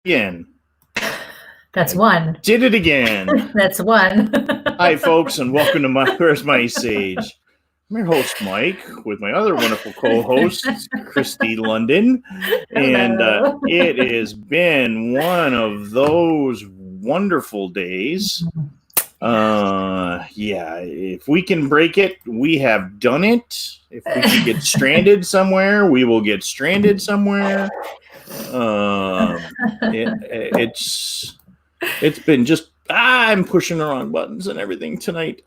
Again. That's one. Did it again. That's one. Hi, folks, and welcome to Where's My Sage? I'm your host, Mike, with my other wonderful co-host, Kristie London. And it has been one of those wonderful days. If we can break it, we have done it. If we can get stranded somewhere, we will get stranded somewhere. It's been just I'm pushing the wrong buttons and everything tonight.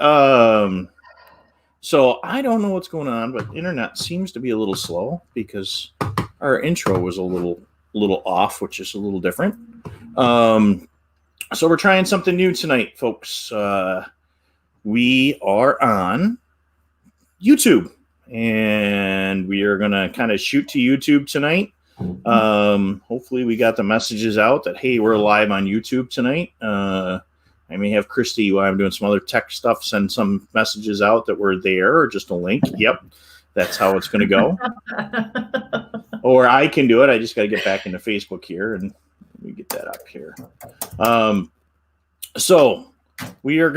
So I don't know what's going on, but the internet seems to be a little slow because our intro was a little off, which is a little different. So we're trying something new tonight, folks. We are on YouTube, and we are going to kind of shoot to YouTube tonight. Hopefully we got the messages out that, hey, we're live on YouTube tonight. I may have Kristie, while I'm doing some other tech stuff, send some messages out that we're there, or just a link. Yep, that's how it's going to go. Or I can do it. I just got to get back into Facebook here, and let me get that up here. So we're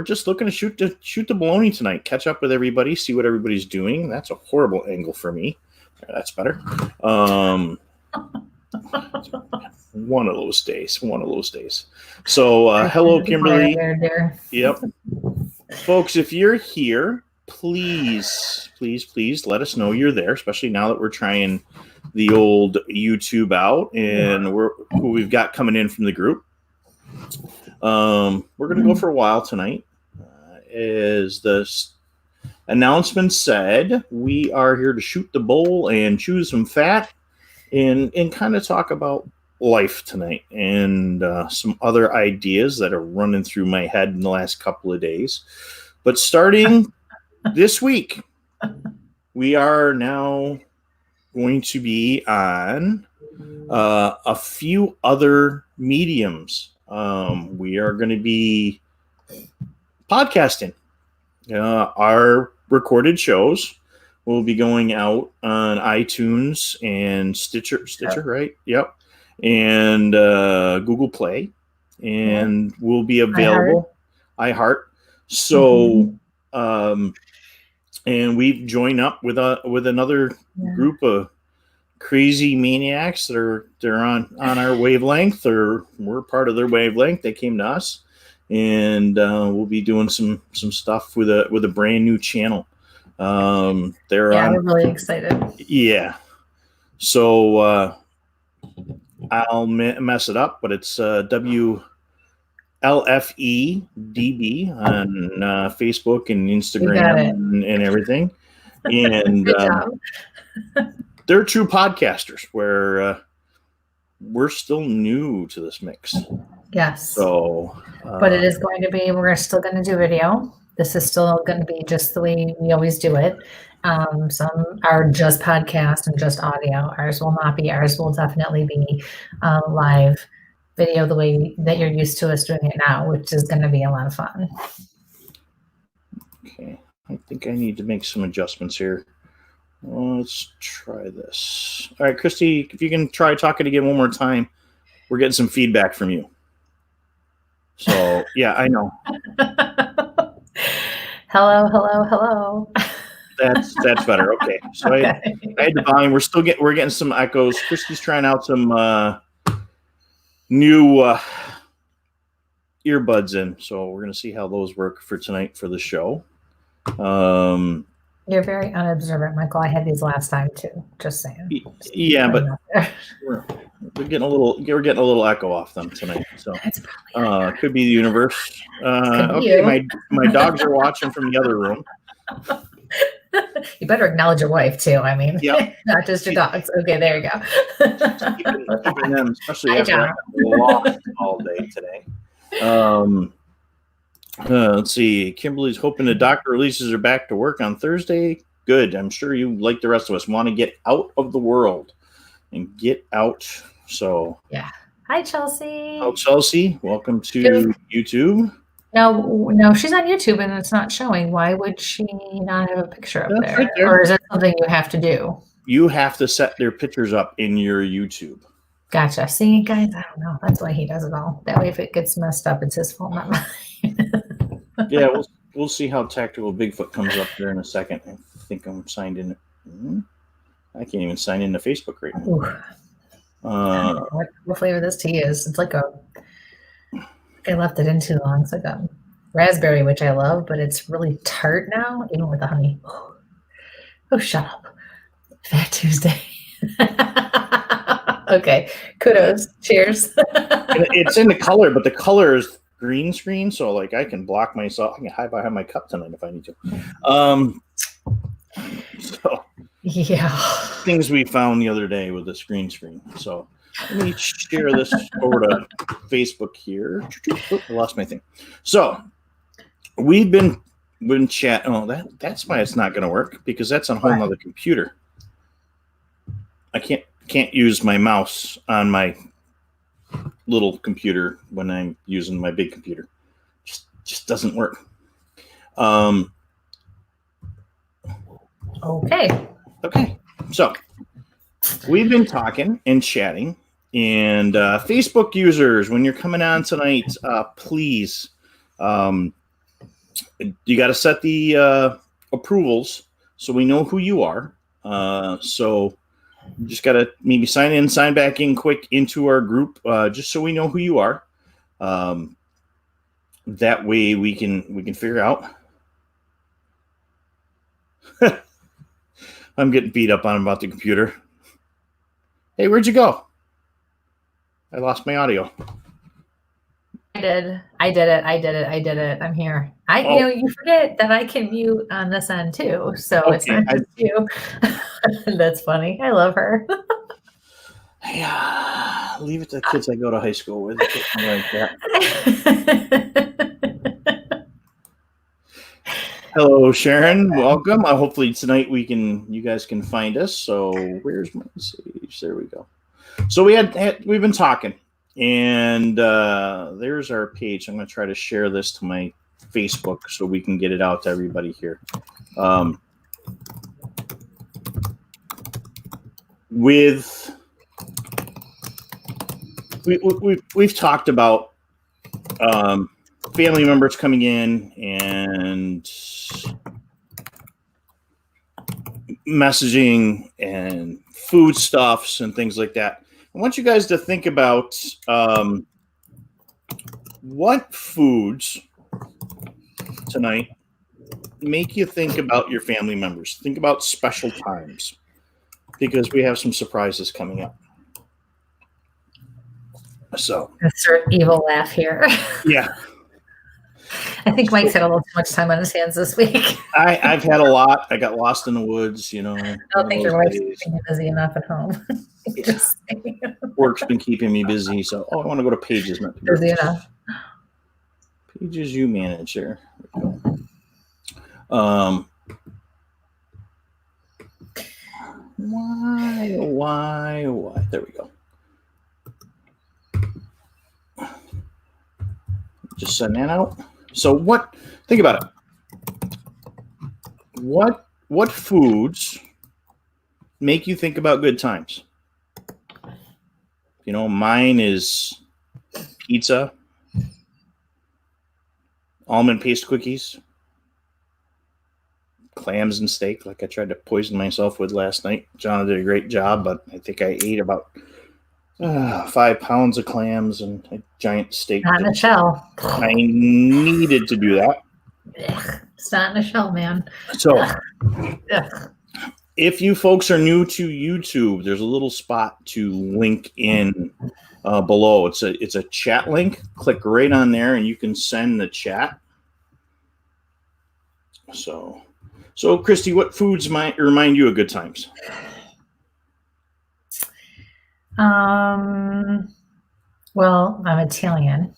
just looking to shoot the baloney tonight, catch up with everybody, see what everybody's doing. That's a horrible angle for me. That's better. One of those days. So, hello, Kimberly. Yep. Folks, if you're here, please let us know you're there, especially now that we're trying the old YouTube out and who we've got coming in from the group. We're going to go for a while tonight. As the announcement said, we are here to shoot the bowl and chew some fat and kind of talk about life tonight and some other ideas that are running through my head in the last couple of days. But starting this week, we are now going to be on a few other mediums. We are going to be podcasting. Our recorded shows will be going out on iTunes and Stitcher, right? Yep. And Google Play, and will be available. iHeart. So, and we've joined up with another group of crazy maniacs they're on our wavelength, or we're part of their wavelength. They came to us, and we'll be doing some stuff with a brand new channel. We're really excited. Yeah. So I'll mess it up, but it's WLFEDB on Facebook and Instagram and everything. And they're true podcasters where we're still new to this mix. Yes. So, but it is going to be, we're still going to do video. This is still going to be just the way we always do it. Some are just podcast and just audio. Ours will not be. Ours will definitely be live video the way that you're used to us doing it now, which is going to be a lot of fun. Okay. I think I need to make some adjustments here. Let's try this. All right, Kristie, if you can try talking again one more time. We're getting some feedback from you. So, yeah, I know. Hello. That's better. Okay. So okay. I had the volume. We're getting some echoes. Kristie's trying out some new earbuds in. So we're going to see how those work for tonight for the show. You're very unobservant, Michael. I had these last time too. Just saying. Yeah, but we're getting a little echo off them tonight. So it could be the universe. Okay, my dogs are watching from the other room. You better acknowledge your wife too. I mean, not just your dogs. Okay, there you go. Keeping them, especially after I lost all day today. Let's see. Kimberly's hoping the doctor releases her back to work on Thursday. Good. I'm sure you, like the rest of us, want to get out of the world and get out. So yeah. Hi, Chelsea. Oh, Chelsea, welcome to YouTube. No, she's on YouTube and it's not showing. Why would she not have a picture up there? Right there? Or is it something you have to do? You have to set their pictures up in your YouTube. Gotcha. See, guys, I don't know. That's why he does it all. That way, if it gets messed up, it's his fault, not mine. Yeah, we'll see how Tactical Bigfoot comes up there in a second. I think I'm signed in. I can't even sign into Facebook right now. What flavor this tea is? It's like I left it in too long, so I got raspberry, which I love, but it's really tart now, even with the honey. Oh, shut up. Fat Tuesday. Okay, kudos. Cheers. It's in the color, but the color is green screen, so like I can block myself. I can hide behind my cup tonight if I need to. So yeah, things we found the other day with the green screen. So let me share this over to Facebook here. Oh, I lost my thing. So we've been chatting. Oh, that's why it's not going to work, because that's on a whole nother computer. I can't use my mouse on my little computer when I'm using my big computer. Just doesn't work. Okay. So we've been talking and chatting, and Facebook users, when you're coming on tonight, please, you got to set the approvals so we know who you are. So you just got to maybe sign back in quick into our group, just so we know who you are. That way we can figure out. I'm getting beat up on about the computer. Hey, where'd you go? I lost my audio. I did it. I'm here. You forget that I can mute on this end too. So okay, it's not just you. That's funny. I love her. Yeah, leave it to the kids I go to high school with. Like that. Hello, Sharon. Welcome. Hopefully tonight you guys can find us. So where's my sage? There we go. So we've been talking, and there's our page. I'm going to try to share this to my Facebook so we can get it out to everybody here. We've talked about family members coming in and messaging and foodstuffs and things like that. I want you guys to think about what foods tonight make you think about your family members. Think about special times, because we have some surprises coming up. So insert evil laugh here. Yeah. I think Mike's had a little too much time on his hands this week. I've had a lot. I got lost in the woods, I don't think your wife's keeping you busy enough at home. Just work's been keeping me busy. So, I want to go to Pages. Not busy enough. Pages you manage there. Why? There we go. Just send that out. So think about it. What foods make you think about good times? Mine is pizza, almond paste cookies, clams and steak, like I tried to poison myself with last night. John did a great job, but I think I ate about 5 pounds of clams and a giant steak. Not in a shell. I needed to do that. It's not in a shell, man. So, if you folks are new to YouTube, there's a little spot to link in below. It's a chat link. Click right on there, and you can send the chat. So Kristie, what foods might remind you of good times? Well, I'm Italian,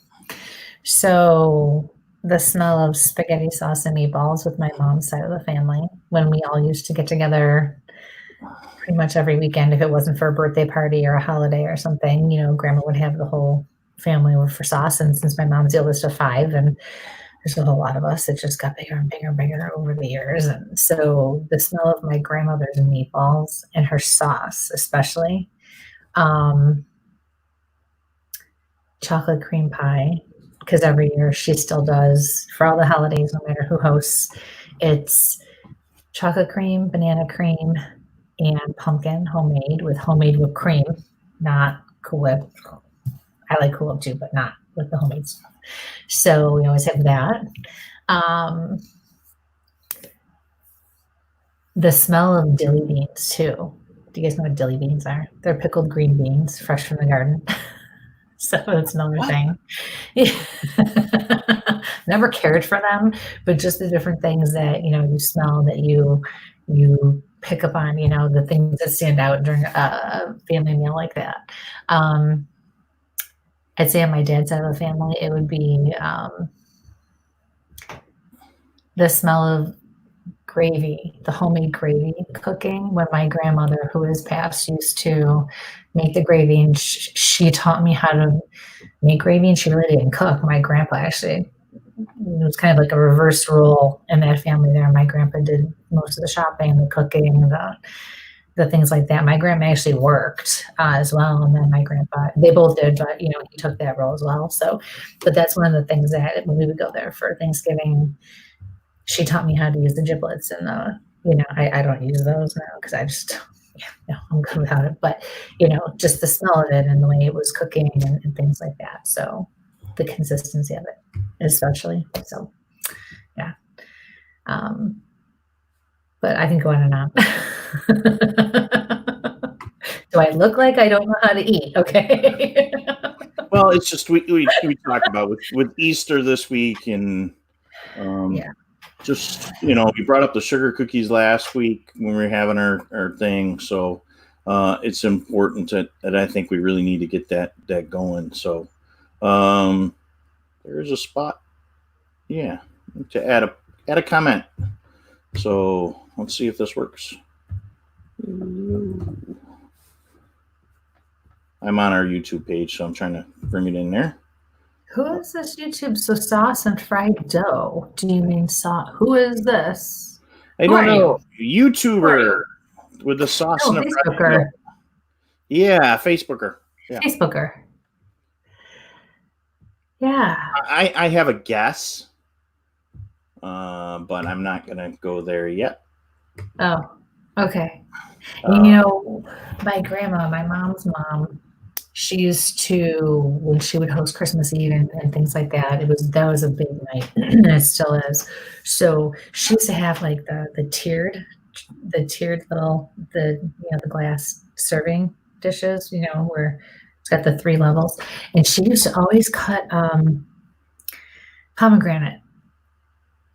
so the smell of spaghetti sauce and meatballs with my mom's side of the family, when we all used to get together pretty much every weekend, if it wasn't for a birthday party or a holiday or something, grandma would have the whole family over for sauce. And since my mom's the oldest of 5 and there's a whole lot of us, it just got bigger and bigger and bigger over the years. And so the smell of my grandmother's meatballs and her sauce, especially, chocolate cream pie, because every year she still does for all the holidays, no matter who hosts. It's chocolate cream, banana cream, and pumpkin homemade whipped cream, not Cool Whip. I like Cool Whip too, but not with the homemade stuff. So we always have that. The smell of dilly beans too. Do you guys know what dilly beans are? They're pickled green beans, fresh from the garden. So that's another thing. Never cared for them, but just the different things that you smell, that you pick up on, the things that stand out during a family meal like that. I'd say on my dad's side of the family, it would be the smell of gravy, the homemade gravy cooking, when my grandmother, who is passed, used to make the gravy, and she taught me how to make gravy, and she really didn't cook. My grandpa actually, it was kind of like a reverse role in that family there. My grandpa did most of the shopping, the cooking, the things like that. My grandma actually worked as well, and then my grandpa, they both did, but he took that role as well. So, but that's one of the things that when we would go there for Thanksgiving, she taught me how to use the giblets, and I don't use those now because I just, I'm good without it. But just the smell of it and the way it was cooking and things like that. So the consistency of it, especially. So yeah. But I can go on and on. Do I look like I don't know how to eat? Okay. Well, it's just we talked about with Easter this week, and just we brought up the sugar cookies last week when we were having our thing, so it's important that I think we really need to get that going. So there's a spot, to add a comment. So let's see if this works. I'm on our YouTube page, so I'm trying to bring it in there. Who is this YouTube? So sauce and fried dough. Do you mean sauce? Who is this? I don't know. YouTuber with the sauce and the fried dough. Yeah, Facebooker. Yeah. Facebooker. Yeah. I have a guess, but I'm not going to go there yet. Oh, okay. My grandma, my mom's mom, she used to, when she would host Christmas Eve and things like that, that was a big night, and it still is. So she used to have like the tiered little, the glass serving dishes, where it's got the 3 levels. And she used to always cut pomegranate.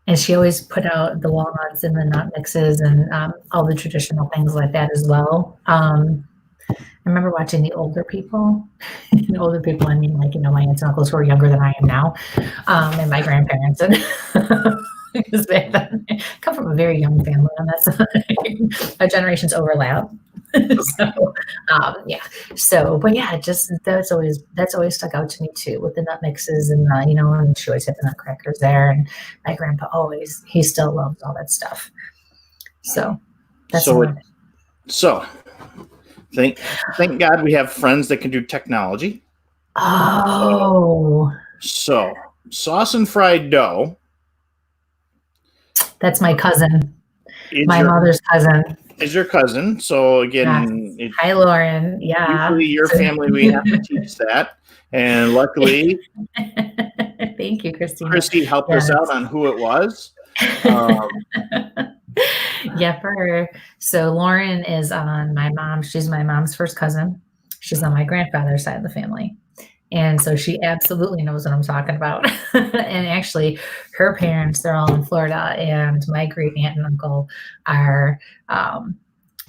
And she always put out the walnuts and the nut mixes and all the traditional things like that as well. I remember watching the older people, and older people, I mean, like, my aunts and uncles who are younger than I am now, and my grandparents, and because back then I come from a very young family on that side. Our generations overlap. But yeah, just that's always stuck out to me too, with the nut mixes and and she always had the nutcrackers there, and my grandpa he still loves all that stuff. So that's so thank God we have friends that can do technology. Oh, so sauce and fried dough. That's my cousin. My mother's cousin. Is your cousin. So again, hi Lauren. Yeah. Usually your family, we have to teach that. And luckily, thank you, Kristie. Kristie helped us out on who it was. Yeah, for her. So Lauren is on my mom. She's my mom's first cousin. She's on my grandfather's side of the family. And so she absolutely knows what I'm talking about. And actually, her parents, they're all in Florida, and my great aunt and uncle are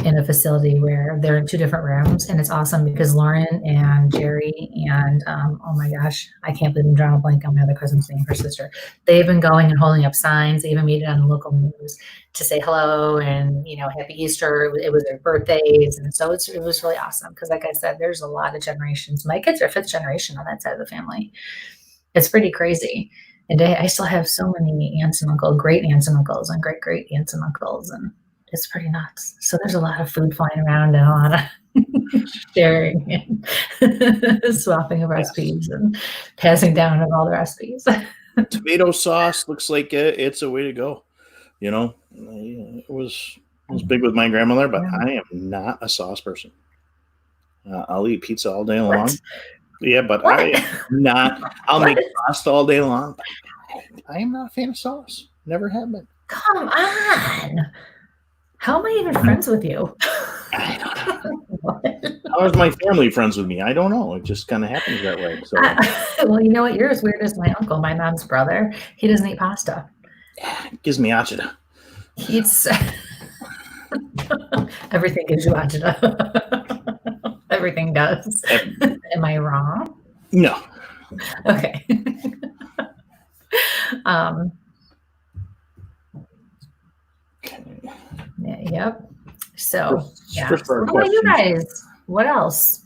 in a facility where they're in 2 different rooms. And it's awesome because Lauren and Jerry and, oh my gosh, I can't believe I'm drawing a blank on my other cousin's name, her sister. They've been going and holding up signs. They even made it on the local news to say hello and, happy Easter. It was their birthdays. And so it was really awesome because, like I said, there's a lot of generations. My kids are 5th generation on that side of the family. It's pretty crazy. And I still have so many aunts and uncles, great aunts and uncles, and great great aunts and uncles, and it's pretty nuts. So there's a lot of food flying around and a lot of sharing. Swapping of recipes and passing down of all the recipes. Tomato sauce looks like it's a way to go. You know, it was big with my grandmother, but I am not a sauce person. I'll eat pizza all day long. Yeah, but what? I am not. I'll make pasta all day long. But I am not a fan of sauce. Never have been. Come on. How am I even friends with you? I don't know. How is my family friends with me? I don't know. It just kind of happens that way. So. Well, you know what? You're as weird as my uncle, my mom's brother. He doesn't eat pasta. It gives me agita. He eats everything gives you agita. Everything does. Am I wrong? No. Okay. Yep. So yeah. What about you guys? What else?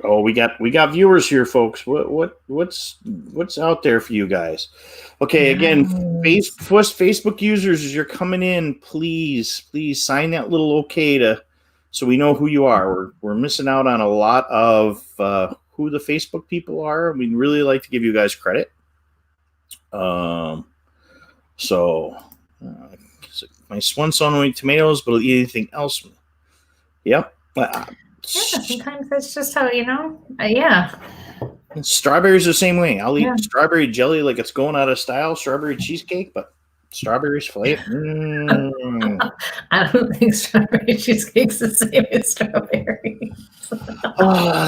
Oh, we got viewers here, folks. What's out there for you guys? Okay, again, Facebook users, as you're coming in, please sign that little okay so we know who you are. We're missing out on a lot of who the Facebook people are. We'd really like to give you guys credit. My one son will eat tomatoes, but he'll eat anything else. Yep. Yeah, sometimes that's just how, yeah. Strawberries the same way. I'll eat strawberry jelly like it's going out of style, strawberry cheesecake, but strawberries flavor. I don't think strawberry cheesecake's the same as strawberries.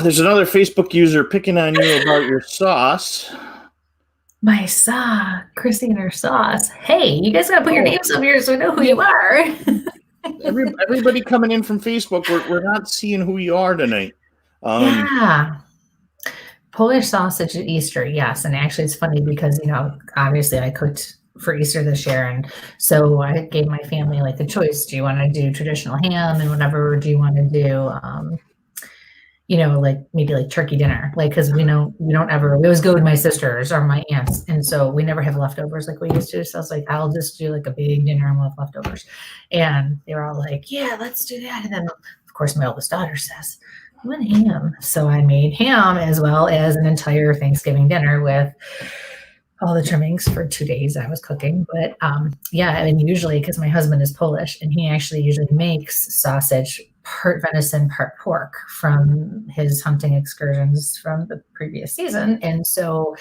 There's another Facebook user picking on you about your sauce. My sauce, Kristie and her sauce. Hey, you guys gotta put your names up here so we know who you are. Everybody coming in from Facebook, we're not seeing who you are tonight. Yeah. Polish sausage at Easter, yes. And actually it's funny because, obviously I cooked for Easter this year. And so I gave my family like the choice. Do you want to do traditional ham and whatever, or do you want to do like maybe like turkey dinner, like, because we always go with my sisters or my aunts, and so we never have leftovers like we used to. So I was like, I'll just do like a big dinner and we'll have leftovers. And they were all like, yeah, let's do that. And then of course my oldest daughter says, I want ham. So I made ham as well as an entire Thanksgiving dinner with all the trimmings for 2 days I was cooking. But usually, because my husband is Polish and he actually usually makes sausage part venison, part pork from his hunting excursions from the previous season. And so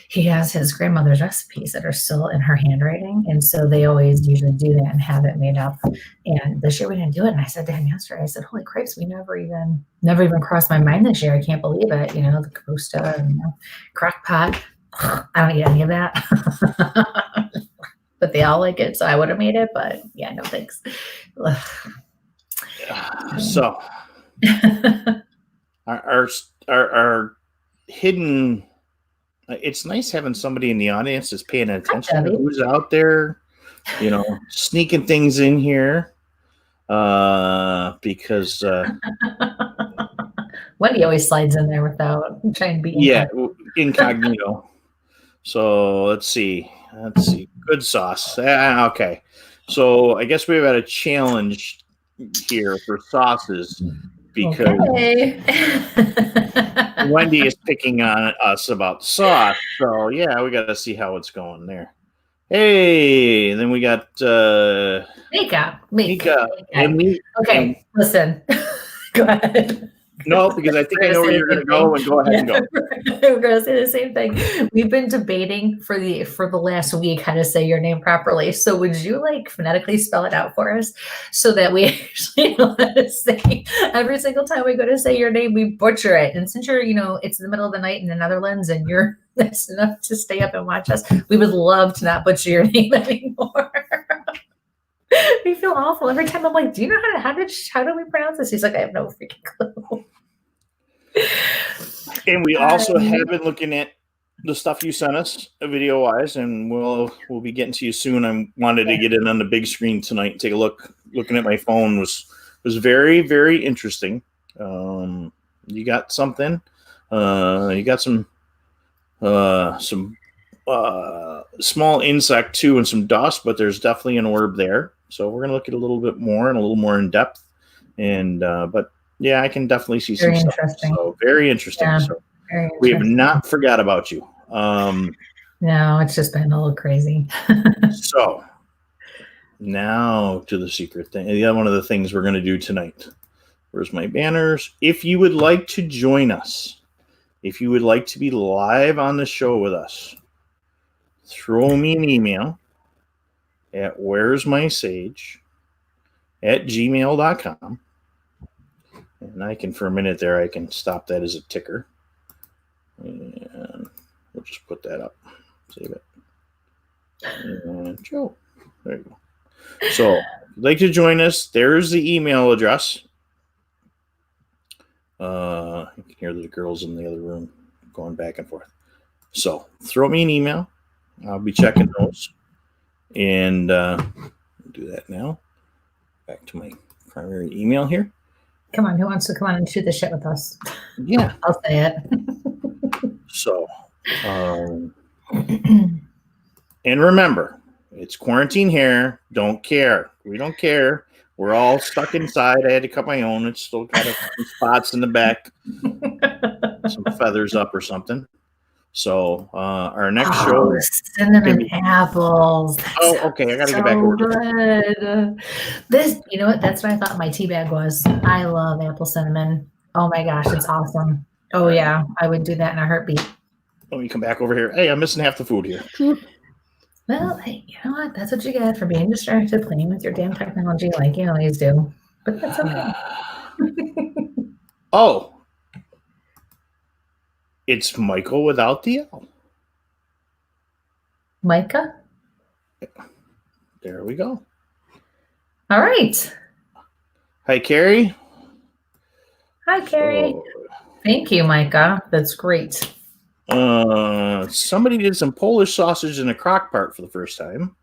he has his grandmother's recipes that are still in her handwriting. And so they always usually do that and have it made up. And this year we didn't do it. And I said to him yesterday, I said, holy cripes, we never even crossed my mind this year. I can't believe it. The kapusta and crock pot. I don't eat any of that. But they all like it. So I would have made it, but yeah, no thanks. So our hidden, it's nice having somebody in the audience that's paying attention to who's out there, sneaking things in here, because Wendy always slides in there without trying to be incognito. So let's see, good sauce. Okay, so I guess we've got a challenge here for sauces because Wendy is picking on us about sauce. So yeah, we got to see how it's going there. Hey, and then we got Mika. Okay, listen. Go ahead. No, because I think I know where you're going to go, and go ahead and go. We're going to say the same thing. We've been debating for the last week how to say your name properly. So would you phonetically spell it out for us so that we actually know how to say every single time we go to say your name, we butcher it. And since you're, it's the middle of the night in the Netherlands and you're nice enough to stay up and watch us, we would love to not butcher your name anymore. We feel awful every time. I'm like, do you know how do we pronounce this? He's like, I have no freaking clue. And we also have been looking at the stuff you sent us video wise, and we'll be getting to you soon. I wanted to get it on the big screen tonight and take a look. Looking at my phone was very, very interesting. You got something. You got some small insect too, and some dust, but there's definitely an orb there. So we're gonna look at a little bit more and a little more in depth. And but Yeah, I can definitely see Very some interesting. stuff. So very interesting. Yeah, So very we have interesting. not forgot about you. No, it's just been a little crazy. So now to the secret thing. Yeah, one of the things we're going to do tonight. Where's my banners? If you would like to join us, if you would like to be live on the show with us, throw me an email at where'smysage@gmail.com. And I can, for a minute there, I can stop that as a ticker. And we'll just put that up. Save it. And Joe. There you go. So, if you'd like to join us, there's the email address. You can hear the girls in the other room going back and forth. So, throw me an email. I'll be checking those. And do that now. Back to my primary email here. Come on, who wants to come on and shoot the shit with us? Yeah. I'll say it. So, and remember, it's quarantine here. Don't care. We don't care. We're all stuck inside. I had to cut my own. It's still got some spots in the back, some feathers up or something. So our next show, cinnamon apples. That's okay. I got to get back over good. This, you know what? That's what I thought my tea bag was. I love apple cinnamon. Oh my gosh, it's awesome. Oh yeah, I would do that in a heartbeat. Let me come back over here. Hey, I'm missing half the food here. Well, hey, you know what? That's what you get for being distracted, playing with your damn technology like you always do. But that's okay. Oh, it's Michael without the L. Micah? There we go. All right. Hi, Carrie. Hi, Carrie. Thank you, Micah. That's great. Somebody did some Polish sausage in a crock pot for the first time.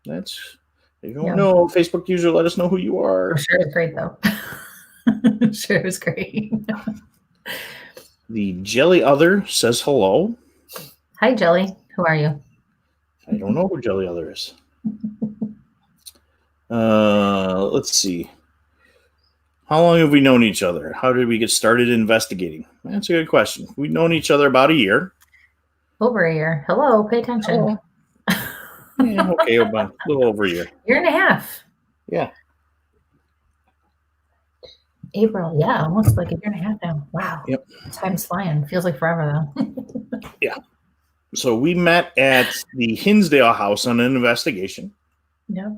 If you don't know, Facebook user, let us know who you are. I'm sure it's great, though. Sure it was great. The Jelly Other says hello. Hi, Jelly. Who are you? I don't know who Jelly Other is. Let's see. How long have we known each other? How did we get started investigating? That's a good question. We've known each other about a year. Over a year. Hello, pay attention. Yeah, okay, about a little over a year. Year and a half. Yeah. April, yeah, almost like a year and a half now. Wow. Yep. Time's flying. Feels like forever, though. Yeah. So we met at the Hinsdale house on an investigation. Yep.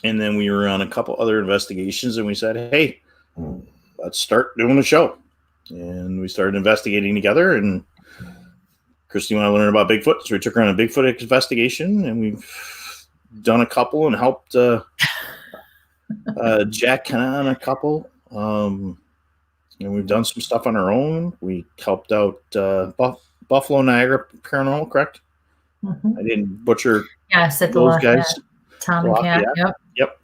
And then we were on a couple other investigations, and we said, hey, let's start doing a show. And we started investigating together, and Kristie wanted to learn about Bigfoot, so we took her on a Bigfoot investigation, and we've done a couple and helped Jack on a couple. And we've done some stuff on our own. We helped out Buffalo Niagara Paranormal, correct? Mm-hmm. I didn't butcher those guys. Tom and Kat. Yep.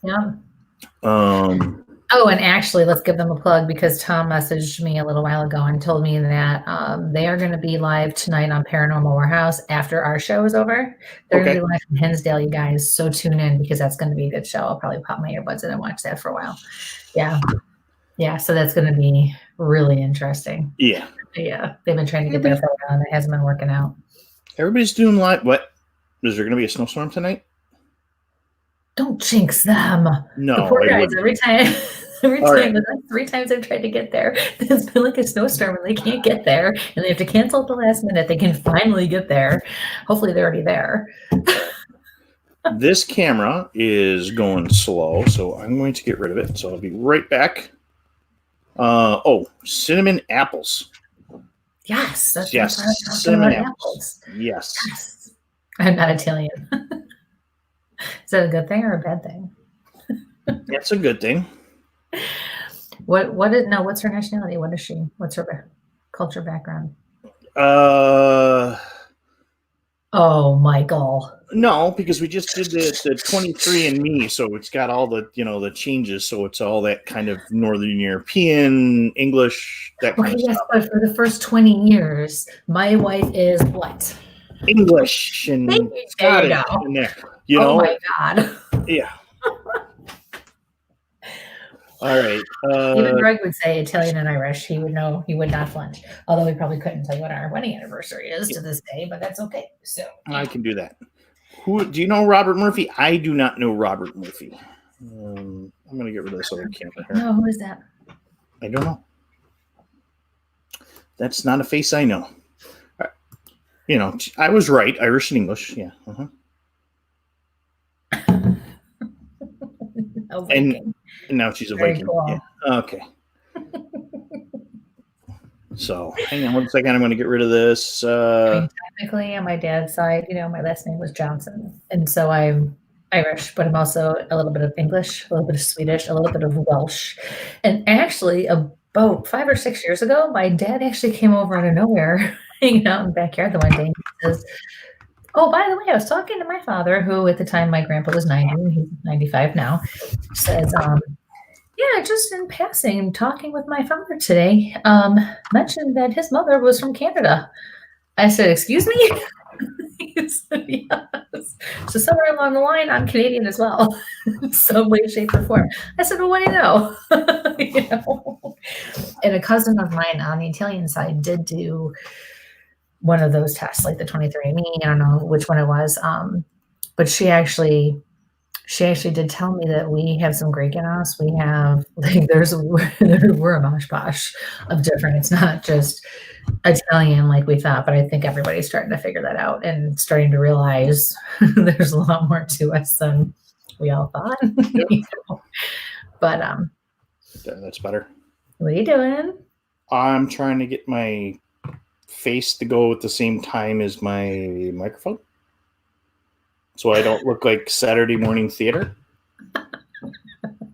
Oh, and actually, let's give them a plug because Tom messaged me a little while ago and told me that they are going to be live tonight on Paranormal Warehouse after our show is over. They're going to be live from Hinsdale, you guys. So tune in because that's going to be a good show. I'll probably pop my earbuds in and watch that for a while. Yeah. So that's going to be really interesting. Yeah. They've been trying to get there for a while and it hasn't been working out. Everybody's doing live. What? Is there going to be a snowstorm tonight? Don't jinx them. No. The poor guys, every time, the last 3 times I've tried to get there, there's been like a snowstorm and they can't get there and they have to cancel at the last minute. They can finally get there. Hopefully they're already there. This camera is going slow, so I'm going to get rid of it. So I'll be right back. Cinnamon apples. Yes. Cinnamon apples. Yes. I'm not Italian. Is that a good thing or a bad thing? That's a good thing. What's her nationality? What is she? What's her culture background? Oh, Michael. No, because we just did the 23andMe, so it's got all the the changes, so it's all that kind of Northern European, English, that kind of stuff. But for the first 20 years, my wife is what? English and Scottish. Oh my God. Yeah. All right. Even Greg would say Italian and Irish. He would know. He would not flinch. Although he probably couldn't tell you what our wedding anniversary is to this day, but that's okay. So I can do that. Who do you know? Robert Murphy? I do not know Robert Murphy. I'm going to get rid of this other camera here. No, who is that? I don't know. That's not a face I know. You know, I was right. Irish and English. Yeah. And now she's a Viking. Cool. Yeah. Okay. So hang on 1 second. I'm going to get rid of this. Technically, on my dad's side, my last name was Johnson. And so I'm Irish, but I'm also a little bit of English, a little bit of Swedish, a little bit of Welsh. And actually, about 5 or 6 years ago, my dad actually came over out of nowhere, hanging out in the backyard the one day. And he says, oh, by the way, I was talking to my father, who at the time my grandpa was 90, and he's 95 now, says, yeah, just in passing, talking with my father today, mentioned that his mother was from Canada. I said, excuse me? He said, yes. So somewhere along the line, I'm Canadian as well, some way, shape, or form. I said, well, what do you know? And a cousin of mine on the Italian side did do one of those tests, like the 23andMe. I don't know which one it was, but she actually did tell me that we have some Greek in us. We have we're a mosh posh of different. It's not just Italian like we thought, but I think everybody's starting to figure that out and starting to realize there's a lot more to us than we all thought. Yep. But that's better. What are you doing? I'm trying to get my face to go at the same time as my microphone, so I don't look like Saturday morning theater.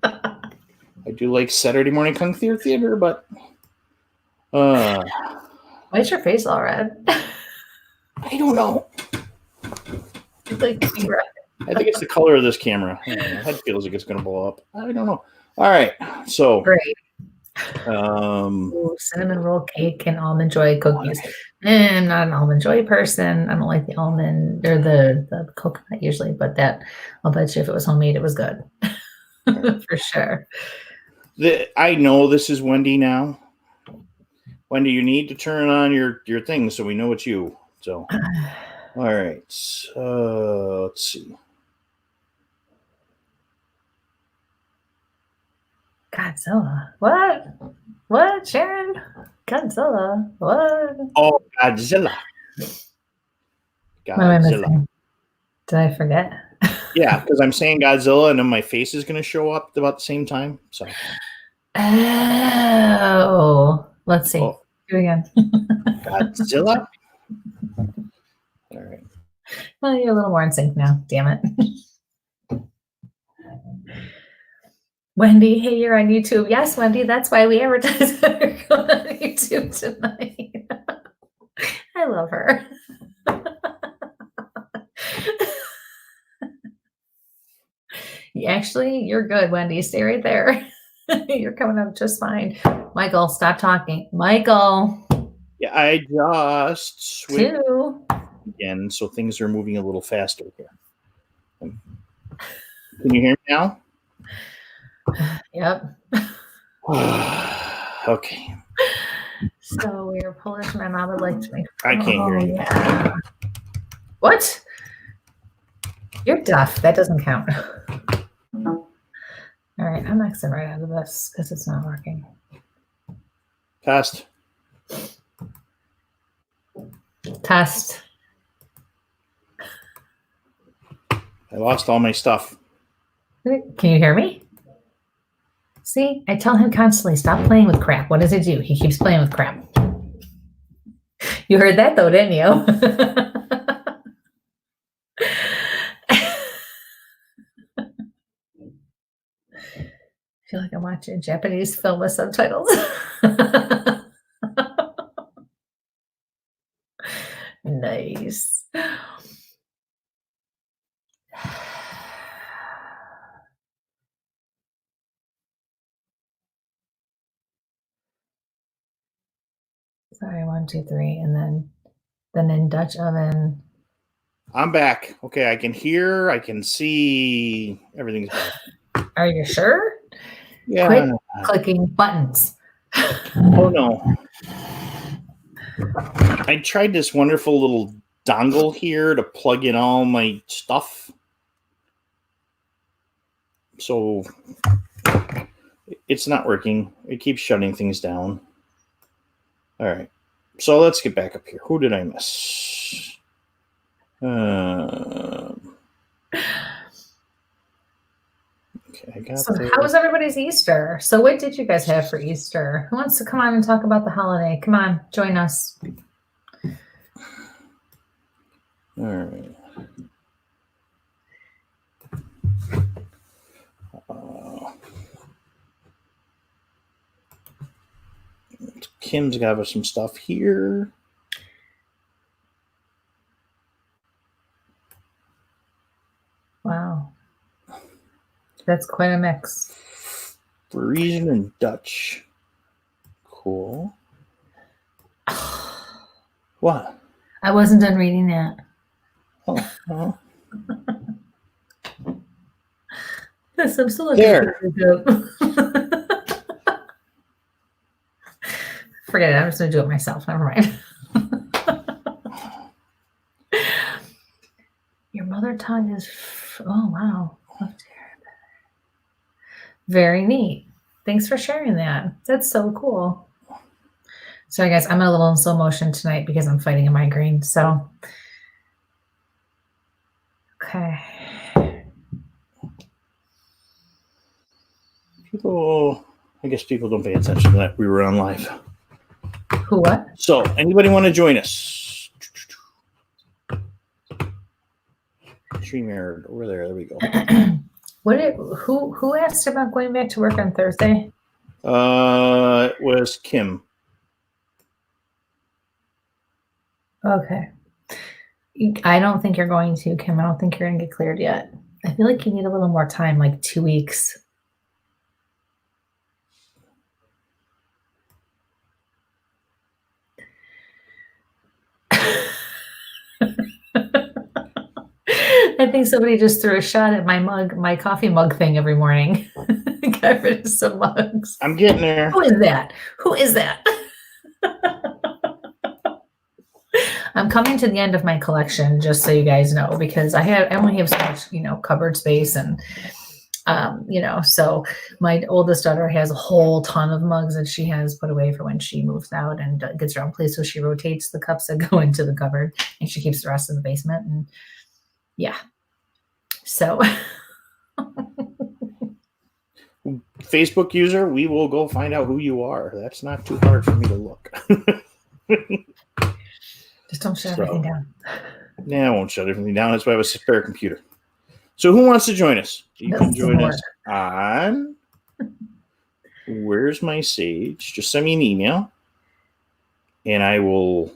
I do like Saturday morning kung theater, but why is your face all red? I don't know. It's like I think it's the color of this camera. My head feels like it's going to blow up. I don't know. All right, so great. Cinnamon roll cake and almond joy cookies. I'm not an almond joy person. I don't like the almond or the coconut usually, but that I'll bet you if it was homemade, it was good. For sure. I know this is Wendy now. Wendy, you need to turn on your thing so we know it's you. So, all right. Let's see. Godzilla. What, Sharon? Godzilla. What? Oh, Godzilla. What am I missing? Did I forget? Yeah, because I'm saying Godzilla and then my face is going to show up about the same time. So. Oh, let's see. Do it again. Godzilla. All right. Well, you're a little more in sync now. Damn it. Wendy, hey, you're on YouTube. Yes, Wendy, that's why we advertise that we're going on YouTube tonight. I love her. Actually, you're good, Wendy. Stay right there. You're coming up just fine. Michael, stop talking. Michael. Yeah, I just switched again, so things are moving a little faster here. Can you hear me now? Yep. Okay. So we're Polish. My mom would like to make. I can't hear you. Yeah. What? You're deaf. That doesn't count. All right, I'm exiting right out of this because it's not working. Test. I lost all my stuff. Can you hear me? See, I tell him constantly, stop playing with crap. What does it do? He keeps playing with crap. You heard that though, didn't you? I feel like I'm watching a Japanese film with subtitles. Nice. Sorry, 1, 2, 3, and then in Dutch oven. I'm back. Okay, I can hear, I can see, everything's back. Are you sure? Quit clicking buttons. Oh no. I tried this wonderful little dongle here to plug in all my stuff. So it's not working. It keeps shutting things down. All right. So let's get back up here. Who did I miss? Okay, I got so how was everybody's Easter? So what did you guys have for Easter? Who wants to come on and talk about the holiday? Come on, join us. All right. Kim's got us some stuff here. Wow. That's quite a mix. Parisian and Dutch. Cool. What? I wasn't done reading that. Oh. Yes, I'm still looking there. Forget it. I'm just going to do it myself. Never mind. Your mother tongue is... Oh, wow. Very neat. Thanks for sharing that. That's so cool. Sorry, guys. I'm a little in slow motion tonight because I'm fighting a migraine. So, okay. I guess people don't pay attention to that. We were on live. Who what? So, anybody want to join us? StreamYard over there. There we go. Who asked about going back to work on Thursday? It was Kim. Okay. I don't think you're going to, Kim. I don't think you're going to get cleared yet. I feel like you need a little more time, like 2 weeks. I think somebody just threw a shot at my coffee mug thing every morning. Got rid of some mugs. I'm getting there. Who is that? I'm coming to the end of my collection, just so you guys know, because I only have so much, cupboard space, and so my oldest daughter has a whole ton of mugs that she has put away for when she moves out and gets her own place. So she rotates the cups that go into the cupboard, and she keeps the rest in the basement. And yeah, so Facebook user, we will go find out who you are. That's not too hard for me to look. Just don't shut everything down. Yeah, I won't shut everything down. That's why I have a spare computer. So who wants to join us? You can join us on Where's My Sage? Just send me an email, and I will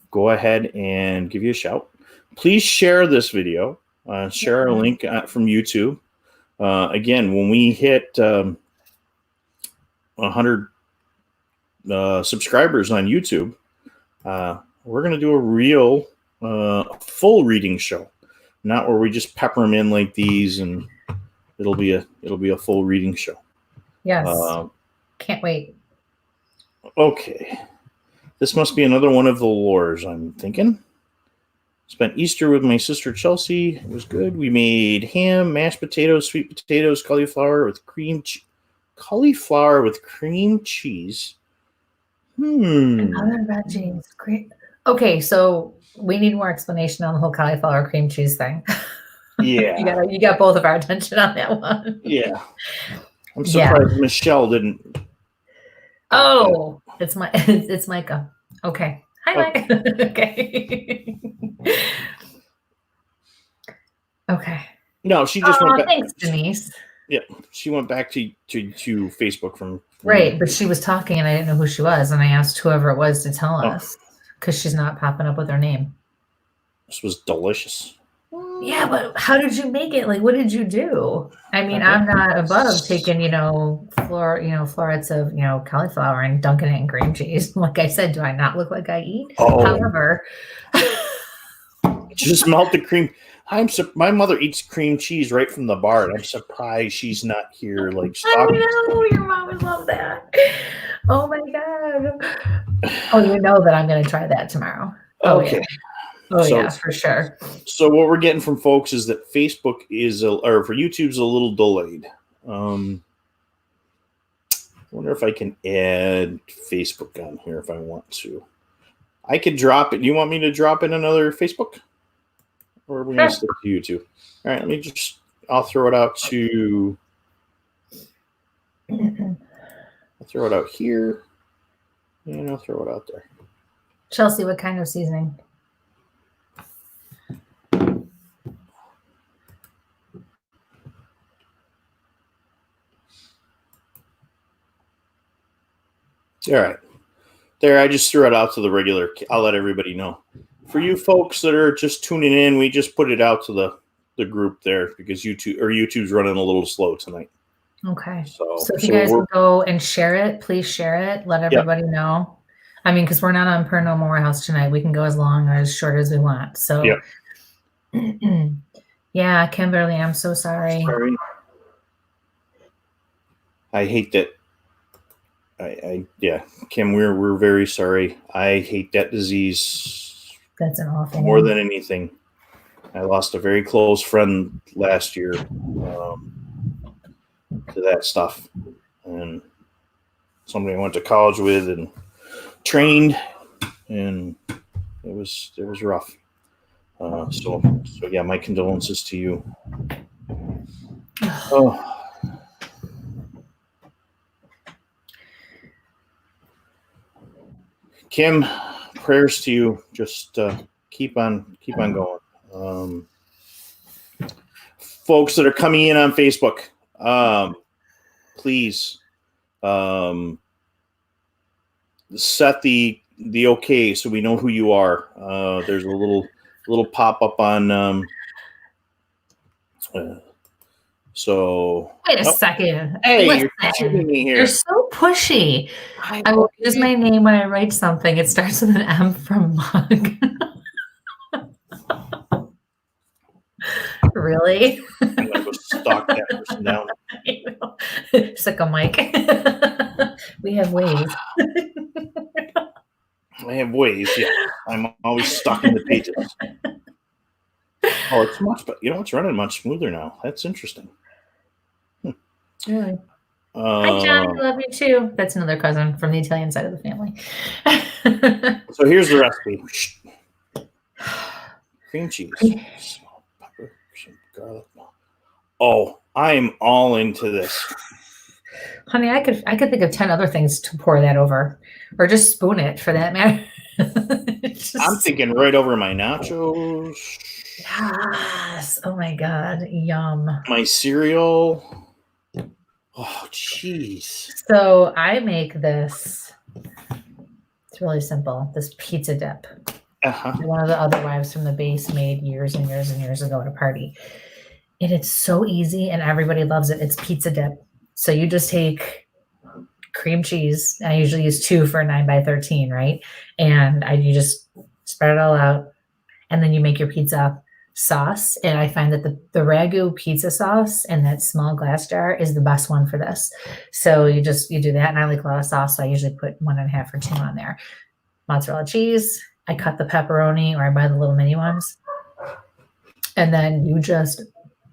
go ahead and give you a shout. Please share this video. Share our link from YouTube. Again, when we hit 100 subscribers on YouTube, we're going to do a real full reading show, not where we just pepper them in like these, and it'll be a full reading show. Yes. Can't wait. Okay. This must be another one of the lures, I'm thinking. Spent Easter with my sister Chelsea. It was good. We made ham, mashed potatoes, sweet potatoes, cauliflower with cream cheese. And other veggies. Great. Okay, so we need more explanation on the whole cauliflower cream cheese thing. Yeah. you got both of our attention on that one. Yeah. I'm surprised Michelle didn't. Oh, it's Micah. Okay. Hi, Mike. Okay. Okay. No, she just went back. Thanks, Denise. Yeah, she went back to Facebook from right, but she was talking and I didn't know who she was, and I asked whoever it was to tell us because she's not popping up with her name. This was delicious. Yeah, but how did you make it? Like, what did you do? I mean, I'm not above taking, florets of, cauliflower and dunking it in cream cheese. Like I said, do I not look like I eat? Oh. However, just melt the cream. My mother eats cream cheese right from the bar, and I'm surprised she's not here. Like, I know your mom would love that. Oh my god! Oh, you know that I'm going to try that tomorrow. Okay. Yeah, for sure. So what we're getting from folks is that Facebook or for YouTube's a little delayed. I wonder if I can add Facebook on here if I want to. I could drop it. You want me to drop in another Facebook? Or are we going to stick to YouTube? All right, I'll throw it out to... I'll throw it out here. And I'll throw it out there. Chelsea, what kind of seasoning? All right. There, I just threw it out to the regular. I'll let everybody know. For you folks that are just tuning in, we just put it out to the group there because YouTube's running a little slow tonight. Okay. So if you guys will go and share it, please share it. Let everybody know. I mean, because we're not on Per No More House tonight. We can go as long or as short as we want. So, yeah, Kimberly, I'm so sorry. I hate that. Kim, we're very sorry. I hate that disease. That's an awful more than anything. I lost a very close friend last year to that stuff, and somebody I went to college with and trained, and it was rough. So yeah, my condolences to you. Oh. Kim, prayers to you. Just keep on going. Folks that are coming in on Facebook, please set the okay so we know who you are. There's a little pop up on. So wait a second. Hey, you're shooting me here. You're so pushy. I will use my name when I write something. It starts with an M from mug. Really? I'm gonna go stalk that person down. Sick of Mike. We have ways. I have ways. Yeah, I'm always stalking the pages. Oh, it's much, but it's running much smoother now. That's interesting. Really? Hi, John. I love you too. That's another cousin from the Italian side of the family. So here's the recipe: cream cheese, small pepper, some garlic. Oh, I'm all into this. Honey, I could think of 10 other things to pour that over, or just spoon it for that matter. I'm thinking right over my nachos. Yes. Oh my God. Yum. My cereal. Oh, jeez. So I make this. It's really simple. This pizza dip. One of the other wives from the base made years and years and years ago at a party. And it's so easy and everybody loves it. It's pizza dip. So you just take cream cheese. I usually use 2 for a 9x13, right? And you just spread it all out. And then you make your pizza sauce. And I find that the Ragu pizza sauce in that small glass jar is the best one for this. So you do that. And I like a lot of sauce. So I usually put 1.5 or 2 on there. Mozzarella cheese. I cut the pepperoni, or I buy the little mini ones. And then you just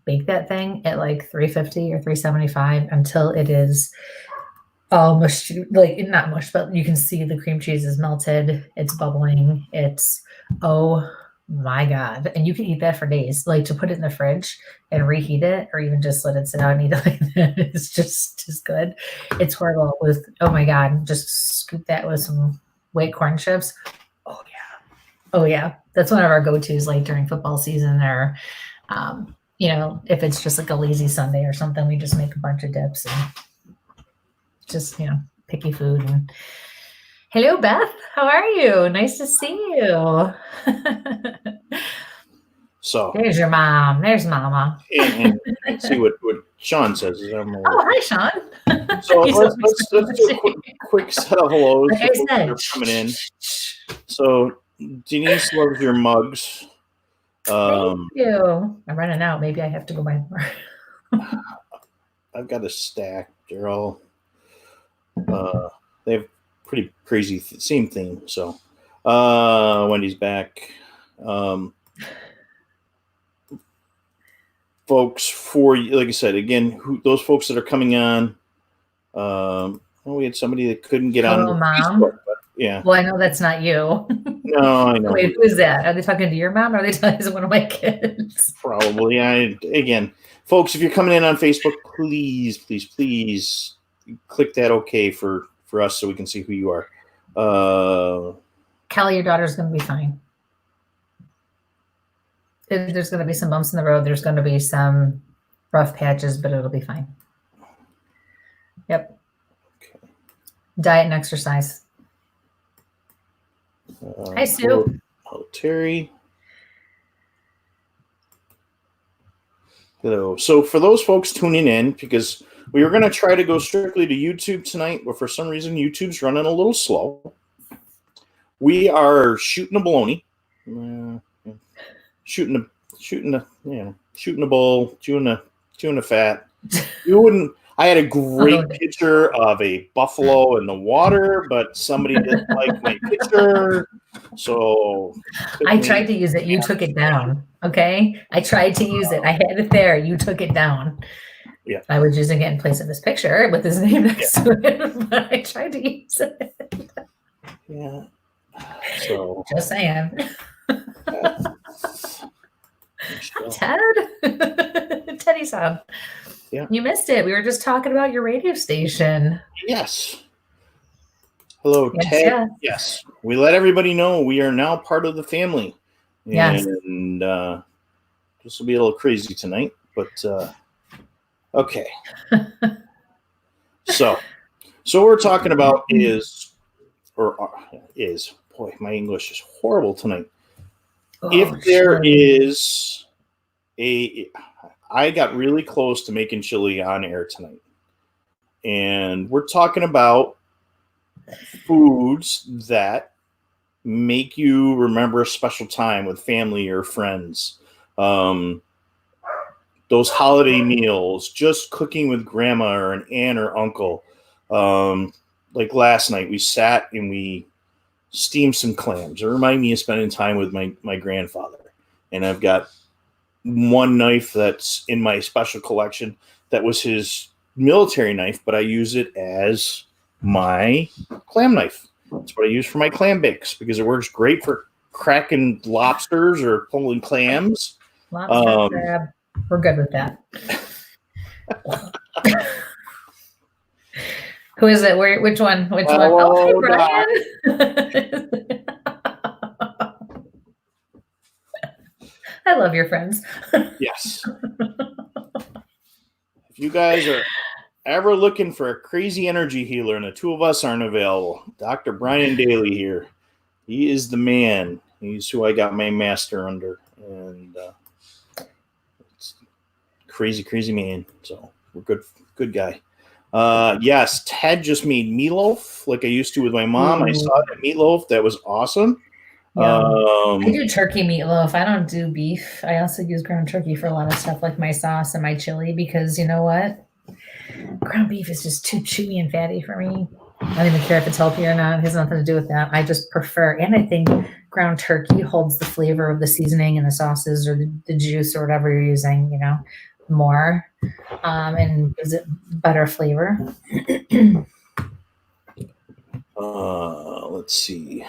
bake that thing at like 350 or 375 until it is all mushed, like not mushed, but you can see the cream cheese is melted. It's bubbling. It's, oh my God. And you can eat that for days. Like, to put it in the fridge and reheat it, or even just let it sit out and eat it like that, it's just as good. It's horrible with, oh my God, just scoop that with some white corn chips. Oh yeah. Oh yeah. That's one of our go-tos, like during football season, or if it's just like a lazy Sunday or something, we just make a bunch of dips and just, picky food. And hello, Beth. How are you? Nice to see you. So there's your mom. There's Mama. And see what Sean says. Hi, Sean. So let's do a quick set of hellos like that are coming in. So Denise loves your mugs. Thank you. I'm running out. Maybe I have to go buy more. I've got a stack. They're all they have pretty crazy same thing. So Wendy's back. Folks, for like I said again, those folks that are coming on. We had somebody that couldn't get on Mom. Facebook, but yeah. Well, I know that's not you. No, I know. Wait, who is that? Are they talking to your mom, or are they talking to one of my kids? Probably. Again, folks, if you're coming in on Facebook, please click that OK for us so we can see who you are. Kelly, your daughter's going to be fine. There's going to be some bumps in the road. There's going to be some rough patches, but it'll be fine. Yep. Okay. Diet and exercise. Hi, Sue. Hello, Terry. Hello. So for those folks tuning in, because we were going to try to go strictly to YouTube tonight, but for some reason YouTube's running a little slow. We are shooting a baloney, shooting a bull, chewing a fat. You wouldn't. I had a great picture of a buffalo in the water, but somebody didn't like my picture, so I tried to use it. You took it down. Okay, I tried to use it. I had it there. You took it down. Yeah, I was using it in place of his picture with his name next to it, but I tried to use it. Yeah. So just saying. Ted, Teddy's on. Yeah. You missed it. We were just talking about your radio station. Yes. Hello, Ted. Yes. We let everybody know we are now part of the family. Yes. And this will be a little crazy tonight, but okay. So what we're talking about is boy, my English is horrible tonight. If there is I got really close to making chili on air tonight. And we're talking about foods that make you remember a special time with family or friends. Those holiday meals, just cooking with grandma or an aunt or uncle. Like last night, we sat and we steamed some clams. It reminded me of spending time with my grandfather. And I've got one knife that's in my special collection that was his military knife, but I use it as my clam knife. That's what I use for my clam bakes because it works great for cracking lobsters or pulling clams. Lobster, crab. We're good with that. Who is it? Which one? Which one? Oh, hey, Brian. I love your friends. Yes. If you guys are ever looking for a crazy energy healer and the two of us aren't available, Dr. Brian Daly here. He is the man. He's who I got my master under. And it's crazy man. So we're good guy. Yes, Ted just made meatloaf like I used to with my mom. I saw that meatloaf. That was awesome. I do turkey meatloaf. I don't do beef. I also use ground turkey for a lot of stuff like my sauce and my chili because you know what? Ground beef is just too chewy and fatty for me. I don't even care if it's healthy or not. It has nothing to do with that. I just prefer, and I think ground turkey holds the flavor of the seasoning and the sauces or the juice or whatever you're using, more, and gives it better flavor. Let's see.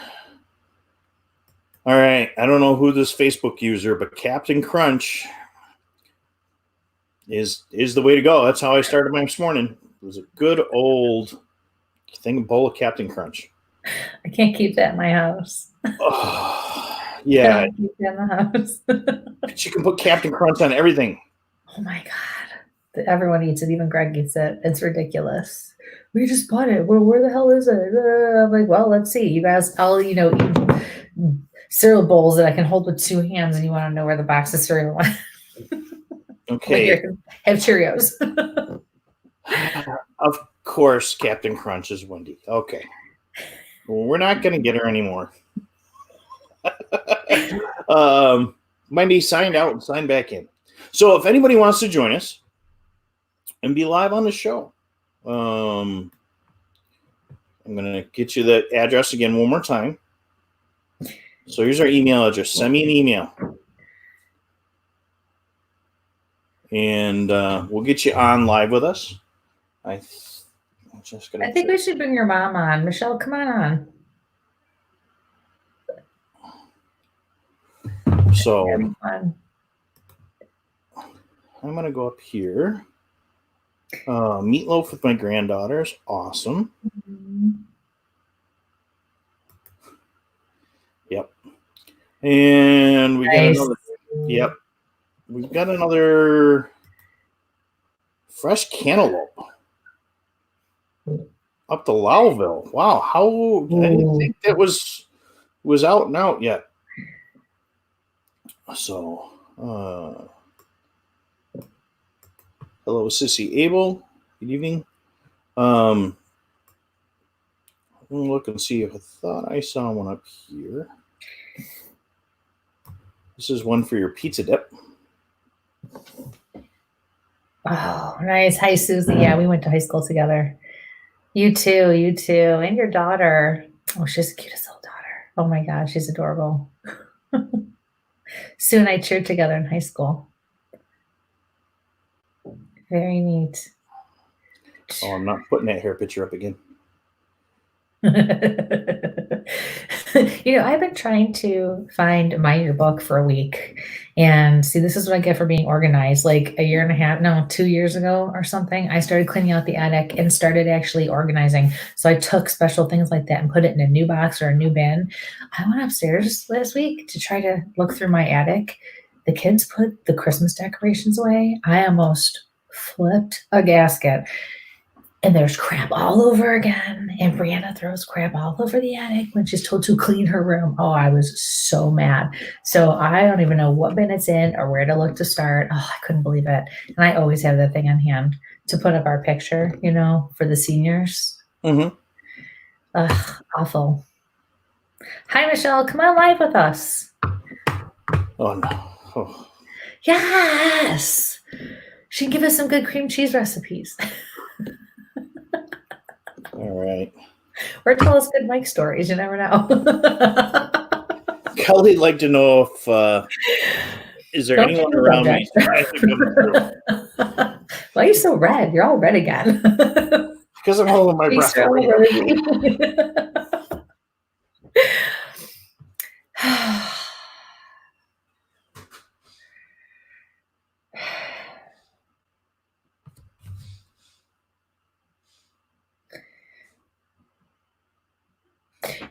All right. I don't know who this Facebook user, but Captain Crunch is the way to go. That's how I started my this morning. It was a good old bowl of Captain Crunch. I can't keep that in my house. Yeah. I don't keep that in the house. But you can put Captain Crunch on everything. Oh my God. Everyone eats it. Even Greg eats it. It's ridiculous. We just bought it. Where the hell is it? I'm like, well, let's see. You guys, I'll, eat cereal bowls that I can hold with two hands, and you want to know where the box of cereal went. Okay. Like have Cheerios. Of course, Captain Crunch is Wendy. Okay. Well, we're not going to get her anymore. Might be signed out and signed back in. So if anybody wants to join us and be live on the show, I'm going to get you the address again one more time. So here's our email address. Send me an email. And we'll get you on live with us. I think we should bring your mom on. Michelle, come on. So I'm going to go up here. Meatloaf with my granddaughters. Awesome. Mm-hmm. Yep. And we got another. Yep. We've got another fresh cantaloupe up to Lowville. Wow. How I didn't think that was out and out yet. So, hello, Sissy Abel. Good evening. Let me look and see if I thought I saw one up here. This is one for your pizza dip. Oh, nice. Hi, Susie. Yeah, we went to high school together. You too. And your daughter. Oh, she's the cutest little daughter. Oh my God, she's adorable. Sue and I cheered together in high school. Very neat. Oh, I'm not putting that hair picture up again. I've been trying to find my yearbook for a week, and see, this is what I get for being organized. Like 2 years ago or something, I started cleaning out the attic and started actually organizing. So I took special things like that and put it in a new box or a new bin. I went upstairs last week to try to look through my attic. The kids put the Christmas decorations away. I almost flipped a gasket. And there's crap all over again. And Brianna throws crap all over the attic when she's told to clean her room. Oh, I was so mad. So I don't even know what bin it's in or where to look to start. Oh, I couldn't believe it. And I always have that thing on hand to put up our picture, for the seniors. Mm-hmm. Ugh, awful. Hi, Michelle. Come on live with us. Oh, no. Oh. Yes. She can give us some good cream cheese recipes. All right. Or tell us good Mike stories. You never know. Kelly'd like to know if is there anyone around me? Why are you so red? You're all red again. Because I'm holding my breath.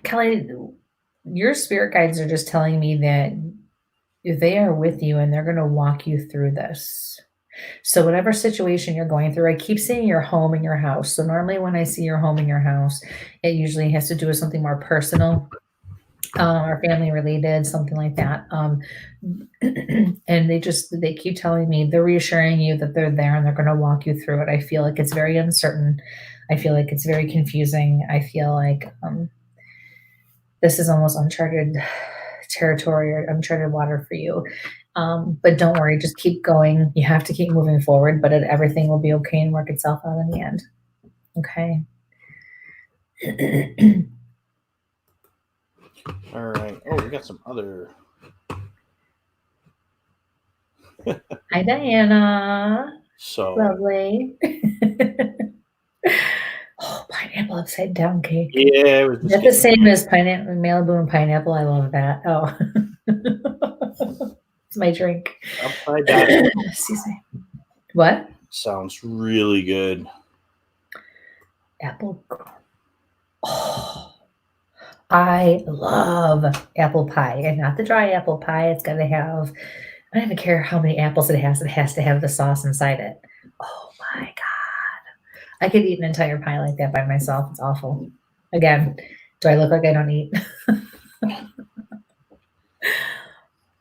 Kelly, your spirit guides are just telling me that they are with you and they're going to walk you through this. So whatever situation you're going through, I keep seeing your home and your house. So normally when I see your home and your house, it usually has to do with something more personal or family related, something like that. And they keep telling me, they're reassuring you that they're there and they're going to walk you through it. I feel like it's very uncertain. I feel like it's very confusing. I feel like this is almost uncharted territory or uncharted water for you. But don't worry, just keep going. You have to keep moving forward, but everything will be okay and work itself out in the end. Okay. All right. Oh, we got some other. Hi, Diana. So lovely. Oh, pineapple upside down cake. Yeah, it was that's the same as pineapple, Malibu and pineapple. I love that. Oh, it's my drink. Upside down. Excuse me. What? Sounds really good. Apple. Oh, I love apple pie, and not the dry apple pie. It's got to have. I don't even care how many apples it has. It has to have the sauce inside it. Oh my God. I could eat an entire pie like that by myself. It's awful. Again, do I look like I don't eat?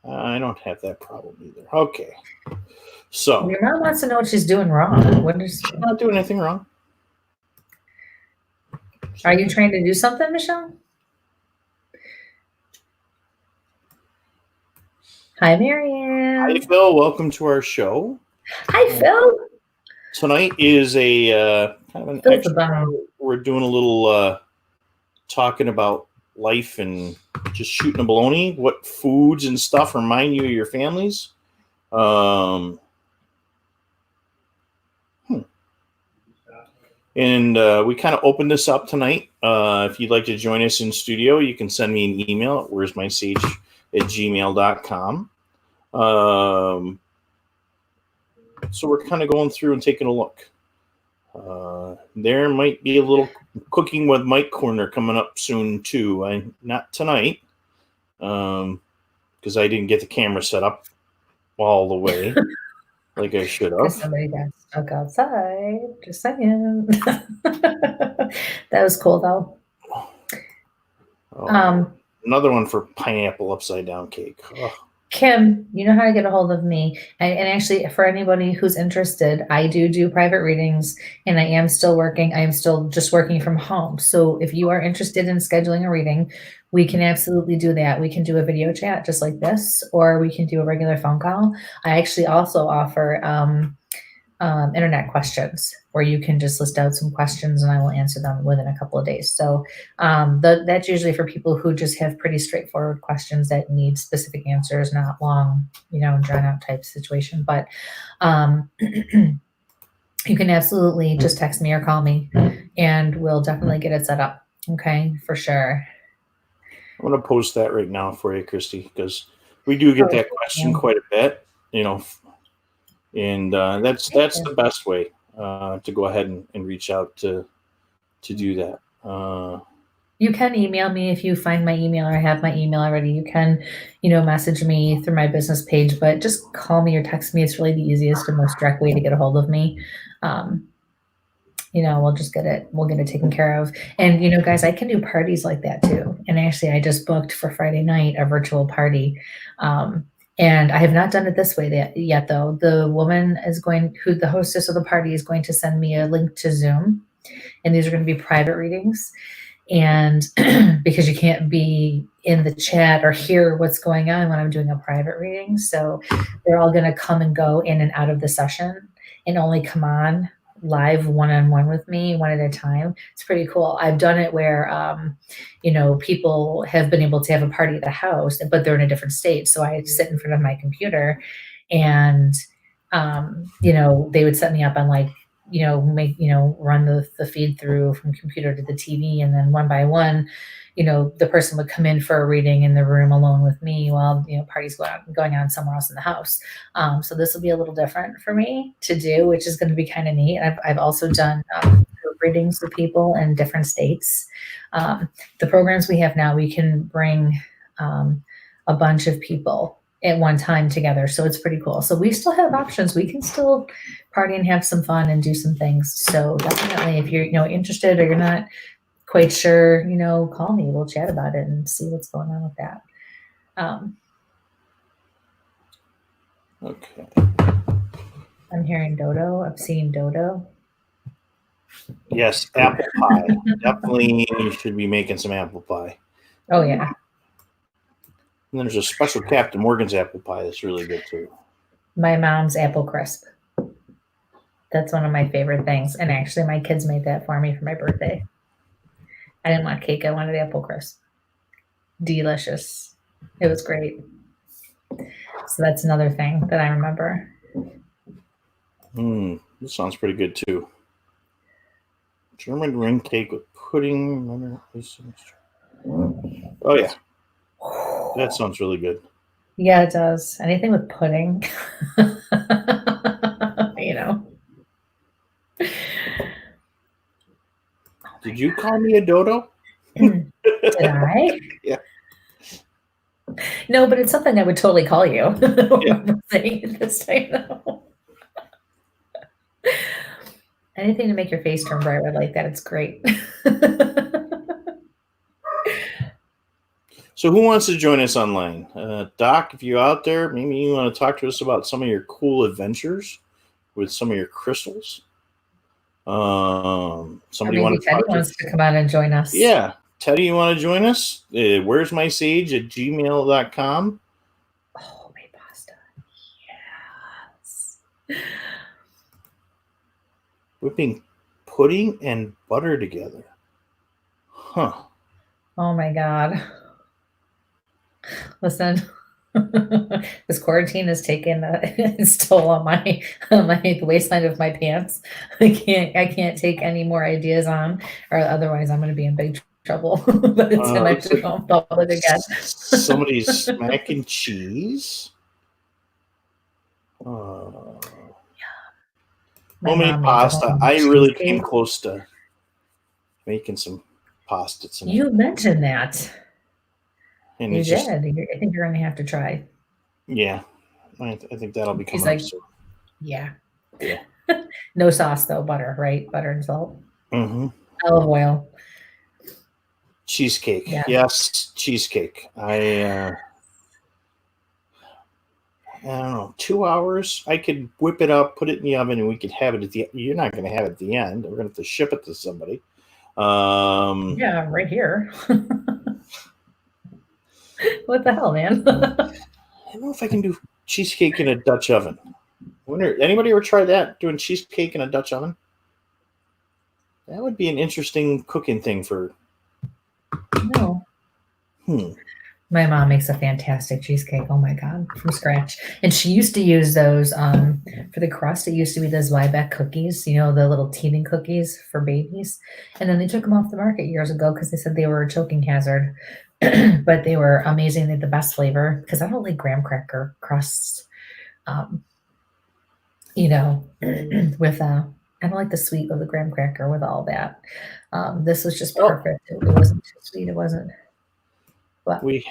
I don't have that problem either. Okay. So your mom wants to know what she's doing wrong. She's not doing anything wrong. Are you trying to do something, Michelle? Hi, Marianne. Hi, Phil. Welcome to our show. Hi, Phil. Tonight is a kind of an Phil's extra. We're doing a little talking about life and just shooting a baloney. What foods and stuff remind you of your families? And we kind of opened this up tonight. If you'd like to join us in studio, you can send me an email at where'smysage@gmail.com. So we're kind of going through and taking a look. There might be a little cooking with Mike corner coming up soon too. Not tonight, because I didn't get the camera set up all the way like I should have. Somebody got stuck outside. Just saying. That was cool though. Another one for pineapple upside down cake. Oh. Kim, you know how to get a hold of me. And actually, for anybody who's interested, I do private readings, and I am still working. I am still just working from home. So if you are interested in scheduling a reading, we can absolutely do that. We can do a video chat just like this, or we can do a regular phone call. I actually also offer internet questions where you can just list out some questions and I will answer them within a couple of days. So that's usually for people who just have pretty straightforward questions that need specific answers, not long, drawn out type situation. But you can absolutely just text me or call me and we'll definitely get it set up. Okay, for sure. I'm going to post that right now for you, Kristie, because we do get that question quite a bit, and that's the best way to go ahead and reach out to do that. You can email me if you find my email or I have my email already. You can, message me through my business page, but just call me or text me. It's really the easiest and most direct way to get a hold of me. We'll get it taken care of. And, guys, I can do parties like that too. And actually, I just booked for Friday night a virtual party. And I have not done it this way yet, though. The woman the hostess of the party is going to send me a link to Zoom. And these are going to be private readings. And because you can't be in the chat or hear what's going on when I'm doing a private reading. So they're all going to come and go in and out of the session and only come on live one-on-one with me one at a time. It's pretty cool. I've done it where, people have been able to have a party at the house, but they're in a different state. So I sit in front of my computer and, they would set me up on run the feed through from computer to the TV. And then one by one, the person would come in for a reading in the room alone with me while, parties going on somewhere else in the house. So this will be a little different for me to do, which is going to be kind of neat. I've also done readings with people in different states. The programs we have now, we can bring a bunch of people at one time together. So it's pretty cool. So we still have options. We can still party and have some fun and do some things. So definitely if you're, interested or you're not quite sure, call me. We'll chat about it and see what's going on with that. Okay. I'm hearing Dodo. I'm seeing Dodo. Yes, apple pie. Definitely you should be making some apple pie. Oh, yeah. And there's a special Captain Morgan's apple pie that's really good too. My mom's apple crisp. That's one of my favorite things. And actually my kids made that for me for my birthday. I didn't want cake. I wanted apple crisp. Delicious. It was great. So that's another thing that I remember. This sounds pretty good too. German ring cake with pudding. Oh yeah. That sounds really good. Yeah, it does. Anything with pudding. Did you call me a dodo? Did I? Yeah. No, but it's something I would totally call you. Yeah. Saying it this time, though. Anything to make your face turn bright red like that, it's great. So who wants to join us online? Doc, if you're out there, maybe you want to talk to us about some of your cool adventures with some of your crystals. Somebody Teddy wants to come out and join us. Yeah. Teddy, you want to join us? Where's my sage at gmail.com. Oh, maybe Whipping pudding and butter together. Huh. Oh my God. Listen, this quarantine has taken its toll on the waistline of my pants. I can't take any more ideas on, or otherwise I'm going to be in big trouble by the time I have to go in public again. Somebody's mac and cheese. Homemade pasta. I really came close to making some pasta tonight. You mentioned that. And you did. I think you're going to have to try. Yeah. I think that'll be coming up soon. Yeah. No sauce, though. Butter, right? Butter and salt. Mm-hmm. Olive oil. Cheesecake. Yeah. Yes, cheesecake. I don't know, 2 hours. I could whip it up, put it in the oven, and we could have it at the. You're not going to have it at the end. We're going to have to ship it to somebody. Yeah, right here. What the hell, man? I don't know if I can do cheesecake in a Dutch oven. Anybody ever try that? Doing cheesecake in a Dutch oven? That would be an interesting cooking thing for. No. My mom makes a fantastic cheesecake. Oh my God, from scratch. And she used to use those for the crust. It used to be those Liebeck cookies, the little teething cookies for babies. And then they took them off the market years ago because they said they were a choking hazard. But they were amazing. They had the best flavor because I don't like graham cracker crusts. With I don't like the sweet of the graham cracker with all that. This was just perfect. It wasn't too sweet. It wasn't. But I'm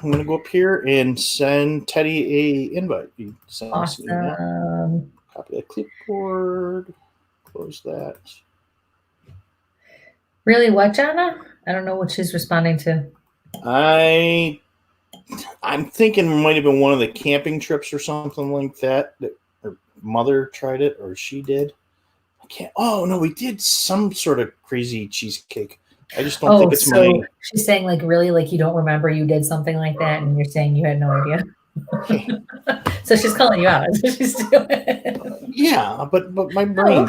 gonna go up here and send Teddy a invite. Awesome. Copy that clipboard. Close that. Really, what, Jonna? I don't know what she's responding to. I'm thinking it might have been one of the camping trips or something like that her mother tried it, or she did. I can't. Oh no, we did some sort of crazy cheesecake. I just don't think it's my. She's saying really you don't remember you did something like that, and you're saying you had no idea. So she's calling you out. That's what she's doing. Yeah, but my brain,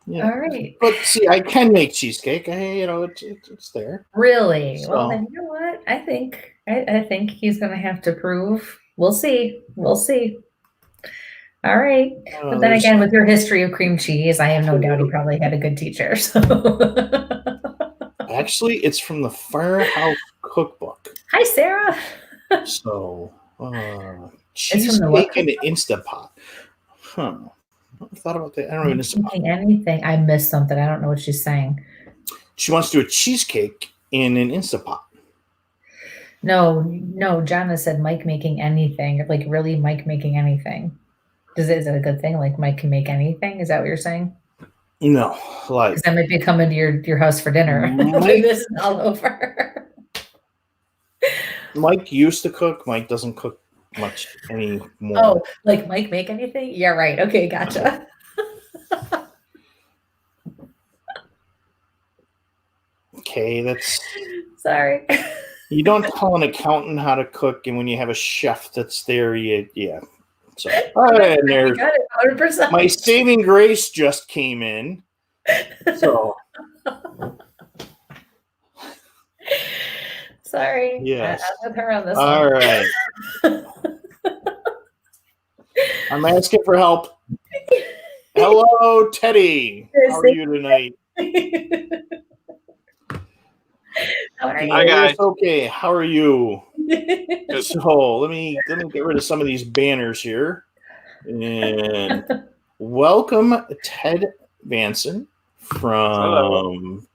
Yeah. All right. But see, I can make cheesecake. It's there. Really? So. Well, then you know what? I think he's going to have to prove. We'll see. All right. But then again, with your history of cream cheese, I have no doubt he probably had a good teacher. So. Actually, it's from the Firehouse Cookbook. Hi, Sarah. So, cheesecake in an Instapot. Huh. I thought about that. I don't even know anything. I missed something. I don't know what she's saying. She wants to do a cheesecake in an Instapot. No. Jonna said Mike making anything. Really, Mike making anything. Is it a good thing? Mike can make anything? Is that what you're saying? No, because I might be coming to your house for dinner. This is all over. Mike used to cook. Mike doesn't cook much anymore. Oh, Mike make anything? Yeah, right. Okay, gotcha. Okay, that's sorry. You don't tell an accountant how to cook, and when you have a chef that's there, yeah. So and there's 100%. My saving grace just came in. So sorry. Yes. I'm with her on this All one. Right. I'm asking for help. Hello, Teddy. How are you tonight? Hi, guys. Okay, how are you? So let me get rid of some of these banners here. And welcome Ted Vanson from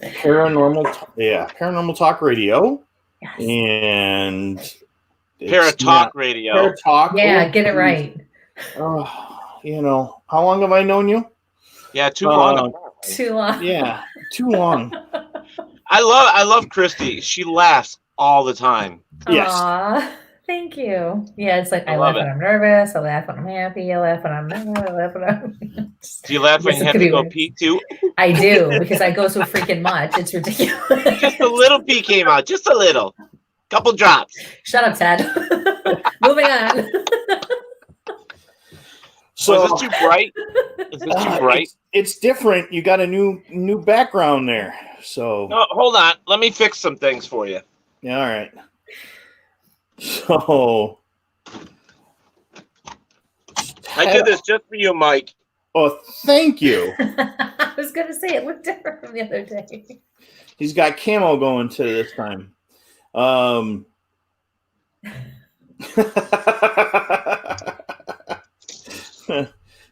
Paranormal Talk Radio. Yes. And Paratalk Radio. Paratalk. Yeah, get it right. How long have I known you? Yeah, too long. Too long. Yeah, too long. I love Kristie. She laughs all the time. Yes. Aww, thank you. Yeah, it's I laugh when I'm nervous. I laugh when I'm happy. I laugh when I'm mad. I laugh when I'm. Do you laugh when you have to go pee too? I do, because I go so freaking much. It's ridiculous. Just a little pee came out. Just a little. Couple drops. Shut up, Ted. moving on. So is this too bright? Is this too bright? It's different. You got a new background there. So no, hold on. Let me fix some things for you. Yeah, all right. So I did this just for you, Mike. Oh, thank you. I was gonna say it looked different from the other day. He's got camo going to this time.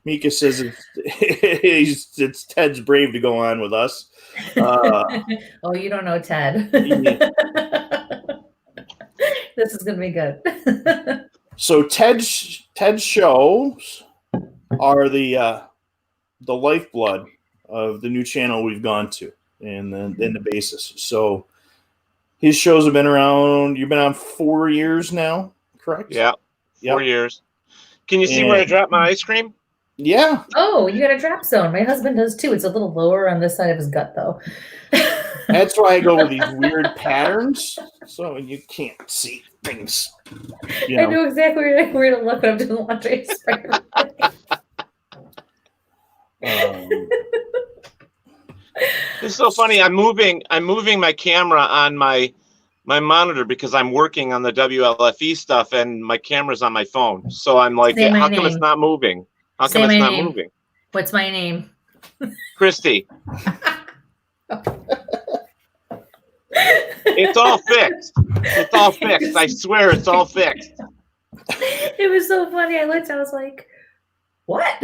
Mika says it's Ted's brave to go on with us. Oh, you don't know Ted. This is going to be good. So Ted's shows are the lifeblood of the new channel we've gone to, and the basis. So his shows have been around. You've been on 4 years now, correct? Yeah, 4 years. Can you see where I dropped my ice cream? Yeah. Oh, you got a drop zone. My husband does too. It's a little lower on this side of his gut, though. That's why I go with these weird patterns, so you can't see things. You know. I know exactly where to look when I'm doing the laundry. It's so funny. I'm moving my camera on my monitor because I'm working on the WLFE stuff, and my camera's on my phone. So I'm like, how come it's not moving? How come it's not moving? What's my name? Kristie. It's all fixed. It's all fixed. I swear it's all fixed. It was so funny. I looked, I was like, what?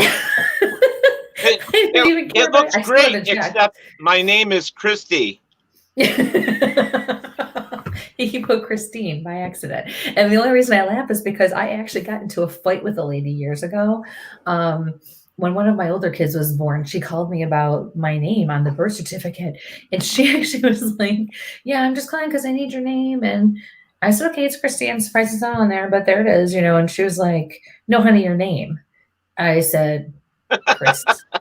It looks great, except my name is Kristie. He put Christine by accident. And the only reason I laugh is because I actually got into a fight with a lady years ago. When one of my older kids was born, she called me about my name on the birth certificate. And she actually was like, yeah, I'm just calling because I need your name. And I said, okay, it's Kristie. I'm surprised it's not on there, but there it is, And she was like, no, honey, your name. I said,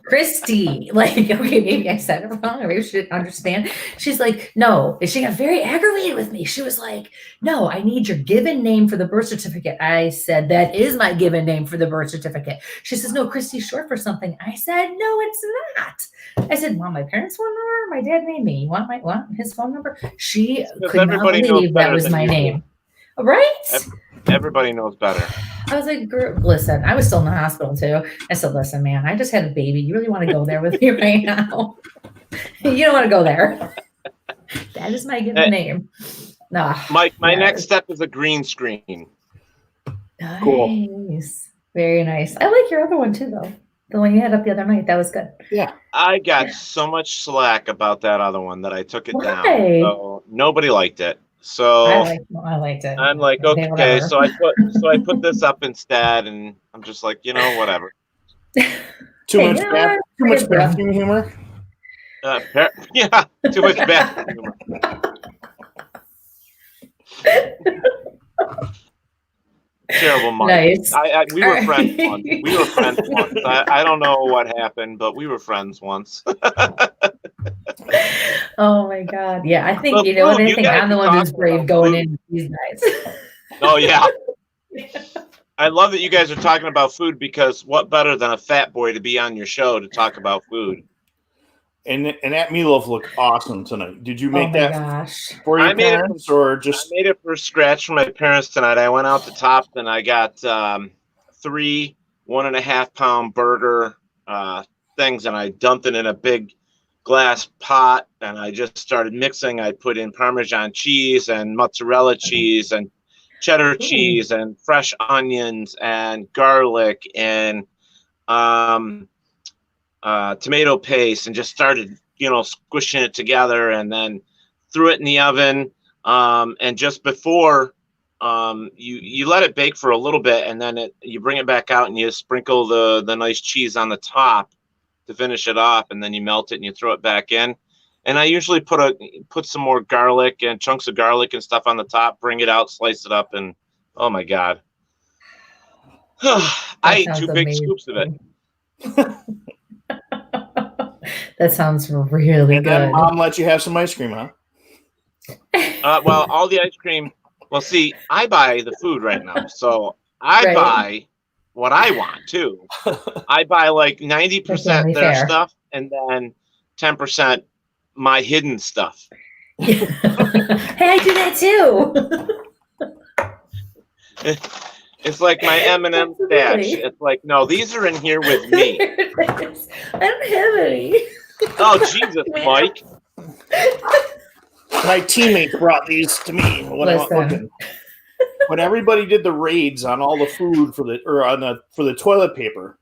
Kristie. Like, okay, maybe I said it wrong, or maybe she didn't understand. She's like, no. And she got very aggravated with me. She was like, no, I need your given name for the birth certificate. I said, that is my given name for the birth certificate. She says, no, Kristie's short for something. I said, no, it's not. I said, my parents' phone number? My dad named me. You want his phone number? She could not believe that was my name. Right? Everybody knows better. I was like, listen, I was still in the hospital too. I said, listen, man, I just had a baby. You really want to go there with me right now? You don't want to go there. That is my given name. Mike, my next step is a green screen. Nice. Cool. Very nice. I like your other one too, though. The one you had up the other night. That was good. Yeah. I got so much slack about that other one that I took it down. So nobody liked it. So I liked it. I'm like, okay, so I put this up instead, and I'm just like, whatever. Too much bathroom humor. Yeah, too much bathroom humor. Terrible, Mike. Nice. We were friends once. I don't know what happened, but we were friends once. Oh my God! Yeah, I think what I think I'm the one who's brave going in these guys. Oh yeah. I love that you guys are talking about food, because what better than a fat boy to be on your show to talk about food? And that meatloaf looked awesome tonight. Did you make that for your parents, or just? I made it for scratch for my parents tonight. I went out to Tops and I got 3 1.5 pound burger things, and I dumped it in a big glass pot, and I just started mixing. I put in Parmesan cheese and mozzarella cheese and cheddar cheese and fresh onions and garlic and tomato paste, and just started, squishing it together, and then threw it in the oven. And just before you let it bake for a little bit, and then you bring it back out and you sprinkle the nice cheese on the top to finish it off, and then you melt it and you throw it back in. And I usually put some more garlic and chunks of garlic and stuff on the top, bring it out, slice it up, and oh my God. I ate 2 big scoops of it. That sounds really good. And Mom let you have some ice cream, huh? Well, all the ice cream. Well, see, I buy the food right now, so I buy what I want too. I buy like 90% their stuff and then 10% my hidden stuff. Hey, I do that too. It's like my M&M stash. It's like, no, these are in here with me. I don't have any. Oh, Jesus, Mike. My teammate brought these to me when I went looking. When everybody did the raids on all the food for the toilet paper,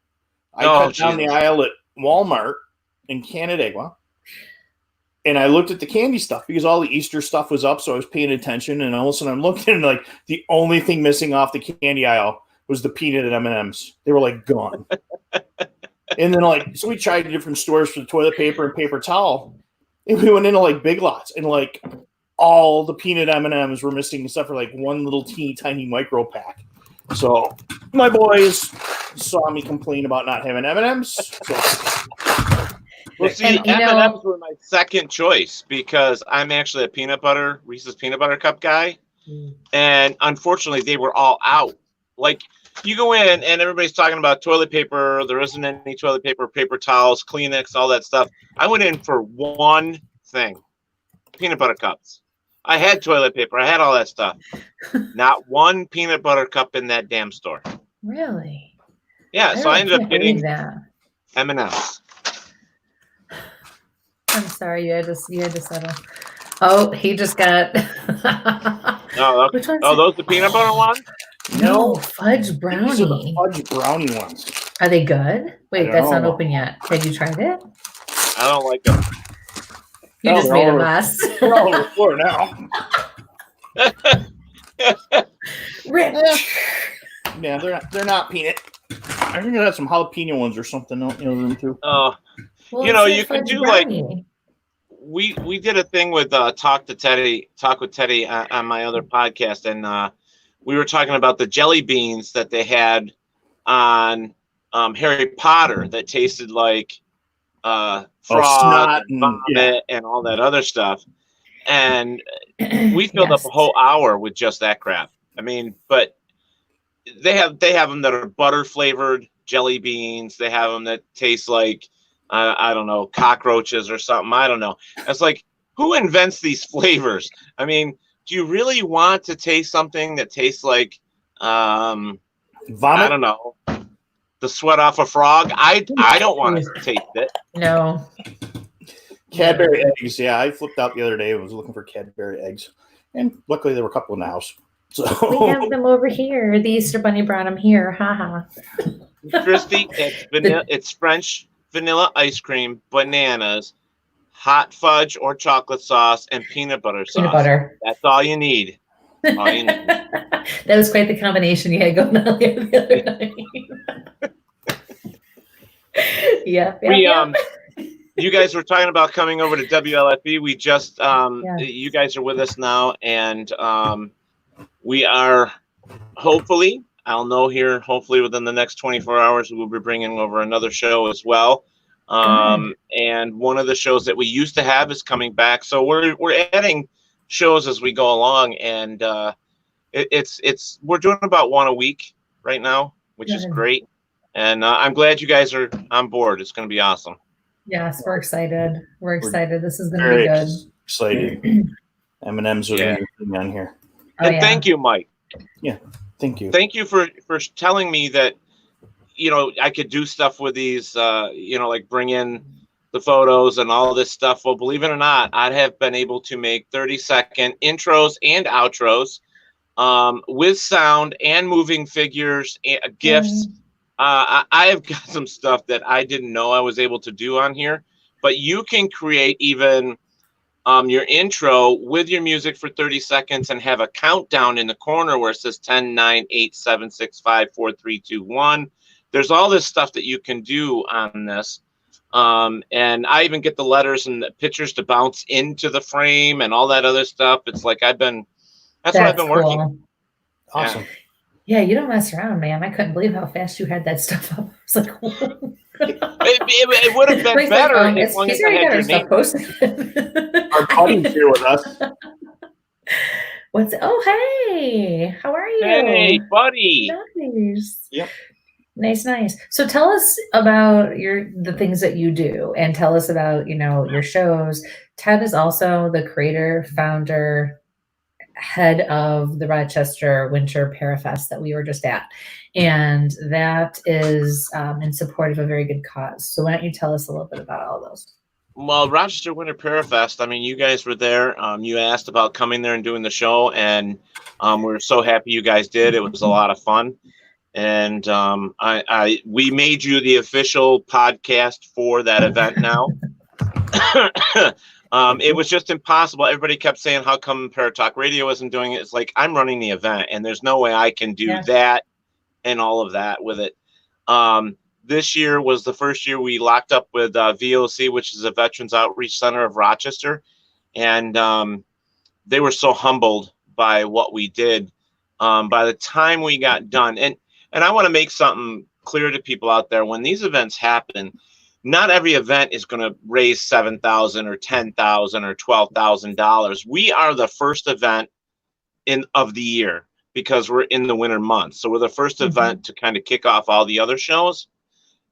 I cut down the aisle at Walmart in Canandaigua, and I looked at the candy stuff because all the Easter stuff was up, so I was paying attention. And all of a sudden, I'm looking, and like the only thing missing off the candy aisle was the peanut and M&Ms. They were like gone. And then so we tried different stores for the toilet paper and paper towel, and we went into like Big Lots, and like all the peanut M&Ms were missing except for like one little teeny tiny micro pack. So my boys saw me complain about not having M&Ms. So. Well, see, M&Ms were my second choice because I'm actually a Reese's peanut butter cup guy. And unfortunately, they were all out. Like, you go in and everybody's talking about toilet paper. There isn't any toilet paper, paper towels, Kleenex, all that stuff. I went in for one thing, peanut butter cups. I had toilet paper. I had all that stuff. Not one peanut butter cup in that damn store. Really? Yeah, so I ended up getting M&Ms. I'm sorry, you had to settle. Oh, he just got. Which one's those the peanut butter ones? No, fudge brownie. These are the fudge brownie ones. Are they good? Wait, that's not open yet. Have you tried it? I don't like them. You just made a mess. We're all over the floor now. Rich. Yeah, they're not peanut. I think I had some jalapeno ones or something. Them too. Oh, well, you can do brownie. Like we did a thing with Talk with Teddy on my other podcast, and we were talking about the jelly beans that they had on Harry Potter that tasted like frog and vomit and all that other stuff, and we filled up a whole hour with just that crap. I mean, but they have them that are butter flavored jelly beans. They have them that taste like I don't know, cockroaches or something. I don't know. It's like, who invents these flavors? I mean, do you really want to taste something that tastes like vomit? I don't know, the sweat off a frog. I don't want to taste it. No. Cadbury eggs. Yeah, I flipped out the other day. I was looking for Cadbury eggs, and luckily there were a couple in the house. So we have them over here. The Easter Bunny brought them here. Haha. Kristie, it's vanilla. It's French vanilla ice cream, bananas, hot fudge or chocolate sauce, and peanut butter sauce. Peanut butter. That's all you need. All you need. That was quite the combination you had going on there the other night. Yeah. You guys were talking about coming over to WLFE. We just you guys are with us now, and we are hopefully. I'll know here, hopefully within the next 24 hours, we'll be bringing over another show as well. And one of the shows that we used to have is coming back. So we're adding shows as we go along, and we're doing about one a week right now, which is great. And I'm glad you guys are on board. It's going to be awesome. Yes, we're excited. We're excited. This is going to be good. Excited. M&M's are going to be on here. And thank you, Mike. Yeah. Thank you. Thank you for telling me that, I could do stuff with these, like bring in the photos and all this stuff. Well, believe it or not, I have been able to make 30-second intros and outros with sound and moving figures, and GIFs. I have got some stuff that I didn't know I was able to do on here, but you can create even your intro with your music for 30 seconds and have a countdown in the corner where it says 10, 9, 8, 7, 6, 5, 4, 3, 2, 1. There's all this stuff that you can do on this. And I even get the letters and the pictures to bounce into the frame and all that other stuff. It's like that's what I've been working on. Awesome. Yeah, you don't mess around, man. I couldn't believe how fast you had that stuff up. I was like, it would have been better as long as I had your name. Our buddy's here with us. Oh, hey, how are you? Hey, buddy. Nice. Yep. Nice. So tell us about the things that you do, and tell us about, your shows. Ted is also the creator, founder, head of the Rochester Winter Parafest that we were just at. And that is in support of a very good cause. So why don't you tell us a little bit about all those? Well, Rochester Winter Parafest, I mean, you guys were there. You asked about coming there and doing the show, and we're so happy you guys did. It was a lot of fun. And we made you the official podcast for that event now. It was just impossible. Everybody kept saying, how come Paratalk Radio isn't doing it? It's like, I'm running the event, and there's no way I can do that and all of that with it. This year was the first year we locked up with VOC, which is a Veterans Outreach Center of Rochester. And they were so humbled by what we did. By the time we got done, and I want to make something clear to people out there. When these events happen, not every event is going to raise $7,000 or $10,000 or $12,000. We are the first event of the year because we're in the winter months. So we're the first event to kind of kick off all the other shows.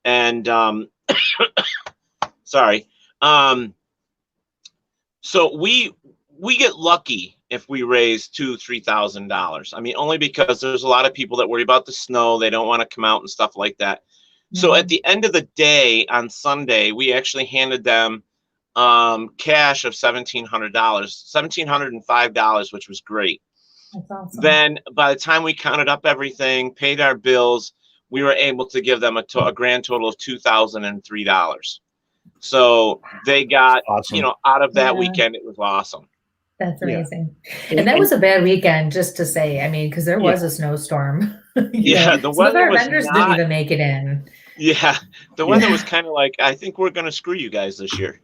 And sorry. So we get lucky if we raise $2,000-$3,000. I mean, only because there's a lot of people that worry about the snow. They don't want to come out and stuff like that. So at the end of the day on Sunday, we actually handed them cash of $1,700, $1,705, which was great. That's awesome. Then by the time we counted up everything, paid our bills, we were able to give them a grand total of $2,003. So they got, awesome. out of that weekend, it was awesome. That's amazing. Yeah. And that was a bad weekend, just to say. I mean, because there was a snowstorm. The some of our weather vendors didn't even make it in. Yeah, the weather was kind of like, I think we're going to screw you guys this year.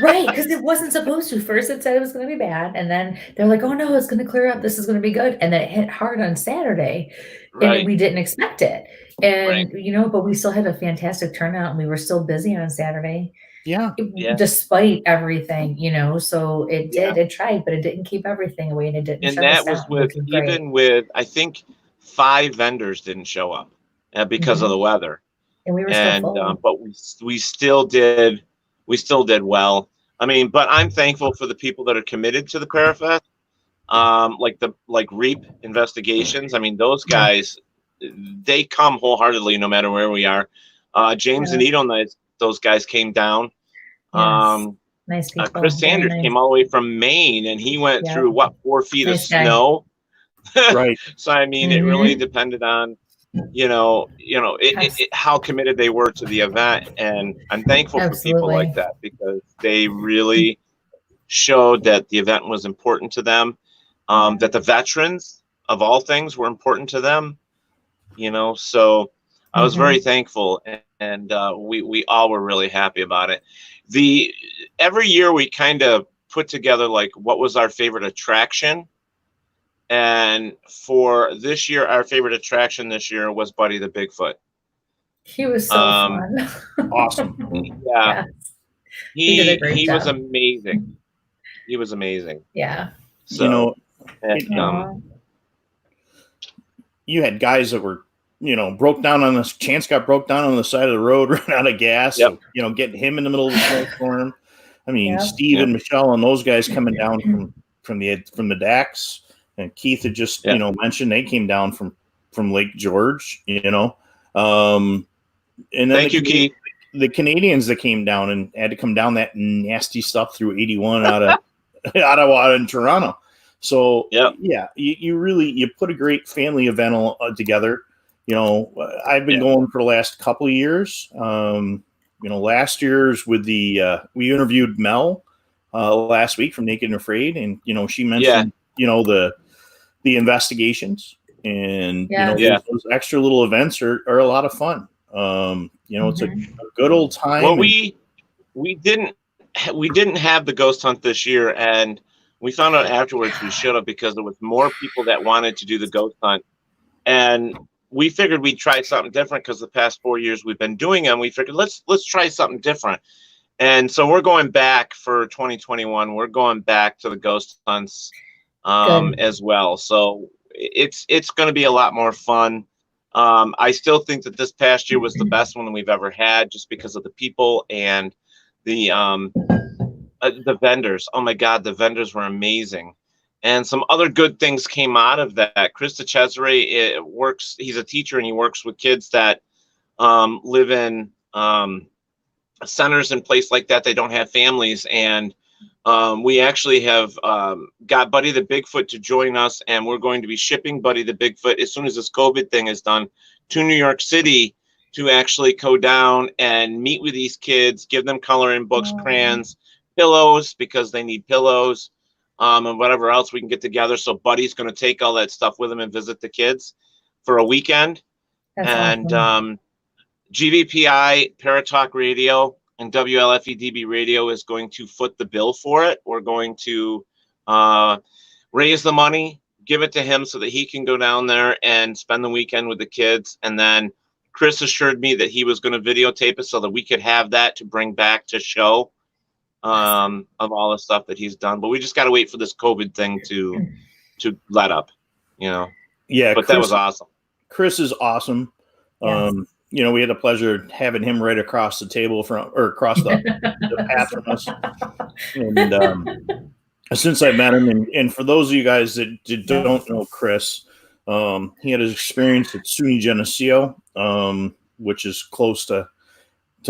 Right, because it wasn't supposed to. First it said it was going to be bad, and then they're like, oh no, it's going to clear up. This is going to be good. And then it hit hard on Saturday, and we didn't expect it. And, but we still had a fantastic turnout, and we were still busy on Saturday. Yeah. Despite everything, so it did, it tried, but it didn't keep everything away, and it didn't. And that was with, I think 5 vendors didn't show up because of the weather. And we were still full. But we still did well. I mean, but I'm thankful for the people that are committed to the Parafest, like REAP Investigations. I mean, those guys, they come wholeheartedly no matter where we are. James and Ito, those guys came down. Nice people. Chris Sanders came all the way from Maine, and he went through 4 feet of snow. Right. So I mean, it really depended on how committed they were to the event, and I'm thankful for people like that because they really showed that the event was important to them, that the veterans of all things were important to them. So I was very thankful, and we all were really happy about it. Every year we kind of put together like what was our favorite attraction. And for this year, our favorite attraction this year was Buddy the Bigfoot. He was so fun. Awesome. Yeah. He did a great job. Was amazing. He was amazing. Yeah. So, you had guys that were, broke down on this. Chance got broke down on the side of the road, ran out of gas. Yep. So, getting him in the middle of the snowstorm. I mean, Steve and Michelle and those guys coming down from the decks. And Keith had just, mentioned they came down from Lake George, And then thank you, Keith. The Canadians that came down and had to come down that nasty stuff through 81 out of Ottawa and Toronto. So you put a great family event together. I've been going for the last couple of years. Last year's with we interviewed Mel last week from Naked and Afraid, and she mentioned the investigations, and those extra little events are a lot of fun. It's a good old time. Well, we didn't have the ghost hunt this year, and we found out afterwards we should have, because there was more people that wanted to do the ghost hunt, and we figured we'd try something different because the past 4 years we've been doing them. We figured let's try something different, and so we're going back for 2021. We're going back to the ghost hunts. as well. So it's going to be a lot more fun. I still think that this past year was the best one we've ever had, just because of the people and the vendors. Oh my God, the vendors were amazing. And some other good things came out of that. Krista Cesare works, he's a teacher, and he works with kids that live in centers and places like that. They don't have families. And we actually have got Buddy the Bigfoot to join us, and we're going to be shipping Buddy the Bigfoot as soon as this COVID thing is done to New York City to actually go down and meet with these kids, give them coloring books, crayons, pillows, because they need pillows, and whatever else we can get together. So Buddy's going to take all that stuff with him and visit the kids for a weekend. That's and awesome. GVPI, Paratalk Radio, and WLFE-DB Radio is going to foot the bill for it. We're going to raise the money, give it to him so that he can go down there and spend the weekend with the kids. And then Chris assured me that he was going to videotape it so that we could have that to bring back to show of all the stuff that he's done. But we just got to wait for this COVID thing to let up, you know. Yeah, but Chris, that was awesome. Chris is awesome. Yes. You know, we had the pleasure of having him right across the table across the path from us. And since I met him, and for those of you guys that don't know Chris, he had his experience at SUNY Geneseo, which is close to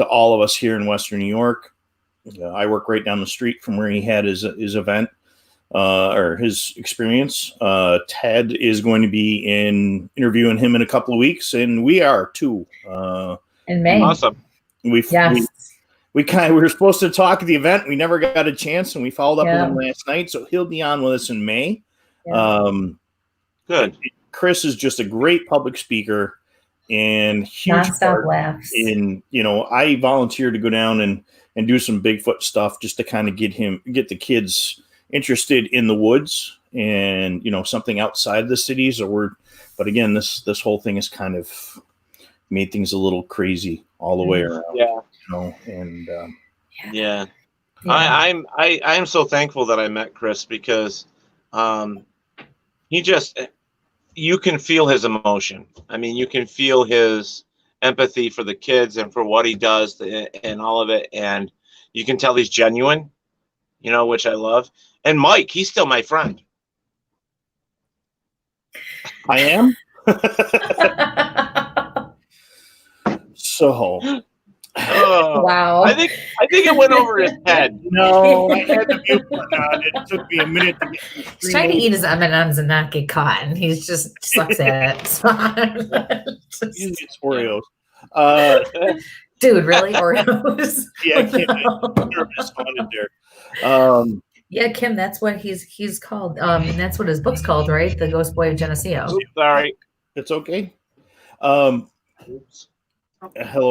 all of us here in Western New York. I work right down the street from where he had his event. Or his experience. Ted is going to be interviewing him in a couple of weeks, and we are too. In May. Awesome. We were supposed to talk at the event. We never got a chance, and we followed up with him last night, so he'll be on with us in May. Good. Chris is just a great public speaker and huge nonstop laughs. And I volunteered to go down and do some Bigfoot stuff just to kind of get the kids interested in the woods and something outside the cities. But again, this whole thing has kind of made things a little crazy all the way around. I am so thankful that I met Chris, because you can feel his emotion. I mean, you can feel his empathy for the kids and for what he does and all of it, and you can tell he's genuine, which I love. And Mike, he's still my friend. I am. So, wow. I think it went over his head. No, I had the mute button on. It took me a minute to get. He's trying to eat his M&Ms and not get caught, and he's just sucks at it. He gets Oreos. Dude, really, Oreos? Yeah, I can't responded there. Yeah, Kim, that's what he's called. And that's what his book's called, right? The Ghost Boy of Geneseo. Oops, sorry. It's okay. Hello,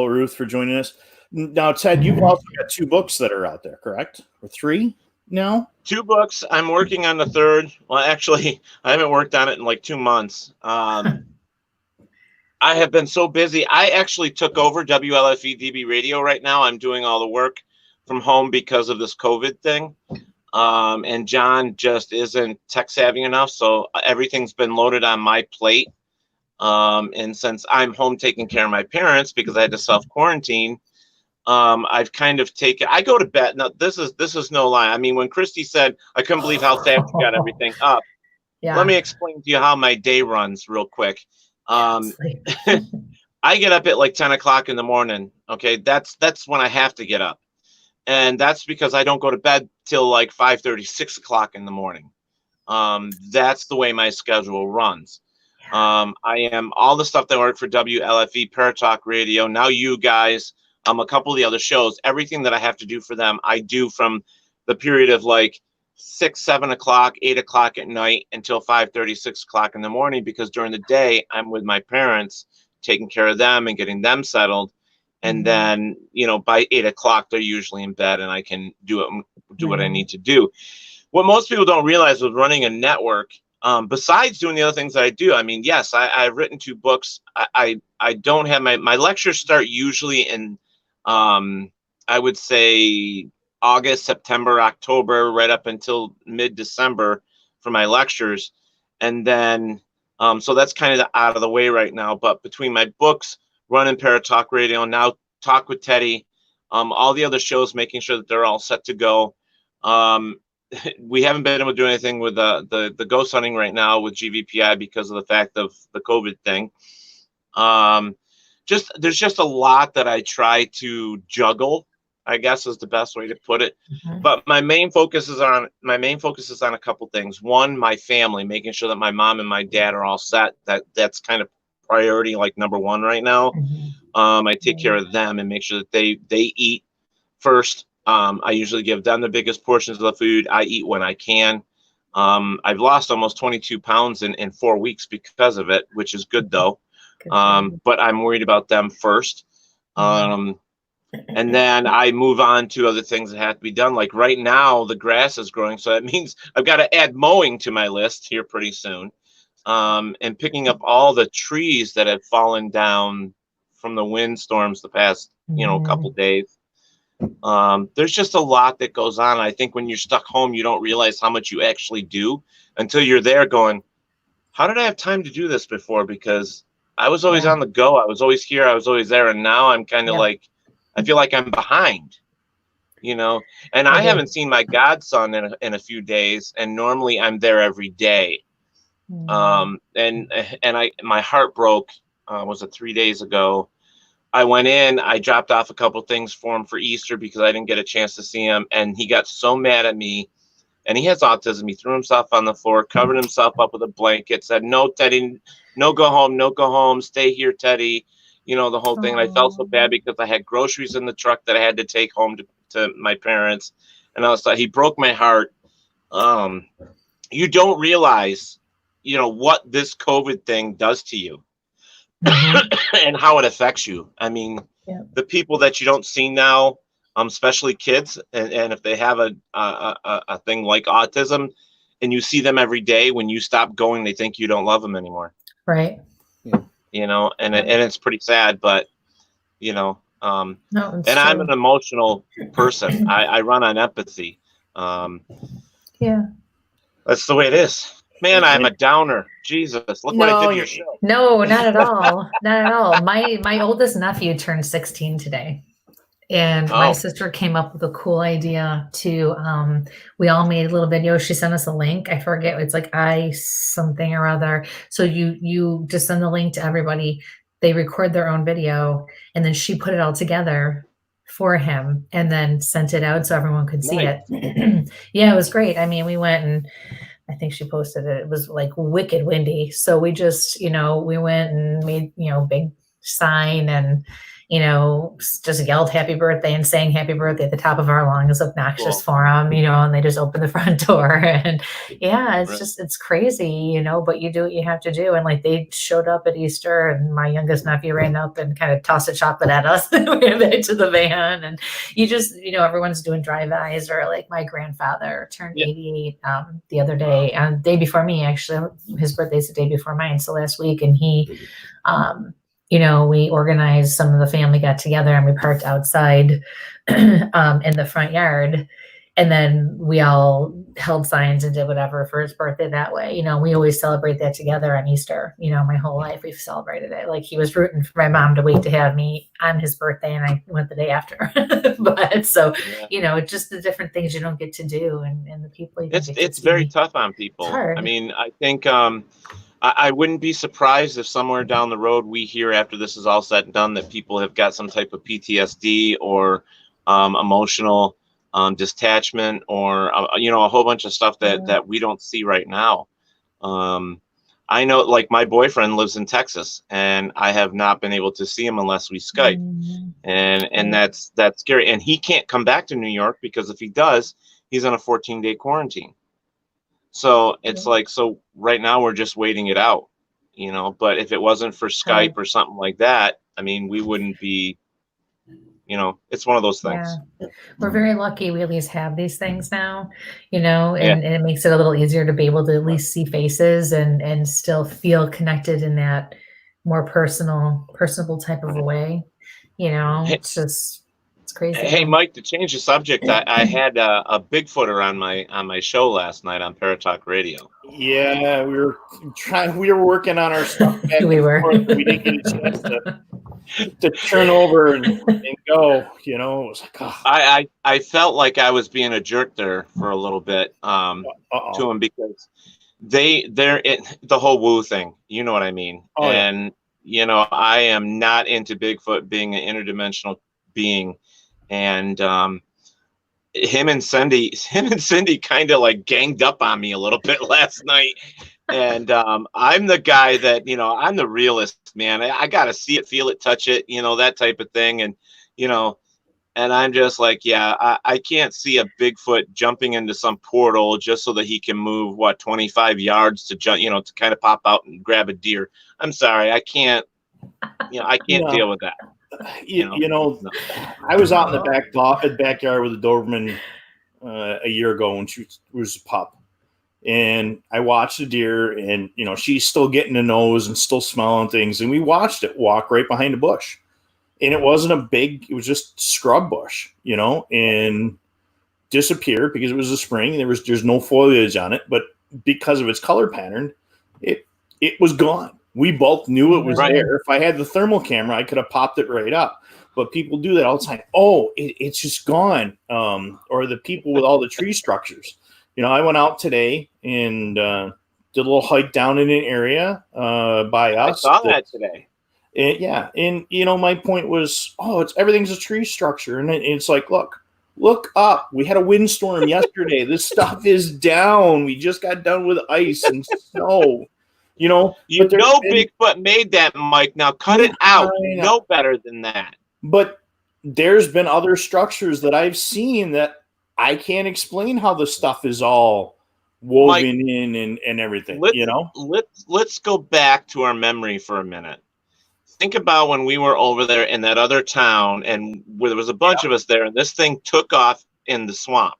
Ruth, for joining us. Now, Ted, you've also got 2 books that are out there, correct? Or 3 now? 2 books. I'm working on the 3rd. Well, actually, I haven't worked on it in like 2 months. I have been so busy. I actually took over WLFE-DB Radio right now. I'm doing all the work from home because of this COVID thing. And John just isn't tech savvy enough, so everything's been loaded on my plate. And since I'm home taking care of my parents because I had to self-quarantine, I've kind of I go to bed. Now, this is no lie. I mean, when Kristie said, I couldn't believe how fast you got everything up. Yeah. Let me explain to you how my day runs real quick. I get up at like 10 o'clock in the morning. Okay. That's when I have to get up. And that's because I don't go to bed till like 5:30, 6 o'clock in the morning. That's the way my schedule runs. I am all the stuff that I work for WLFE, Paratalk Radio, now you guys, a couple of the other shows, everything that I have to do for them, I do from the period of like 6, 7 o'clock, 8 o'clock at night until 5:30, 6 o'clock in the morning, because during the day I'm with my parents, taking care of them and getting them settled. And then, by 8 o'clock, they're usually in bed and I can do what I need to do. What most people don't realize with running a network, besides doing the other things that I do, I mean, yes, I've written 2 books. I don't have my lectures start usually in, I would say August, September, October, right up until mid-December my lectures. And then, so that's kind of out of the way right now. But between my books, running Paratalk Radio, now Talk with Teddy, all the other shows, making sure that they're all set to go. We haven't been able to do anything with the ghost hunting right now with GVPI because of the fact of the COVID thing. There's just a lot that I try to juggle, I guess is the best way to put it. Mm-hmm. But my main focus is on a couple things. One, my family, making sure that my mom and my dad are all set. That's kind of priority, like number one right now. Mm-hmm. I take care of them and make sure that they eat first. I usually give them the biggest portions of the food. I eat when I can. I've lost almost 22 pounds in 4 weeks because of it, which is good though. But I'm worried about them first. And then I move on to other things that have to be done. Like right now, the grass is growing. So that means I've got to add mowing to my list here pretty soon. And picking up all the trees that have fallen down from the windstorms the past, couple days. There's just a lot that goes on. I think when you're stuck home, you don't realize how much you actually do until you're there going, how did I have time to do this before? Because I was always on the go. I was always here. I was always there. And now I'm kind of like, I feel like I'm behind, and I haven't seen my godson in a few days. And normally I'm there every day. And my heart broke, was it 3 days ago? I went in, I dropped off a couple things for him for Easter because I didn't get a chance to see him. And he got so mad at me, and he has autism. He threw himself on the floor, covered himself up with a blanket, said, no, Teddy, no, go home, stay here, Teddy. The whole thing. And I felt so bad because I had groceries in the truck that I had to take home to my parents. And I was like, he broke my heart. You don't realize, what this COVID thing does to you. And how it affects you. I mean, the people that you don't see now, especially kids, and if they have a thing like autism, and you see them every day, when you stop going, they think you don't love them anymore. Right. And it's pretty sad, but no, and true. I'm an emotional person. I run on empathy. That's the way it is. Man, I'm a downer. Jesus, look what I did to your show. No, not at all. Not at all. My oldest nephew turned 16 today. And my sister came up with a cool idea to, we all made a little video. She sent us a link. I forget. It's like something or other. So you just send the link to everybody. They record their own video. And then she put it all together for him and then sent it out so everyone could see it. Yeah, it was great. I mean, we went and I think she posted it. It was like wicked windy. So we just, we went and made, big sign and, just yelled happy birthday and sang happy birthday at the top of our lungs, obnoxious for them, and they just opened the front door. And it's crazy, but you do what you have to do. And like they showed up at Easter and my youngest nephew ran up and kind of tossed a chocolate at us and we went back to the van. And you just, everyone's doing drive-bys, or like my grandfather turned 88 the other day, and day before me, actually. His birthday's the day before mine. So last week, and he, we organized, some of the family got together and we parked outside in the front yard. And then we all held signs and did whatever for his birthday that way. We always celebrate that together on Easter. My whole life we've celebrated it. Like he was rooting for my mom to wait to have me on his birthday, and I went the day after. But so, just the different things you don't get to do, and the people. It's very tough on people. I mean, I think I wouldn't be surprised if somewhere down the road we hear, after this is all said and done, that people have got some type of PTSD or emotional detachment, or a whole bunch of stuff that we don't see right now. I know, like, my boyfriend lives in Texas, and I have not been able to see him unless we Skype, and that's scary. And he can't come back to New York because if he does, he's on a 14-day quarantine. So it's like, so right now we're just waiting it out, but if it wasn't for Skype or something like that, I mean, we wouldn't be, it's one of those things. Yeah. We're very lucky we at least have these things now, and it makes it a little easier to be able to at least see faces and still feel connected in that more personable type of a way. It's It's crazy. Hey, Mike, to change the subject, I had a Bigfooter on my show last night on Paratalk Radio. Yeah, we were working on our stuff back We and were. forth. We didn't get a chance to turn over and go. It was like, oh. I felt like I was being a jerk there for a little bit to him, because they're the whole woo thing. You know what I mean? Oh, and I am not into Bigfoot being an interdimensional being, and him and Cindy kind of like ganged up on me a little bit last night. And I'm the guy that, I'm the realist, man. I got to see it, feel it, touch it, that type of thing. And, and I'm just like, yeah, I can't see a Bigfoot jumping into some portal just so that he can move, 25 yards to jump, to kind of pop out and grab a deer. I'm sorry. I can't deal with that. I was out in the backyard with a Doberman a year ago when she was a pup. And I watched the deer, and, she's still getting the nose and still smelling things. And we watched it walk right behind the bush. And it wasn't it was just scrub bush, and disappeared because it was a spring. There's no foliage on it, but because of its color pattern, it was gone. We both knew it was there. If I had the thermal camera, I could have popped it right up. But people do that all the time. Oh, it's just gone. Or the people with all the tree structures. I went out today and did a little hike down in an area by us. I saw that today. And my point was, everything's a tree structure. And it's like, look up. We had a windstorm yesterday. This stuff is down. We just got done with ice and snow. Bigfoot made that, Mike. Now cut it out. You know better than that. But there's been other structures that I've seen that I can't explain how the stuff is all woven Mike, in and everything. Let's go back to our memory for a minute. Think about when we were over there in that other town, and where there was a bunch of us there, and this thing took off in the swamp.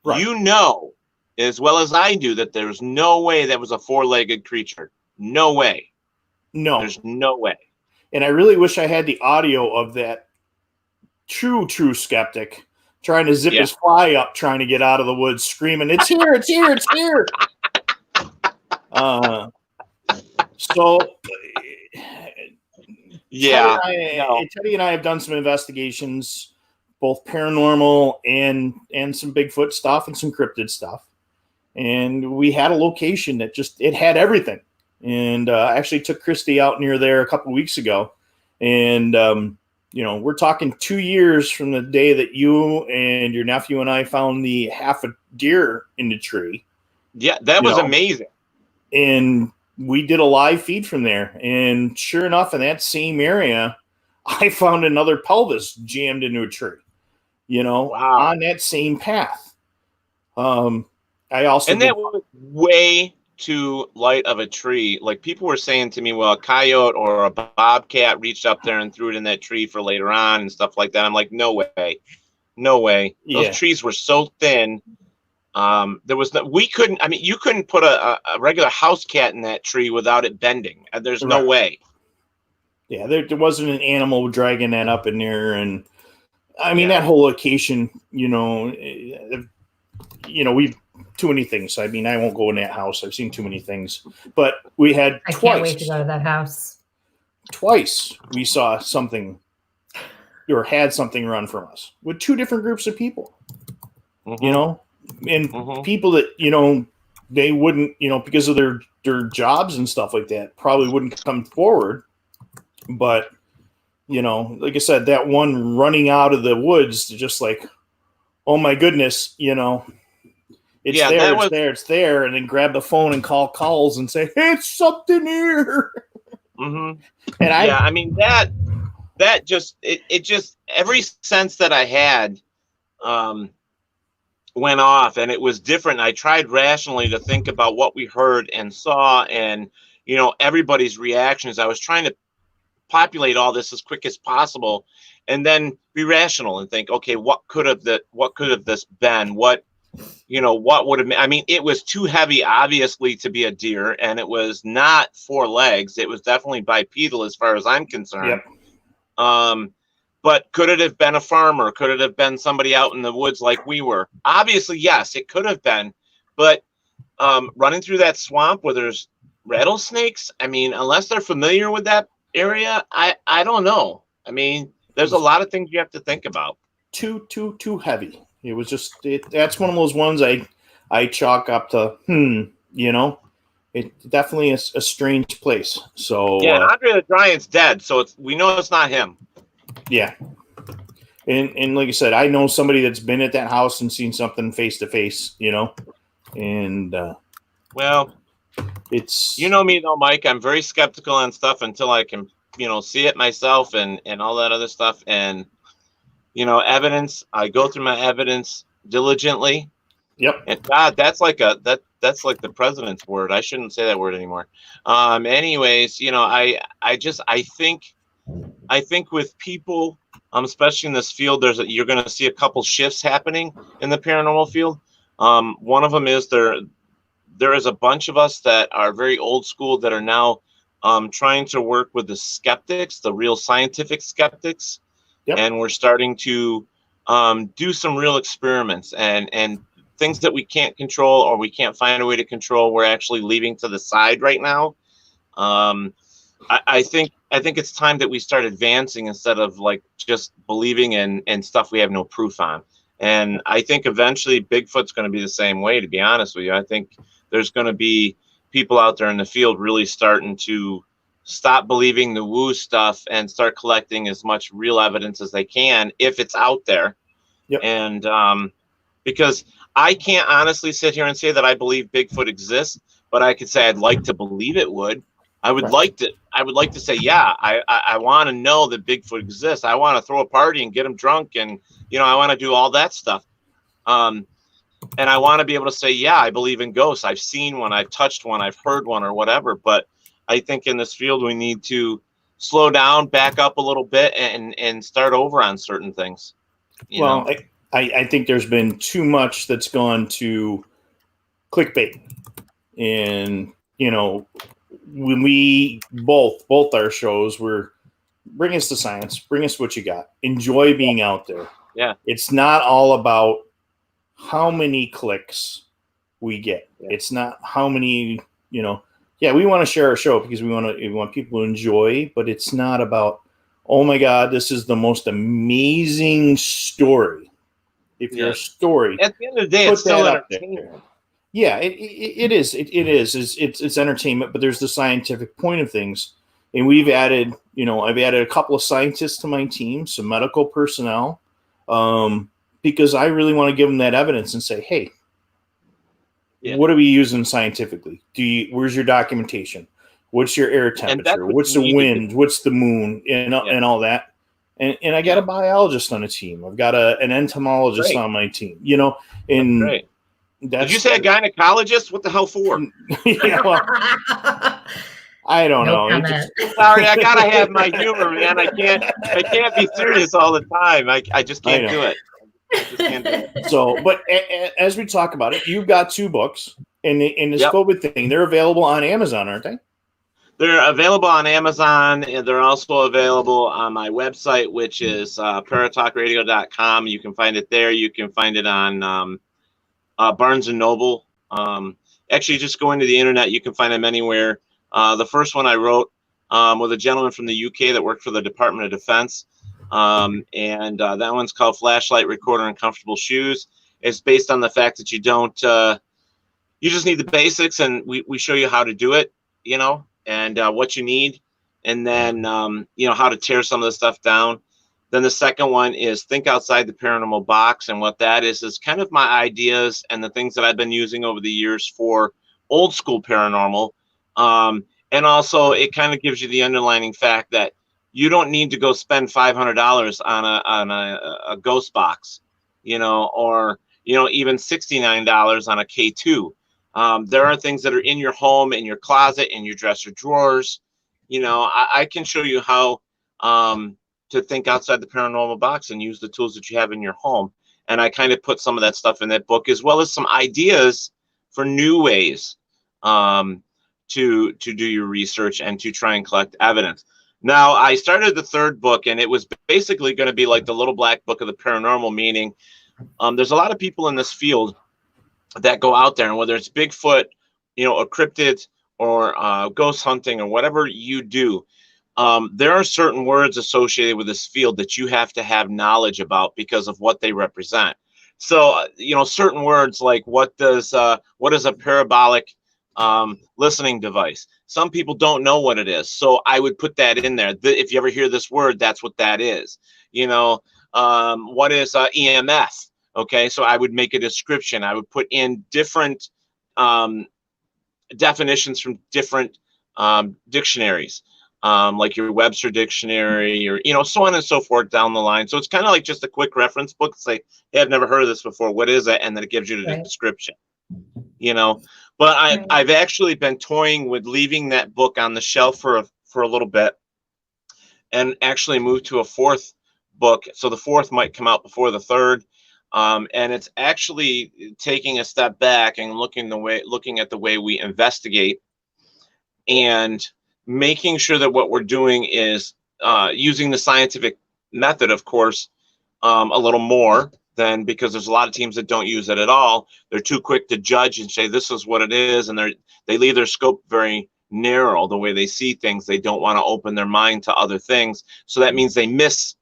Right. As well as I do, that there's no way that was a four-legged creature. No way. No. There's no way. And I really wish I had the audio of that true skeptic trying to zip his fly up, trying to get out of the woods, screaming, "It's here, it's here, it's here." So, yeah. Teddy and I have done some investigations, both paranormal and some Bigfoot stuff and some cryptid stuff. And we had a location that it had everything. And I actually took Kristie out near there a couple of weeks ago. And, we're talking 2 years from the day that you and your nephew and I found the half a deer in the tree. Yeah, that was amazing. And we did a live feed from there. And sure enough, in that same area, I found another pelvis jammed into a tree, on that same path. I also that was way too light of a tree. Like, people were saying to me, well, a coyote or a bobcat reached up there and threw it in that tree for later on and stuff like that. I'm like, no way. Those trees were so thin. There was you couldn't put a regular house cat in that tree without it bending. There's no way. Yeah, there wasn't an animal dragging that up in there. And that whole location, we've too many things. I won't go in that house. I've seen too many things. But we had I can't wait to go to that house. Twice we saw something or had something run from us with two different groups of people. Mm-hmm. And people that, they wouldn't, because of their jobs and stuff like that, probably wouldn't come forward. But, like I said, that one running out of the woods, just like, oh my goodness, it's there, and then grab the phone and call calls and say, hey, it's something here. Mm-hmm. And that just every sense that I had went off, and it was different. I tried rationally to think about what we heard and saw, and everybody's reactions. I was trying to populate all this as quick as possible, and then be rational and think, okay, what could have this been? What would have? It was too heavy, obviously, to be a deer, and it was not four legs. It was definitely bipedal, as far as I'm concerned. Yep. But could it have been a farmer? Could it have been somebody out in the woods like we were? Obviously, yes, it could have been. But running through that swamp where there's rattlesnakes, I mean, unless they're familiar with that area, I don't know. I mean, there's a lot of things you have to think about. Too heavy. It was just that's one of those ones I chalk up to you know. It definitely is a strange place. So yeah, Andre the Giant's dead, so we know it's not him. Yeah, and like I said, I know somebody that's been at that house and seen something face to face. You know, and well, it's you know me though, Mike. I'm very skeptical on stuff until I can see it myself and all that other stuff. And evidence. I go through my evidence diligently. Yep. And God, that's like the president's word. I shouldn't say that word anymore. Anyways, I think with people, especially in this field, you're going to see a couple shifts happening in the paranormal field. One of them is there is a bunch of us that are very old school that are now trying to work with the skeptics, the real scientific skeptics. Yep. And we're starting to do some real experiments and things that we can't control or we can't find a way to control, we're actually leaving to the side right now. I think it's time that we start advancing instead of like just believing in stuff we have no proof on. And I think eventually Bigfoot's going to be the same way, to be honest with you. I think there's going to be people out there in the field really starting to stop believing the woo stuff and start collecting as much real evidence as they can if it's out there. Yep. And because I can't honestly sit here and say that I believe Bigfoot exists, but I could say I'd like to believe it would. I would like to say, yeah, I want to know that Bigfoot exists. I want to throw a party and get them drunk, and I want to do all that stuff. And I want to be able to say, yeah, I believe in ghosts. I've seen one, I've touched one, I've heard one, or whatever. But I think in this field we need to slow down, back up a little bit, and start over on certain things. Well, I think there's been too much that's gone to clickbait, and when we both our shows were bring us the science, bring us what you got, enjoy being out there. Yeah, it's not all about how many clicks we get. Yeah. It's not how many yeah, we want to share our show because we want people to enjoy, but it's not about, oh my God, this is the most amazing story. If you're a story, at the end of the day, it's still entertainment. Yeah, it is. It is. It's entertainment, but there's the scientific point of things. And we've added, I've added a couple of scientists to my team, some medical personnel, because I really want to give them that evidence and say, hey, what are we using scientifically? Where's your documentation? What's your air temperature? What's the wind? What's the moon? And all that. And I got a biologist on a team. I've got an entomologist on my team. And did you say a gynecologist? What the hell for? Yeah, well, I don't know. Sorry, I gotta have my humor, man. I can't be serious all the time. I just can't do it. So, but as we talk about it, you've got 2 books, and this COVID thing, they're available on Amazon, aren't they? They're available on Amazon, and they're also available on my website, which is paratalkradio.com. You can find it there. You can find it on Barnes & Noble. Actually, just going to the internet, you can find them anywhere. The first one I wrote with a gentleman from the UK that worked for the Department of Defense. And that one's called Flashlight, Recorder, and Comfortable Shoes. It's based on the fact that you just need the basics, and we show you how to do it, and what you need, and then how to tear some of the stuff down. Then the second one is Think Outside the Paranormal Box, and what that is kind of my ideas and the things that I've been using over the years for old school paranormal. And also it kind of gives you the underlining fact that you don't need to go spend $500 on a ghost box, or even $69 on a K2. There are things that are in your home, in your closet, in your dresser drawers. I can show you how to think outside the paranormal box and use the tools that you have in your home. And I kind of put some of that stuff in that book, as well as some ideas for new ways to do your research and to try and collect evidence. Now, I started the third book, and it was basically going to be like the little black book of the paranormal, meaning there's a lot of people in this field that go out there, and whether it's Bigfoot, or cryptids, or ghost hunting, or whatever you do, there are certain words associated with this field that you have to have knowledge about because of what they represent. So, certain words like what is a parabolic listening device? Some people don't know what it is. So I would put that in there. If you ever hear this word, that's what that is. What is EMF? Okay, so I would make a description. I would put in different definitions from different dictionaries, like your Webster dictionary, or so on and so forth down the line. So it's kind of like just a quick reference book. It's like, hey, I've never heard of this before. What is it? And then it gives you the description. But I've actually been toying with leaving that book on the shelf for a little bit, and actually moved to a fourth book. So the fourth might come out before the third. And it's actually taking a step back and looking at the way we investigate, and making sure that what we're doing is using the scientific method, of course, a little more than, because there's a lot of teams that don't use it at all. They're too quick to judge and say this is what it is, and they leave their scope very narrow the way they see things. They don't want to open their mind to other things, so that means they miss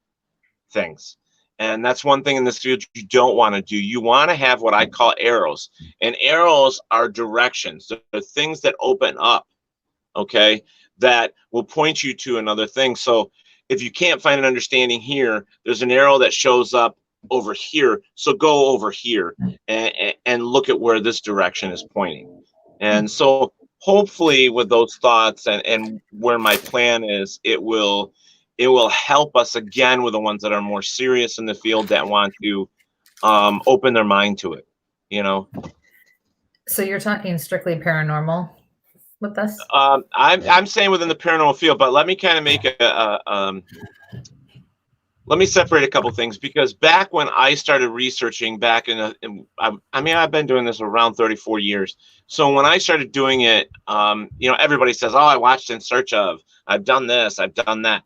things. And that's one thing in this field you don't want to do. You want to have what I call arrows. And arrows are directions. They're things that open up, okay, that will point you to another thing. So if you can't find an understanding here, there's an arrow that shows up over here. So go over here and look at where this direction is pointing. And so hopefully with those thoughts and where my plan is, it will help us again with the ones that are more serious in the field that want to open their mind to it, So you're talking strictly paranormal with us? I'm saying within the paranormal field, but let me kind of make let me separate a couple things, because back when I started researching back I've been doing this around 34 years. So when I started doing it, everybody says, oh, I watched In Search Of, I've done this, I've done that.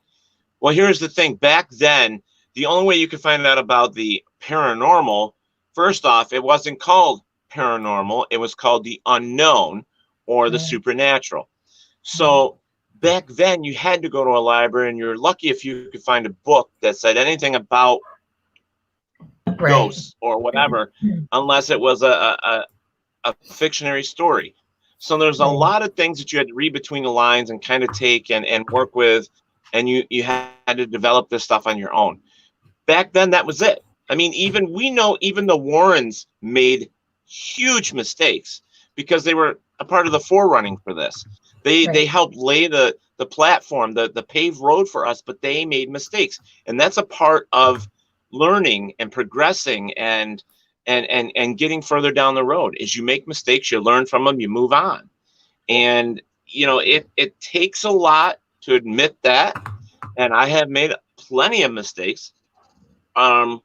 Well, here's the thing. Back then, the only way you could find out about the paranormal, first off, it wasn't called paranormal. It was called the unknown or the supernatural. So back then, you had to go to a library, and you're lucky if you could find a book that said anything about ghosts or whatever, unless it was a fictionary story. So there's a lot of things that you had to read between the lines and kind of take and work with. And you had to develop this stuff on your own. Back then, that was it. I mean, even the Warrens made huge mistakes because they were a part of the forerunning for this. They helped lay the platform, the paved road for us, but they made mistakes. And that's a part of learning and progressing and getting further down the road. Is you make mistakes, you learn from them, you move on. And, it takes a lot to admit that, and I have made plenty of mistakes, and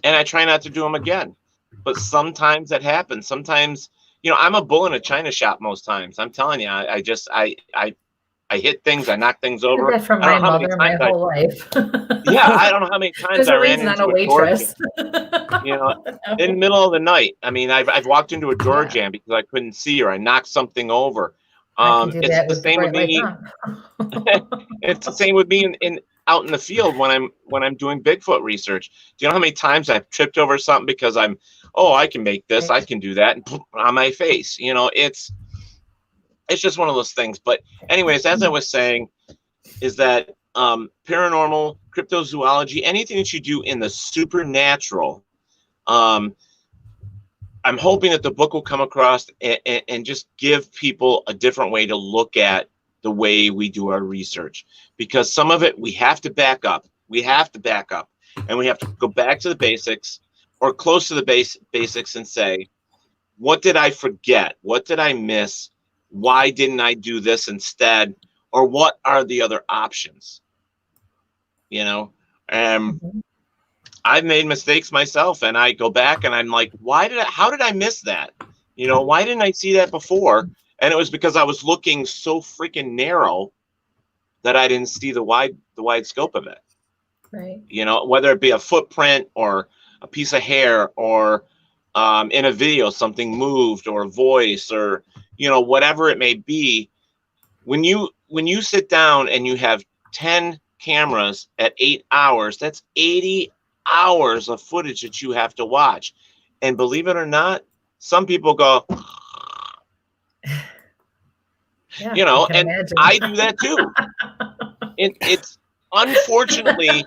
I try not to do them again. But sometimes that happens. Sometimes, I'm a bull in a china shop most times. I'm telling you, I hit things, I knock things over. That's from my mother my whole life. Yeah, I don't know how many times I ran into a waitress. In the middle of the night. I mean, I've walked into a door jam because I couldn't see, or I knocked something over. It's the same with me. It's the same with me out in the field when I'm doing Bigfoot research. Do you know how many times I've tripped over something because I can make this, I can do that, and on my face. It's just one of those things. But anyways, as I was saying, is that paranormal, cryptozoology, anything that you do in the supernatural, I'm hoping that the book will come across and just give people a different way to look at the way we do our research, because some of it we have to back up. We have to back up, and we have to go back to the basics or close to the basics and say, what did I forget? What did I miss? Why didn't I do this instead? Or what are the other options? I've made mistakes myself, and I go back and I'm like, how did I miss that? Why didn't I see that before? And it was because I was looking so freaking narrow that I didn't see the wide scope of it. Right. You know, whether it be a footprint or a piece of hair or in a video, something moved or a voice or, you know, whatever it may be. When you sit down and you have 10 cameras at 8 hours, that's 80 hours of footage that you have to watch. And believe it or not, some people go, Yeah, you know, and imagine. I do that too. It's unfortunately,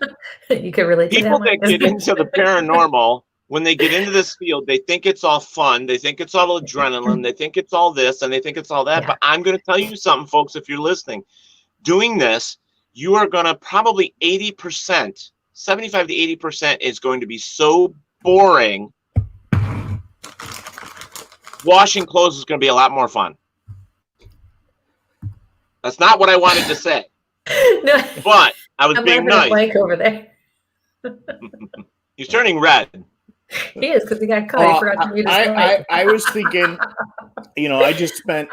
you can relate to people that get into the paranormal, when they get into this field, they think it's all fun. They think it's all adrenaline. They think it's all this and they think it's all that. Yeah. But I'm going to tell you something, folks, if you're listening, doing this, you are going to probably 80%, 75 to 80% is going to be so boring. Washing clothes is going to be a lot more fun. That's not what I wanted to say. No, but I was I'm being nice. Mike over there. He's turning red. He is, because he got caught. He forgot to read his mic. I was thinking, you know, I just spent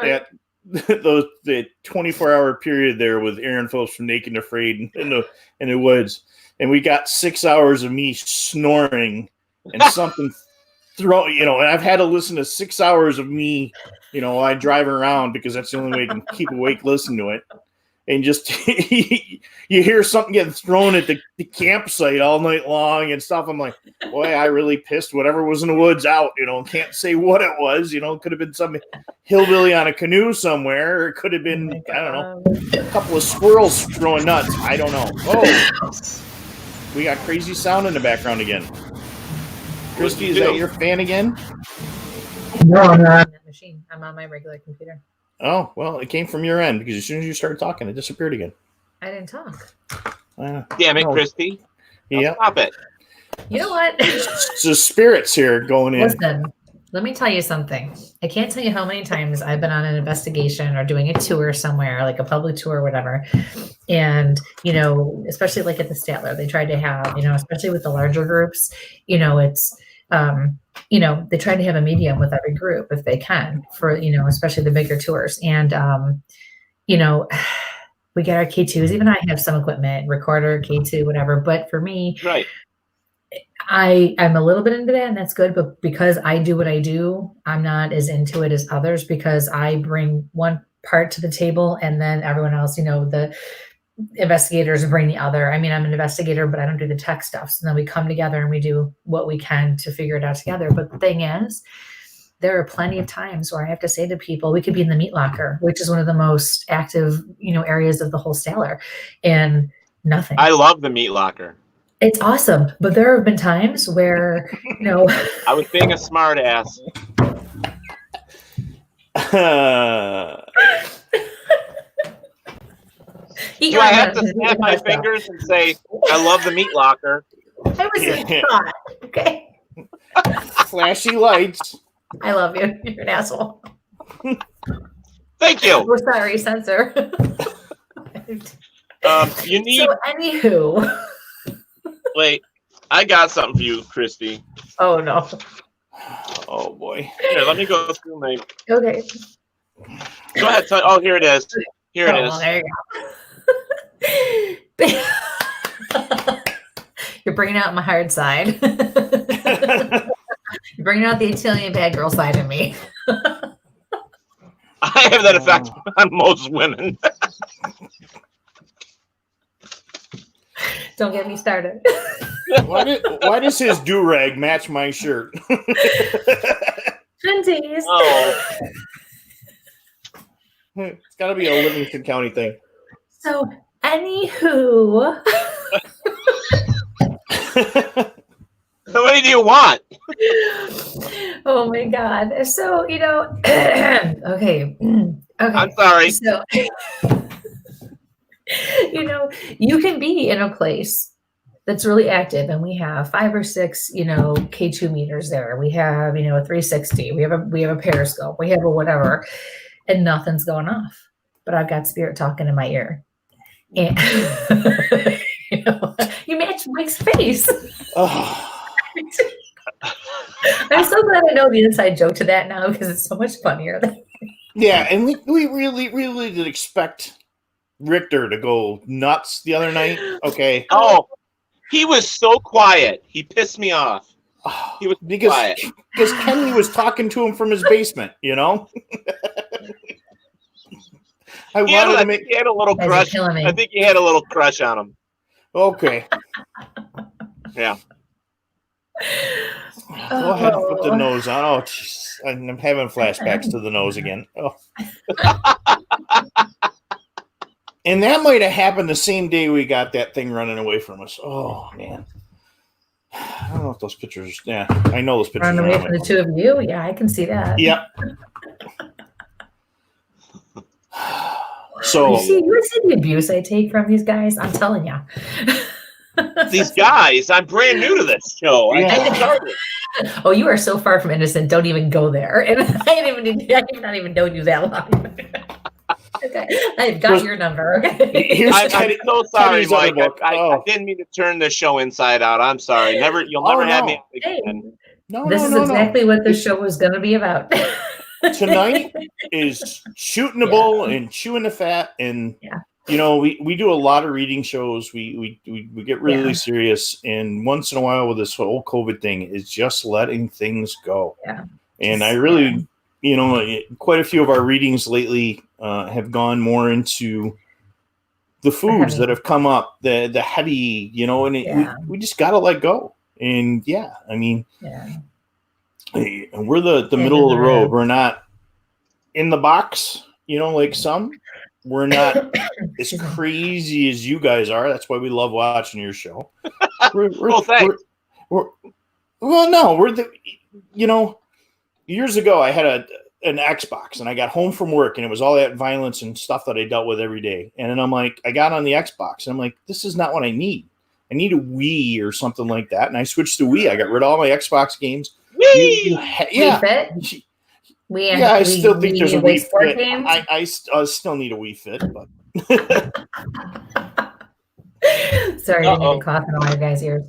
the 24-hour period there with Aaron Phillips from Naked and Afraid in the woods, and we got 6 hours of me snoring and something and I've had to listen to 6 hours of me, you know, while I drive around, because that's the only way I can keep awake listening to it. And just you hear something getting thrown at the campsite all night long and stuff. I'm like, boy, I really pissed whatever was in the woods out. You know, can't say what it was. You know, it could have been some hillbilly on a canoe somewhere, or it could have been, I don't know, a couple of squirrels throwing nuts. I don't know. Oh, we got crazy sound in the background again. Kristie, is that your fan again? No, I'm not on that machine. I'm on my regular computer. Oh, well, it came from your end, because as soon as you started talking, it disappeared again. I didn't talk. Damn it, Kristie. Yeah. Stop it. You know what? So spirits here going in. Listen, let me tell you something. I can't tell you how many times I've been on an investigation or doing a tour somewhere, like a public tour or whatever. And, you know, especially like at the Statler, they tried to have, you know, especially with the larger groups, you know, it's, you know, they try to have a medium with every group if they can for, you know, especially the bigger tours. And, you know, we get our K2s, even I have some equipment, recorder, K2, whatever. But for me, right. I'm a little bit into that, and that's good. But because I do what I do, I'm not as into it as others, because I bring one part to the table and then everyone else, you know, the investigators bring the other. I mean, I'm an investigator, but I don't do the tech stuff. So then we come together and we do what we can to figure it out together. But the thing is, there are plenty of times where I have to say to people, we could be in the meat locker, which is one of the most active, you know, areas of the whole Statler, and nothing. I love the meat locker. It's awesome. But there have been times where, you know, I was being a smart ass. Do I have to snap my fingers and say, I love the meat locker? I was in thought. Okay. Flashy lights. I love you. You're an asshole. Thank you. We're sorry, censor. You need. So, anywho. Wait, I got something for you, Kristie. Oh, no. Oh, boy. Here, let me go through my. Okay. Go ahead. Oh, here it is. Here it is. Well, there you go. You're bringing out my hard side. You're bringing out the Italian bad girl side of me. I have that effect on most women. Don't get me started. Why does his do-rag match my shirt? Hunties. Oh. It's got to be a Livingston County thing. So, anywho. How many do you want? Oh my God. So, you know, okay. I'm sorry. So, you know, you can be in a place that's really active, and we have 5 or 6, you know, K2 meters there. We have, you know, a 360. We have a periscope. We have a whatever, and nothing's going off. But I've got spirit talking in my ear. And you know, you match Mike's face. Oh. I'm so glad I know the inside joke to that now, because it's so much funnier. Yeah, and we really did expect Richter to go nuts the other night. Okay. Oh, he was so quiet. He pissed me off. He was quiet. Because Kenny was talking to him from his basement, you know? He had a little crush. I think he had a little crush on him. Okay. Yeah. Go ahead and put the nose on. Oh, jeez. I'm having flashbacks to the nose again. Oh. And that might have happened the same day we got that thing running away from us. Oh, man. I don't know if those pictures. Yeah, I know those pictures. Running away from the two of you? Yeah, I can see that. Yep. So you see the abuse I take from these guys. I'm telling you. These guys, I'm brand new to this show. Yeah. Oh, you are so far from innocent. Don't even go there. And I've not even known you that long. Okay, I've got your number. Okay. I'm so sorry, Mike. I didn't mean to turn this show inside out. I'm sorry. You'll never have me again. This is exactly what this show was going to be about. Tonight is shooting the bull and chewing the fat, and you know we do a lot of reading shows. We get really serious, and once in a while with this whole COVID thing is just letting things go. Yeah, and I really, you know, quite a few of our readings lately have gone more into the foods that have come up, the heavy, you know, and we just got to let go. And I mean. Yeah. And we're the middle of the road. We're not in the box, you know, like some. We're not as crazy as you guys are. That's why we love watching your show. Thanks. You know, years ago I had an Xbox and I got home from work and it was all that violence and stuff that I dealt with every day. And then I'm like, I got on the Xbox and I'm like, this is not what I need. I need a Wii or something like that. And I switched to Wii. I got rid of all my Xbox games. Wii Fit? I still think there's a Wii Fit. I still need a Wii Fit, but sorry, I didn't cough in all your guys' ears.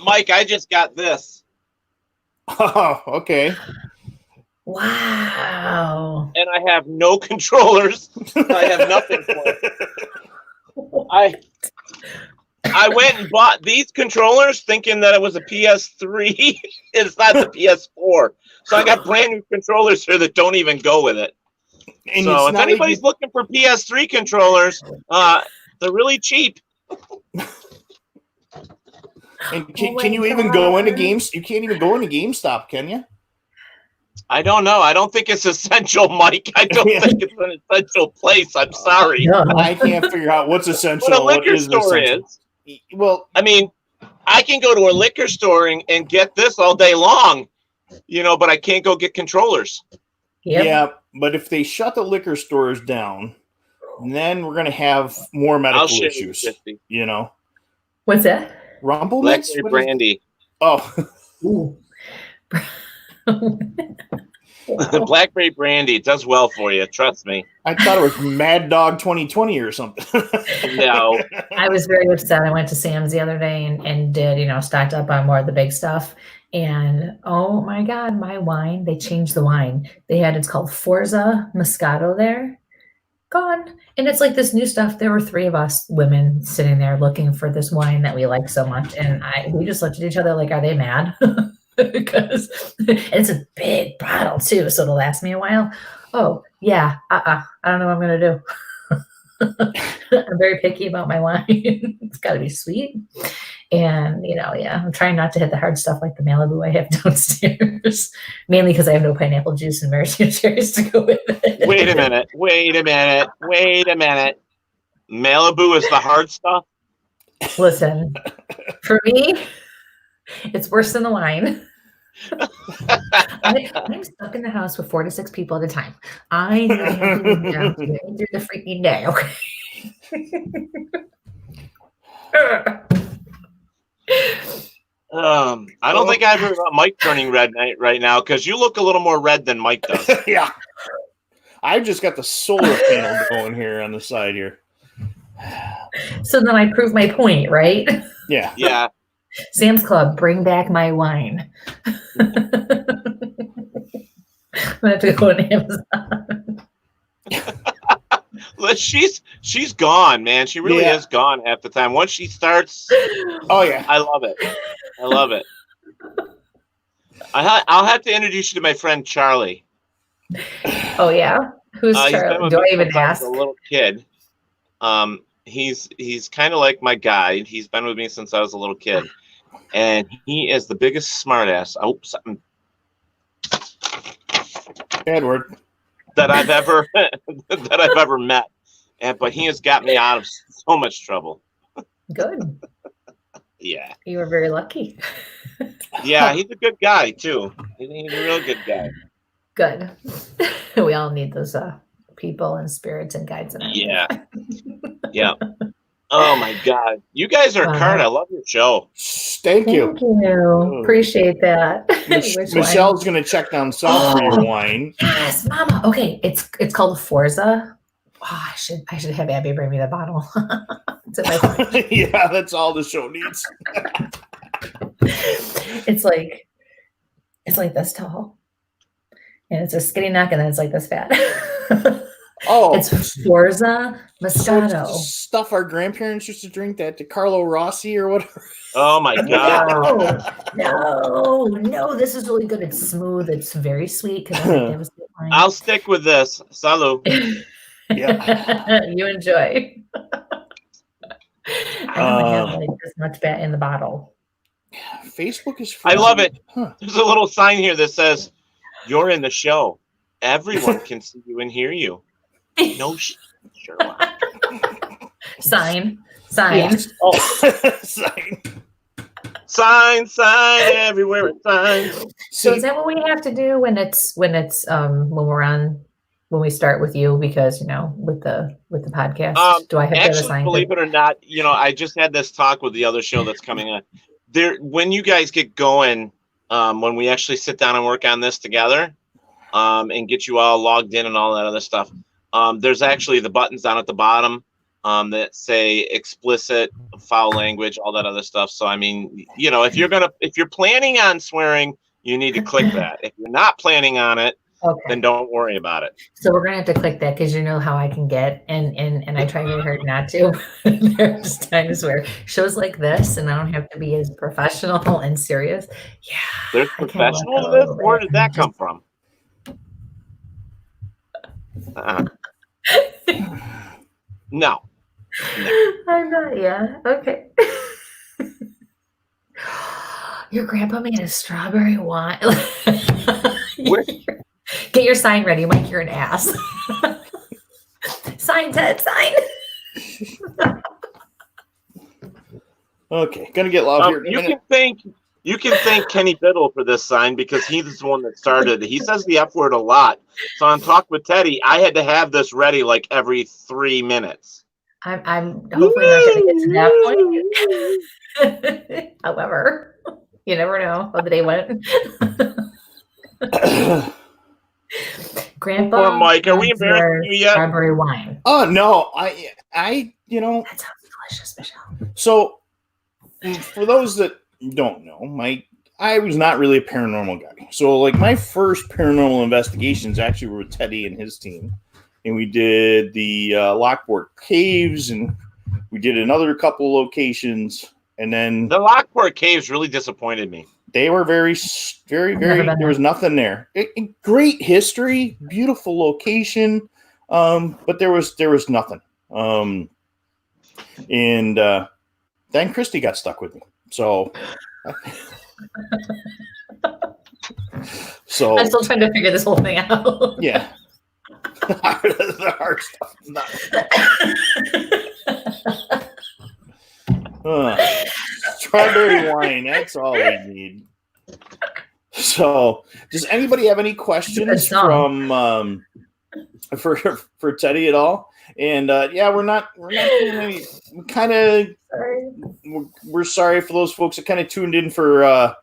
Mike, I just got this. Oh, okay. Wow. And I have no controllers. I have nothing for it. I went and bought these controllers thinking that it was a PS3. It's not the PS4. So I got brand new controllers here that don't even go with it. And so if anybody's looking for PS3 controllers, they're really cheap. And can you even go into games? You can't even go into GameStop, can you? I don't know. I don't think it's essential, Mike. I don't think it's an essential place. I'm sorry. I can't figure out what's essential. What a liquor store is. Well, I mean, I can go to a liquor store and get this all day long, you know, but I can't go get controllers. Yep. Yeah, but if they shut the liquor stores down, then we're going to have more medical issues. You know? What's that? Rumble Blackberry brandy. Oh. Ooh. The Blackberry brandy does well for you. Trust me. I thought it was Mad Dog 2020 or something. No. I was very upset. I went to Sam's the other day and did, you know, stocked up on more of the big stuff. And oh my God, my wine, they changed the wine. It's called Forza Moscato there. Gone. And it's like this new stuff. There were 3 of us women sitting there looking for this wine that we like so much. And we just looked at each other like, are they mad? Because it's a big bottle too, so it'll last me a while. Oh yeah, I don't know what I'm gonna do. I'm very picky about my wine. It's got to be sweet, and you know, I'm trying not to hit the hard stuff like the Malibu I have downstairs, mainly because I have no pineapple juice and maraschino cherries to go with it. Wait a minute. Malibu is the hard stuff. Listen, for me. It's worse than the wine. I'm stuck in the house with 4 to 6 people at a time. I know how to get down to get through the freaking day, okay? I don't think I've heard about Mike turning red right now because you look a little more red than Mike does. Yeah. I've just got the solar panel going here on the side here. So then I prove my point, right? Yeah. Yeah. Sam's Club, bring back my wine. I'm going to have to go on Amazon. But she's gone, man. She really is gone half the time. Once she starts, oh yeah, I love it. I love it. I'll have to introduce you to my friend Charlie. Oh yeah, who's Charlie? Do I even ask? A little kid. He's kind of like my guide. He's been with me since I was a little kid, and he is the biggest smartass. Oh, something. Edward. That I've ever met, but he has got me out of so much trouble. Good. Yeah. You were very lucky. Yeah, he's a good guy too. He's a real good guy. Good. We all need those people and spirits and guides. And yeah. Yeah. Oh my God, you guys are card. I love your show. Thank you. Appreciate that. Michelle's going to check down south for your wine. Yes, Mama. Okay, it's called Forza. Oh, I should have Abby bring me the bottle. Yeah, that's all the show needs. It's like this tall, and it's a skinny neck, and then it's like this fat. Oh, it's Forza Moscato. Stuff our grandparents used to drink, that DeCarlo Rossi or whatever. Oh my God! No, this is really good. It's smooth. It's very sweet. I'll stick with this. Salud. Yeah, you enjoy. I don't have like this much fat in the bottle. Facebook is free. I love it. Huh. There's a little sign here that says, "You're in the show. Everyone can see you and hear you." No shit, Sherlock. Sign. Yes. Oh, sign everywhere. Sign. So is that what we have to do when we start with you? Because with the podcast, do I have to sign? Believe it or not, I just had this talk with the other show that's coming on. There, when you guys get going, when we actually sit down and work on this together, and get you all logged in and all that other stuff. There's actually the buttons down at the bottom that say explicit, foul language, all that other stuff. So I mean, if you're planning on swearing, you need to click that. If you're not planning on it, then don't worry about it. So we're gonna have to click that because you know how I can get, and I try very hard not to. There's times where shows like this, and I don't have to be as professional and serious. Yeah, there's professional to this. Where did that come from? No. I'm not. Yeah. Okay. Your grandpa made a strawberry wine. Get your sign ready, Mike. You're an ass. Sign, Ted. Sign. Okay, gonna get loud here. You can thank Kenny Biddle for this sign because he's the one that started it. He says the F word a lot. So on Talk with Teddy, I had to have this ready like every 3 minutes. I'm hopefully not going to get to that point. However, you never know how the day went. Grandpa, poor Mike, are we embarrassing you yet? Strawberry wine. Oh no, I that sounds delicious, Michelle. So for those that don't know, I was not really a paranormal guy. So like my first paranormal investigations actually were with Teddy and his team. And we did the Lockport Caves, and we did another couple locations. And then the Lockport Caves really disappointed me. They were very, very, very. There was nothing there. Great history, beautiful location, but there was nothing. And then Kristie got stuck with me. So I'm still trying to figure this whole thing out. Yeah. The hard stuff is not. Strawberry wine, that's all we need. So, does anybody have any questions from for Teddy at all? And we're not doing any. We're sorry for those folks that kind of tuned in for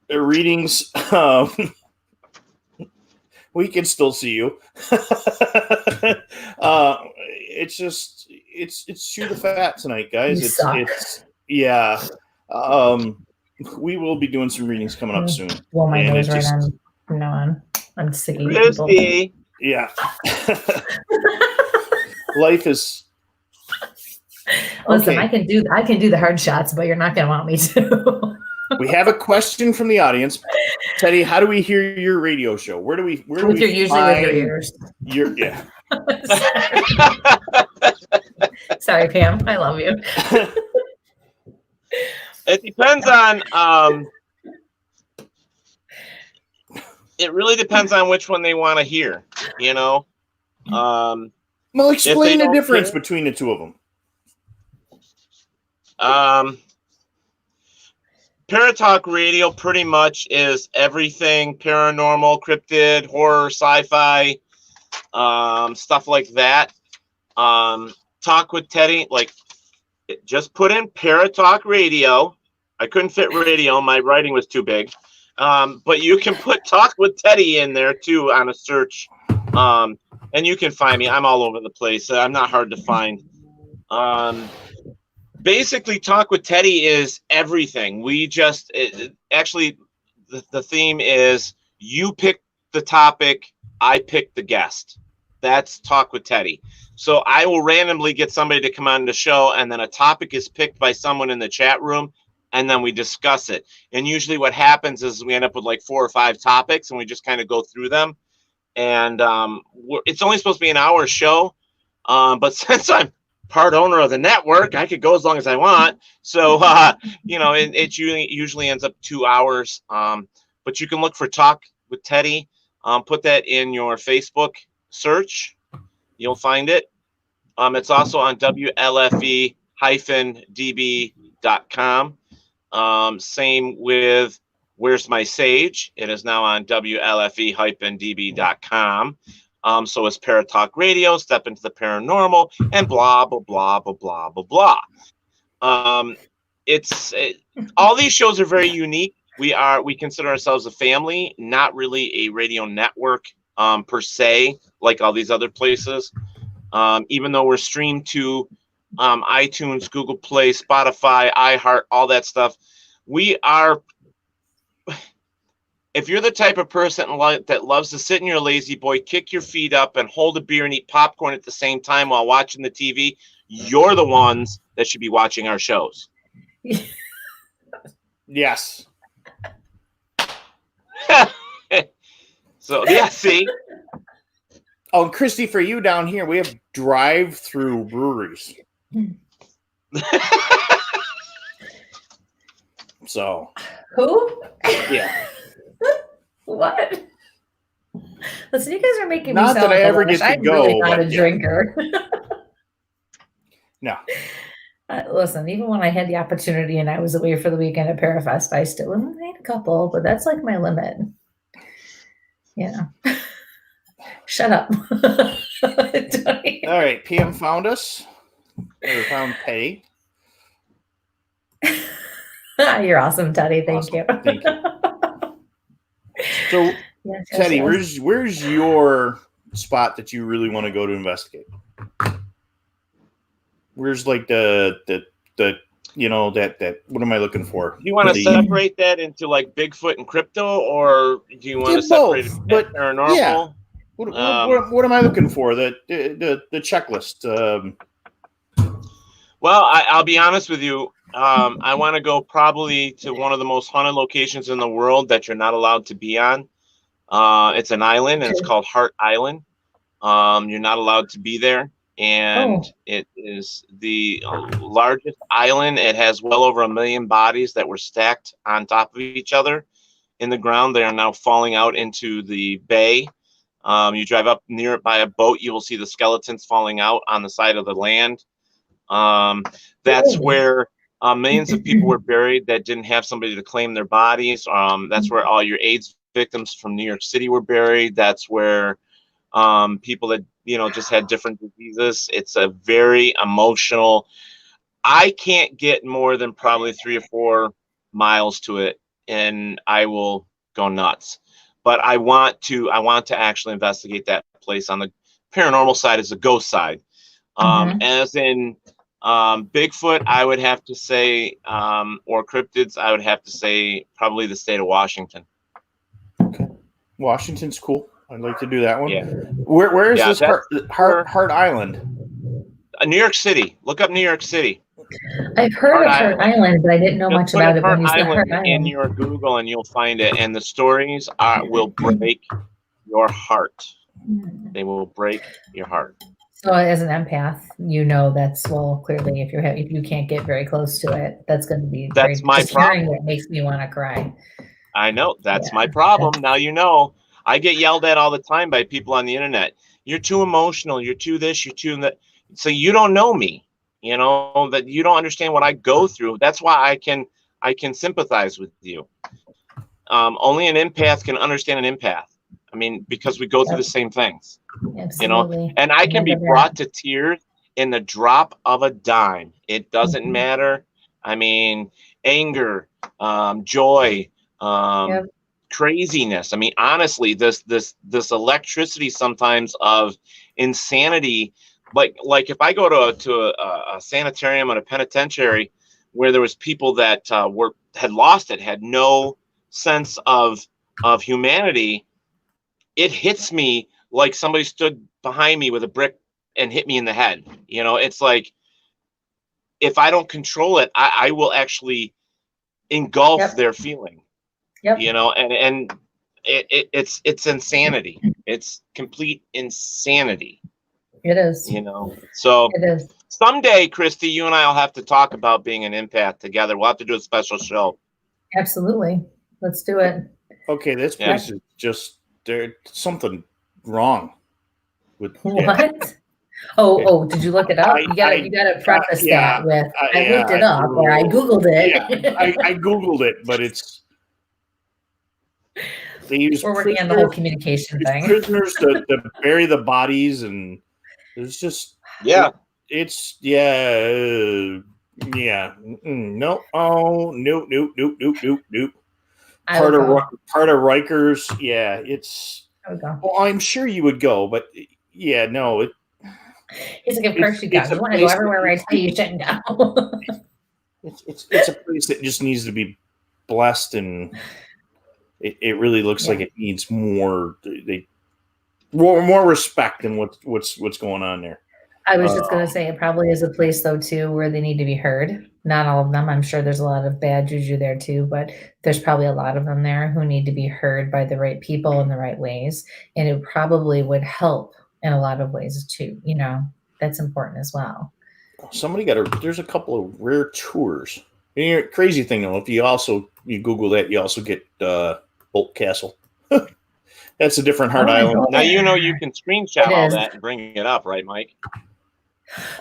readings. We can still see you. It's just it's chew the fat tonight, guys. It's we will be doing some readings coming up soon. Well, my nose right on from now on. I'm sick of you people. Yeah. Life is. Listen, I can do the hard shots, but you're not going to want me to. We have a question from the audience. Teddy, how do we hear your radio show? Where do we usually with your ears. Yeah. Sorry, Pam. I love you. It depends on it really depends on which one they want to hear, you know. Well, explain the difference between the two of them. Paratalk Radio pretty much is everything paranormal, cryptid, horror, sci-fi, stuff like that. Talk with Teddy, like, just put in Paratalk Radio. I couldn't fit radio. My writing was too big. But you can put Talk with Teddy in there too on a search. And you can find me. I'm all over the place. I'm not hard to find. Basically, Talk with Teddy is everything. We just actually the theme is you pick the topic, I pick the guest. That's Talk with Teddy. So I will randomly get somebody to come on the show, and then a topic is picked by someone in the chat room, and then we discuss it. And usually what happens is we end up with like 4 or 5 topics, and we just kind of go through them. And it's only supposed to be an hour show, but since I'm part owner of the network, I could go as long as I want. So, it usually ends up 2 hours. But you can look for Talk with Teddy. Put that in your Facebook search. You'll find it. It's also on WLFE-DB.com. Same with Where's My Sage? It is now on WLFE-DB.com. So it's Paratalk Radio, Step into the Paranormal, and blah, blah, blah, blah, blah, blah, blah. All these shows are very unique. We consider ourselves a family, not really a radio network per se, like all these other places. Even though we're streamed to iTunes, Google Play, Spotify, iHeart, all that stuff, we are. If you're the type of person that loves to sit in your lazy boy, kick your feet up, and hold a beer and eat popcorn at the same time while watching the TV, you're the ones that should be watching our shows. Yes. So, yeah, see? Oh, and Kristie, for you down here, we have drive-through breweries. So. Who? Yeah. What? Listen, you guys are making me not sound that I ever get to I'm go. really not a drinker. No. Listen, even when I had the opportunity and I was away for the weekend at Parafest, I still had a couple, but that's like my limit. Yeah. Shut up. All right, PM found us. Or found Teddy. You're awesome, Teddy. Thank you. Thank you. So, yes, Teddy, yes. Where's your spot that you really want to go to investigate? Where's like the that what am I looking for? Do you want to separate that into like Bigfoot and crypto, or do you want to separate it but paranormal? Yeah. What am I looking for? The checklist. Well, I'll be honest with you. I want to go probably to one of the most haunted locations in the world that you're not allowed to be on. It's an island, and it's called Hart Island. You're not allowed to be there, and it is the largest island. It has well over 1 million bodies that were stacked on top of each other in the ground. They are now falling out into the bay. You drive up near it by a boat, you will see the skeletons falling out on the side of the land. That's where millions of people were buried that didn't have somebody to claim their bodies. That's where all your AIDS victims from New York City were buried. That's where people that just had different diseases. It's a very emotional. I can't get more than probably 3 or 4 miles to it, and I will go nuts. But I want to actually investigate that place. On the paranormal side is the ghost side. As in Bigfoot, I would have to say, or cryptids, I would have to say probably the state of Washington. Okay. Washington's cool. I'd like to do that one. Yeah. Where is this Hart Island? New York City. Look up New York City. I've heard of Hart Island, but I didn't know much about it when you said Hart Island. In your Google, and you'll find it. And the stories will break your heart. They will break your heart. So, as an empath, that's clearly if you can't get very close to it, that's going to be. That's my problem. It makes me want to cry. I know that's my problem. Now you know. I get yelled at all the time by people on the internet. You're too emotional. You're too this. You're too that. So you don't know me. That you don't understand what I go through. That's why I can sympathize with you. Only an empath can understand an empath. I mean, because we go through the same things. Absolutely. And I can be brought to tears in the drop of a dime. It doesn't matter. I mean, anger, joy, craziness. I mean, honestly, this electricity sometimes of insanity. Like if I go to a sanitarium or a penitentiary where there was people that had lost it, had no sense of humanity, it hits me like somebody stood behind me with a brick and hit me in the head. It's like if I don't control it, I will actually engulf their feeling. And it's insanity. It's complete insanity. It is. So it is. Someday, Kristie, you and I will have to talk about being an empath together. We'll have to do a special show. Absolutely. Let's do it. Okay, this place is just there's something wrong with what? Oh, did you look it up? You gotta preface that with I looked it up or I Googled it. Yeah, I Googled it, but it's we're working on the whole communication thing. Prisoners to bury the bodies, and there's just no. Nope. Part of Rikers, it's. Well, I'm sure you would go, but no. It's like, of course you go. You want to go everywhere where I tell you shouldn't go. It's a place that just needs to be blessed, and it really looks like it needs more respect than what's going on there. I was just gonna say it probably is a place though too where they need to be heard. Not all of them. I'm sure there's a lot of bad juju there too, but there's probably a lot of them there who need to be heard by the right people in the right ways, and it probably would help in a lot of ways too. That's important as well. There's a couple of rare tours. And crazy thing though, if you Google that, you also get Bolt Castle. That's a different Hart Island. Now you can screenshot all that and bring it up, right, Mike?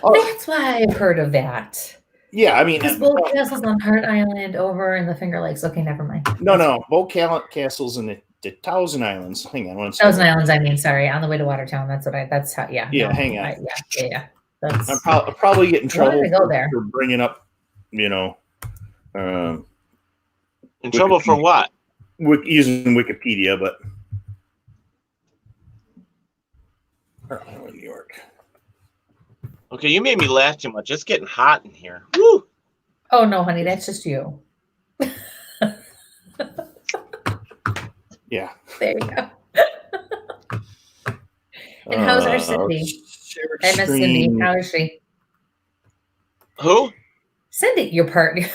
That's why I've heard of that. Yeah, I mean, because Bolt Castle's on Hart Island over in the Finger Lakes. Okay, never mind. No, Bolt Castle's in the Thousand Islands. Hang on one second. Thousand Islands. I mean, sorry, on the way to Watertown. That's how. Yeah. Yeah, hang on. Yeah. I'm probably getting trouble for bringing up, in trouble for what? Using Wikipedia, but New York. Okay, you made me laugh too much. It's getting hot in here. Woo! Oh no, honey, that's just you. Yeah. There you go. And how's our Cindy? I miss Cindy. How is she? Who? Cindy, your partner.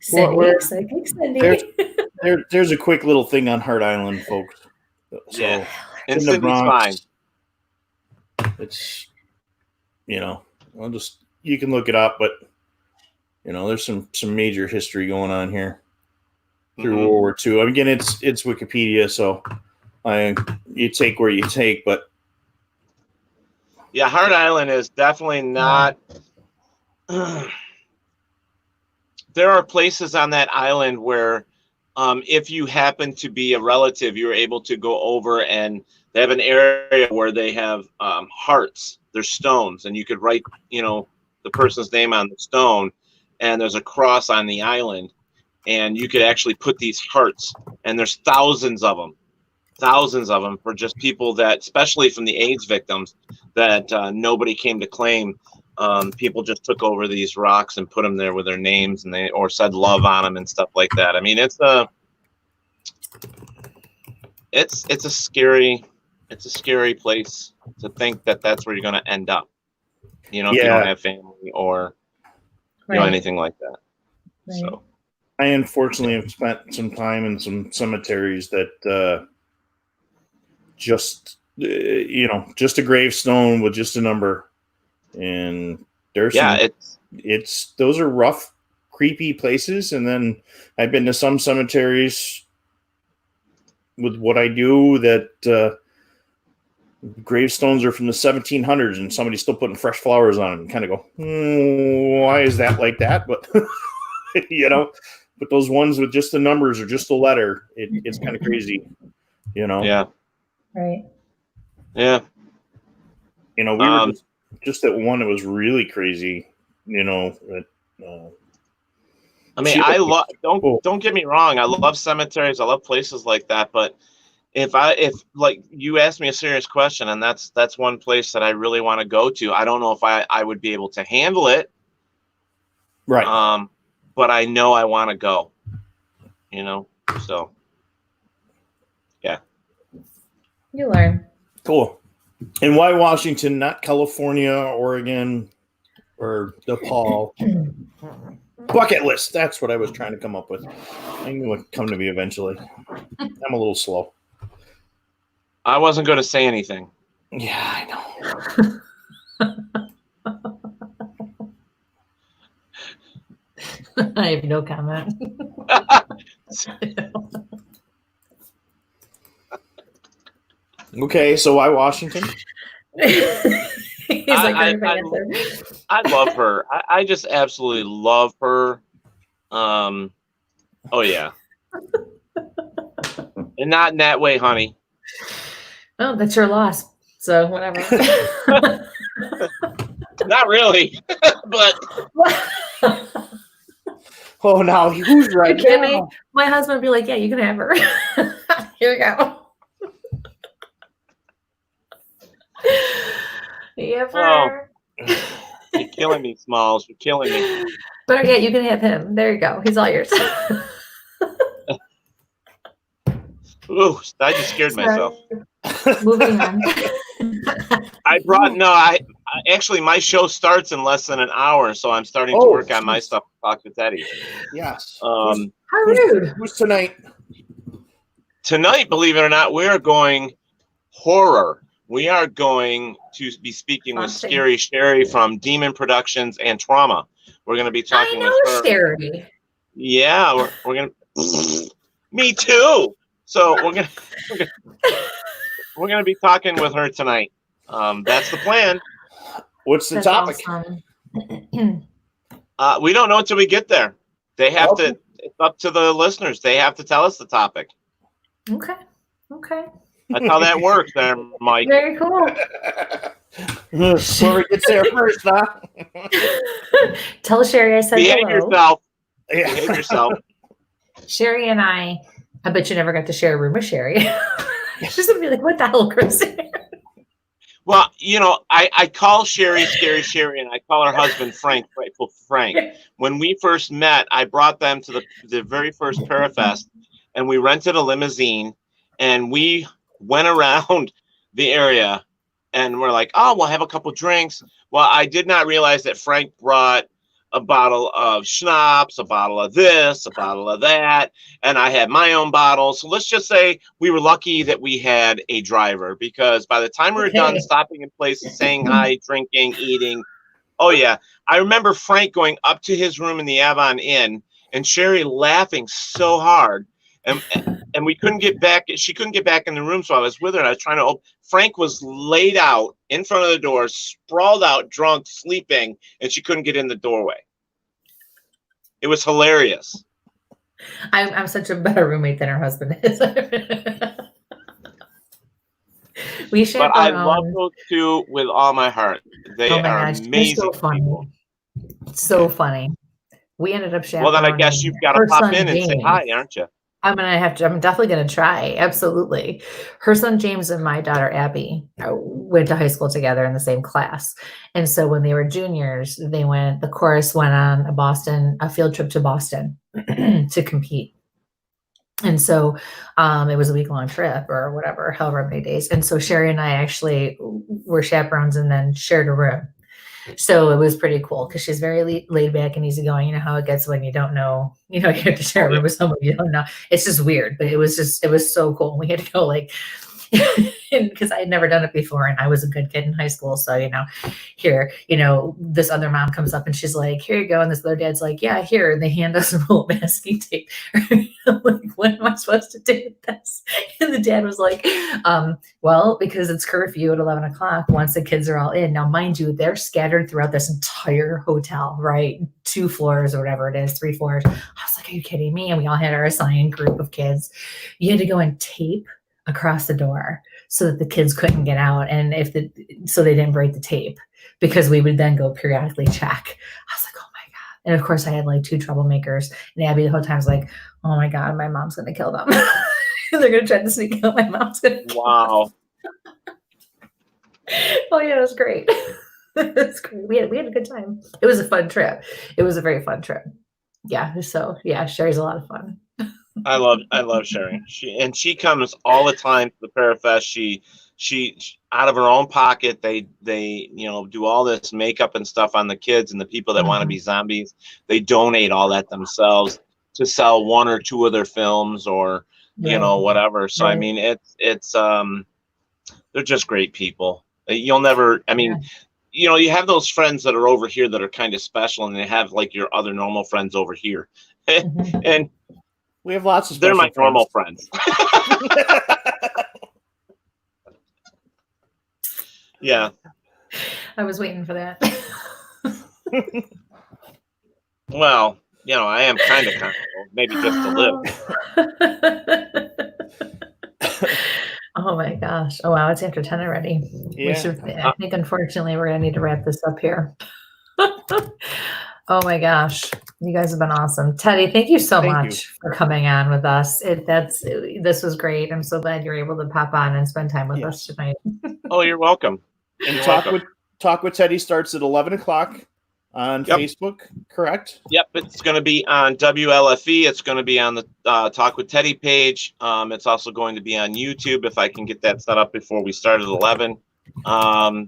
Cindy. Cindy. There's a quick little thing on Hart Island, folks. So and Cindy's fine. It's you can look it up, but there's some major history going on here through World War II. I mean, again, it's Wikipedia, so you take where you take, but Hart Island is definitely not. There are places on that island where, if you happen to be a relative, you're able to go over, and they have an area where they have hearts. There's stones, and you could write, the person's name on the stone, and there's a cross on the island, and you could actually put these hearts, and there's thousands of them for just people that, especially from the AIDS victims, that nobody came to claim. People just took over these rocks and put them there with their names, and or said love on them and stuff like that. I mean, it's a scary place to think that that's where you're going to end up. you know, if you don't have family or you know, anything like that. Right. So I unfortunately have spent some time in some cemeteries that just you know, just a gravestone with just a number, and there's it's those are rough, creepy places. And then I've been to some cemeteries with what I do that gravestones are from the 1700s and somebody's still putting fresh flowers on them, and kind of go, why is that like that? But you know, but those ones with just the numbers or just the letter, it's kind of crazy, you know. Yeah. Right. Yeah. You know, we were just that one that was really crazy, you know. I mean, I love, don't get me wrong, I love cemeteries, I love places like that, but if like you asked me a serious question, and that's one place that I really want to go to, I don't know if I would be able to handle it. Right. But I know I want to go, you know, so yeah. You learn. Cool. And why Washington, not California, Oregon, or DePaul? Bucket list. That's what I was trying to come up with. I knew it would come to me eventually. I'm a little slow. I wasn't going to say anything. Yeah, I know. I have no comment. Okay, so why Washington? He's like, I love her. I just absolutely love her. Oh yeah. And not in that way, honey. Oh, that's your loss. So whatever. Not really, but. Oh, now who's right? You kidding me? My husband would be like, "Yeah, you can have her. Here we go." Yeah, her. You're killing me, Smalls. You're killing me. But yeah, you can have him. There you go. He's all yours. Ooh, I just scared myself. Moving on. Actually, my show starts in less than an hour, so I'm starting to work on my stuff. Talk to Teddy. Yes. How rude. Who's tonight? Tonight, believe it or not, we are going horror. We are going to be speaking with Scary Sherry from Demon Productions and Trauma. We're going to be talking with her. Sherry. Yeah, we're going to. Me too. So we're gonna be talking with her tonight. That's the plan. What's the topic? Awesome. We don't know until we get there. They have to. It's up to the listeners. They have to tell us the topic. Okay. That's how that works, there, Mike. Very cool. Whoever gets there first, huh? Tell Sherry I said hello. Behave yourself. Sherry and I bet you never got to share a room with Sherry. She's gonna be like, "What the hell, Kristie?" Well, you know, I call Sherry Scary Sherry, and I call her husband Frank, Grateful Frank. When we first met, I brought them to the very first Parafest, and we rented a limousine, and we went around the area, and we're like, "Oh, we'll have a couple drinks." Well, I did not realize that Frank brought a bottle of schnapps, a bottle of this, a bottle of that, and I had my own bottle. So let's just say we were lucky that we had a driver, because by the time we were done stopping in places, saying hi, drinking, eating, oh yeah. I remember Frank going up to his room in the Avon Inn and Sherry laughing so hard. And we couldn't get back. She couldn't get back in the room, so I was with her, and I was trying to open. Frank was laid out in front of the door, sprawled out, drunk, sleeping, and she couldn't get in the doorway. It was hilarious. I'm such a better roommate than her husband is. But I love those two with all my heart. They are amazing. So funny. People. So funny. We ended up sharing. Well, then I guess you've got to pop in and say hi, aren't you? I'm definitely gonna try. Absolutely. Her son James and my daughter Abby went to high school together in the same class. And so when they were juniors, the chorus went on a field trip to Boston to compete. And so it was a week-long trip or whatever, however many days. And so Sherry and I actually were chaperones and then shared a room. So it was pretty cool because she's very laid back and easygoing. You know how it gets when you don't know, you have to share a room with someone you don't know. It's just weird, but it was so cool. We had to go like, because I had never done it before and I was a good kid in high school. So, here, this other mom comes up and she's like, here you go. And this other dad's like, yeah, here. And they hand us a roll of masking tape. I'm like, what am I supposed to do with this? And the dad was like, well, because it's curfew at 11 o'clock once the kids are all in. Now, mind you, they're scattered throughout this entire hotel, right? 2 floors or whatever it is, 3 floors. I was like, are you kidding me? And we all had our assigned group of kids. You had to go and tape across the door so that the kids couldn't get out, and so they didn't break the tape, because we would then go periodically check. I was like, oh my God. And of course I had like 2 troublemakers, and Abby the whole time was like, oh my God, my mom's gonna kill them. They're gonna try to sneak out, my mom's gonna kill them. Oh yeah, it was great. It was great. We had a good time. It was a fun trip. It was a very fun trip. Yeah, so yeah, Sherry's a lot of fun. I love Sherry. She comes all the time to the Parafest. She out of her own pocket. They do all this makeup and stuff on the kids and the people that want to be zombies. They donate all that themselves to sell 1 or 2 of their films, or whatever. So I mean, it's they're just great people. You'll never. I mean. Yeah. You have those friends that are over here that are kind of special, and they have like your other normal friends over here, and we have lots of. They're my normal friends. Yeah. I was waiting for that. Well, I am kind of comfortable, maybe just to live. Oh my gosh. Oh wow, it's after 10 already. Yeah. I think unfortunately we're gonna need to wrap this up here. Oh my gosh. You guys have been awesome. Teddy, thank you so much for coming on with us. This was great. I'm so glad you're able to pop on and spend time with us tonight. Oh, you're welcome. And Talk with Teddy starts at 11 o'clock on Facebook, correct? Yep, it's going to be on WLFE. It's going to be on the Talk with Teddy page. It's also going to be on YouTube if I can get that set up before we start at 11. So all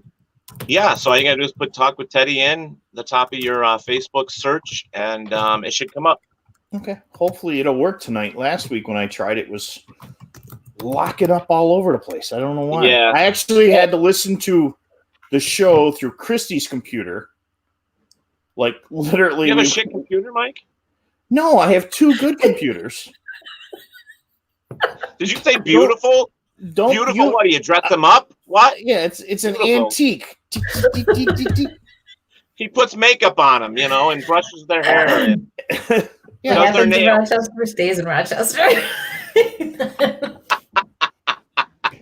you got to do is put Talk with Teddy in the top of your Facebook search, and it should come up. Okay. Hopefully it'll work tonight. Last week when I tried, it was locking up all over the place. I don't know why. Yeah. I actually had to listen to the show through Kristie's computer. Like literally. You have a shit computer, Mike? No, I have 2 good computers. Did you say beautiful? Beautiful? What do you dress them up? What? Yeah, it's an antique. He puts makeup on them, and brushes their hair. And does their nails. Rochester stays in Rochester.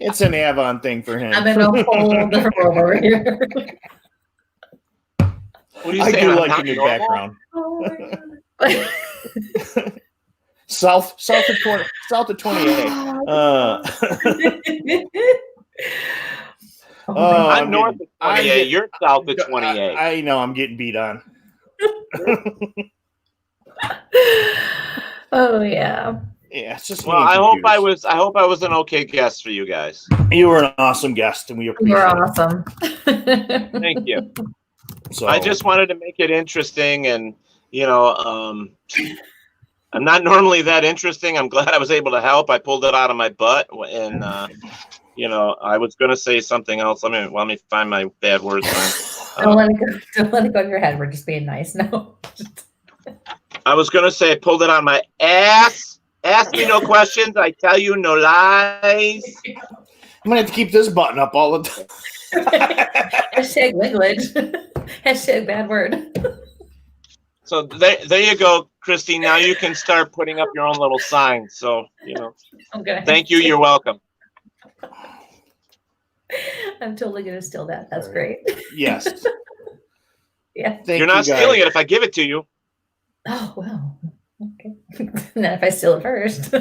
It's an Avon thing for him. I'm in a whole different world over here. What do you I say? do like in your background. Oh my God. South of 28. I'm north of 28. You're south of 28. I know. I'm getting beat on. Oh yeah. Yeah, it's just. Well, I hope I was an okay guest for you guys. You were an awesome guest, and we appreciate you were awesome. Thank you. So I just wanted to make it interesting, and I'm not normally that interesting. I'm glad I was able to help. I pulled it out of my butt, and I was going to say something else. Let me find my bad words. Don't let it go in your head. We're just being nice. No. I was going to say I pulled it out of my ass. Ask me no questions. I tell you no lies. I'm going to have to keep this button up all the time. Hashtag language. Hashtag bad word. So there you go, Kristie. Now you can start putting up your own little signs. So, thank you. You're welcome. I'm totally going to steal that. That's great. Yes. Yeah. You're not stealing it if I give it to you. Oh, wow. Okay. Not if I steal it first.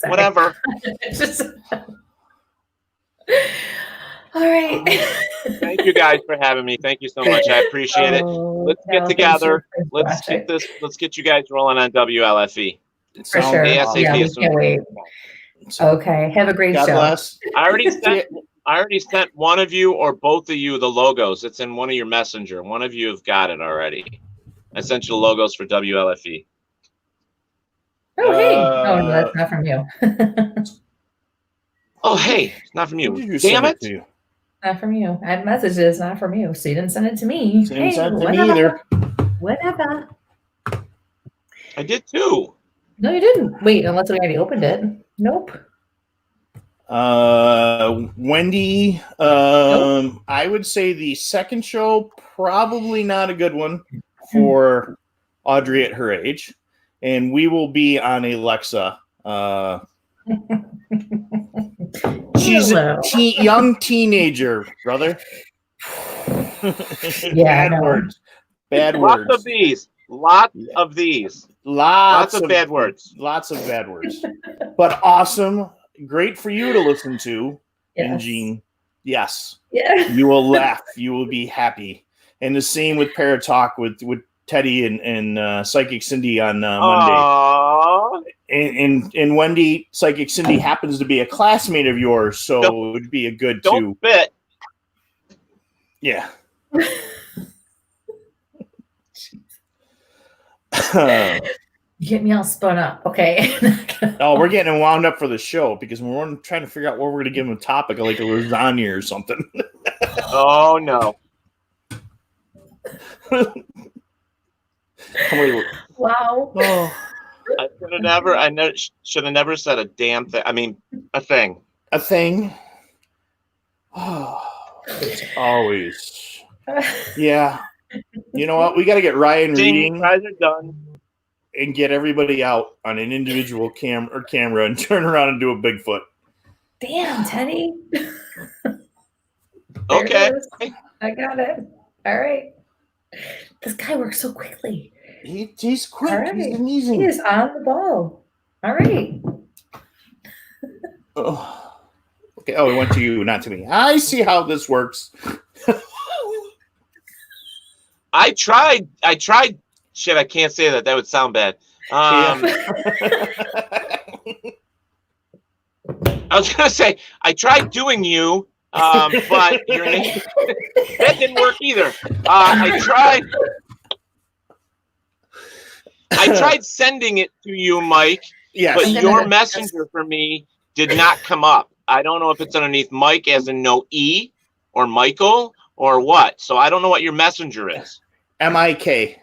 Whatever. All right. Thank you guys for having me. Thank you so much. I appreciate it. Let's get together. Let's get you guys rolling on WLFE. For sure. ASAP. Yeah, we can't wait. Okay. Have a great show. Bless. I I already sent one of you or both of you the logos. It's in one of your messenger. One of you have got it already. I sent you the logos for WLFE. Oh, hey. Oh, no, that's not from you. Oh, hey, it's not from you. Who did you Damn send it. to you? Not from you. I had messages, not from you. So you didn't send it to me. Didn't send it to me either. Whatever. I did too. No, you didn't. Wait, unless we already opened it. Nope. Wendy, Nope. I would say the second show, probably not a good one for Audrey at her age. And we will be on Alexa. She's a young teenager, brother. Yeah, Bad words. Bad Lots words. of these. Lots of these. Lots of bad words. Lots of bad words. But awesome. Great for you to listen to, Yes. Jean. Yes. Yeah. You will laugh. You will be happy. And the same with Paratalk with Teddy and Psychic Cindy on Monday. And Wendy, Psychic Cindy happens to be a classmate of yours, so it would be a good Don't fit. Yeah. You get me all spun up, okay? Oh, we're getting wound up for the show because we're trying to figure out what we're going to give them a topic, like a lasagna or something. Oh, no. Wow. Oh. I should have never said a damn thing. I mean, a thing. A thing. Oh, it's always. Yeah. You know what? We got to get Ryan reading. Guys are done. And get everybody out on an individual camera and turn around and do a Bigfoot. Damn, Teddy. Okay. I got it. All right. This guy works so quickly. He's quick. Right. He's amazing. He is on the ball. All right. Oh. Okay. Oh, it went to you, not to me. I see how this works. I tried. Shit, I can't say that. That would sound bad. I was gonna say I tried doing you, but your name that didn't work either. I tried sending it to you, Mike. Yes. But your messenger for me did not come up. I don't know if it's underneath Mike as in no E or Michael or what. So I don't know what your messenger is. MIK.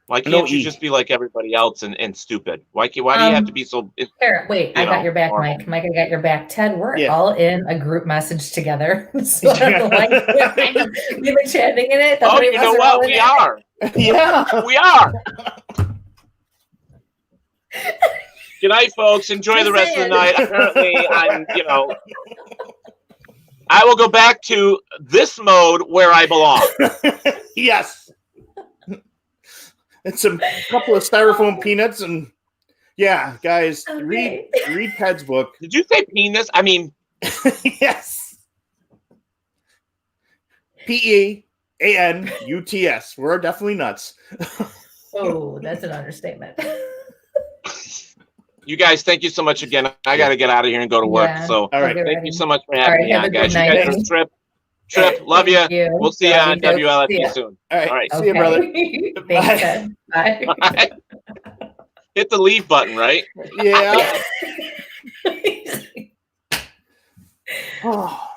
Why can't you just be like everybody else and stupid? Why do you have to be so? Here, wait, I got your back, normal. Mike, I got your back. Ted, we're all in a group message together. So like, we've been chatting in it. Oh, you know what? We are. Yeah, we are. Good night, folks. Enjoy the rest of the night. Apparently, I will go back to this mode where I belong. Yes. It's a couple of styrofoam peanuts and yeah, guys, read Ted's book. Did you say penis? I mean, yes. PEANUTS. We're definitely nuts. Oh, that's an understatement. You guys, thank you so much again. I got to get out of here and go to work. Yeah, so, all right, thank you so much for having me on, guys. You guys are a trip. Love you. We'll see you on WLFE soon. All right. See you, brother. Thanks, Bye. Bye. Hit the leave button, right? Yeah. Oh.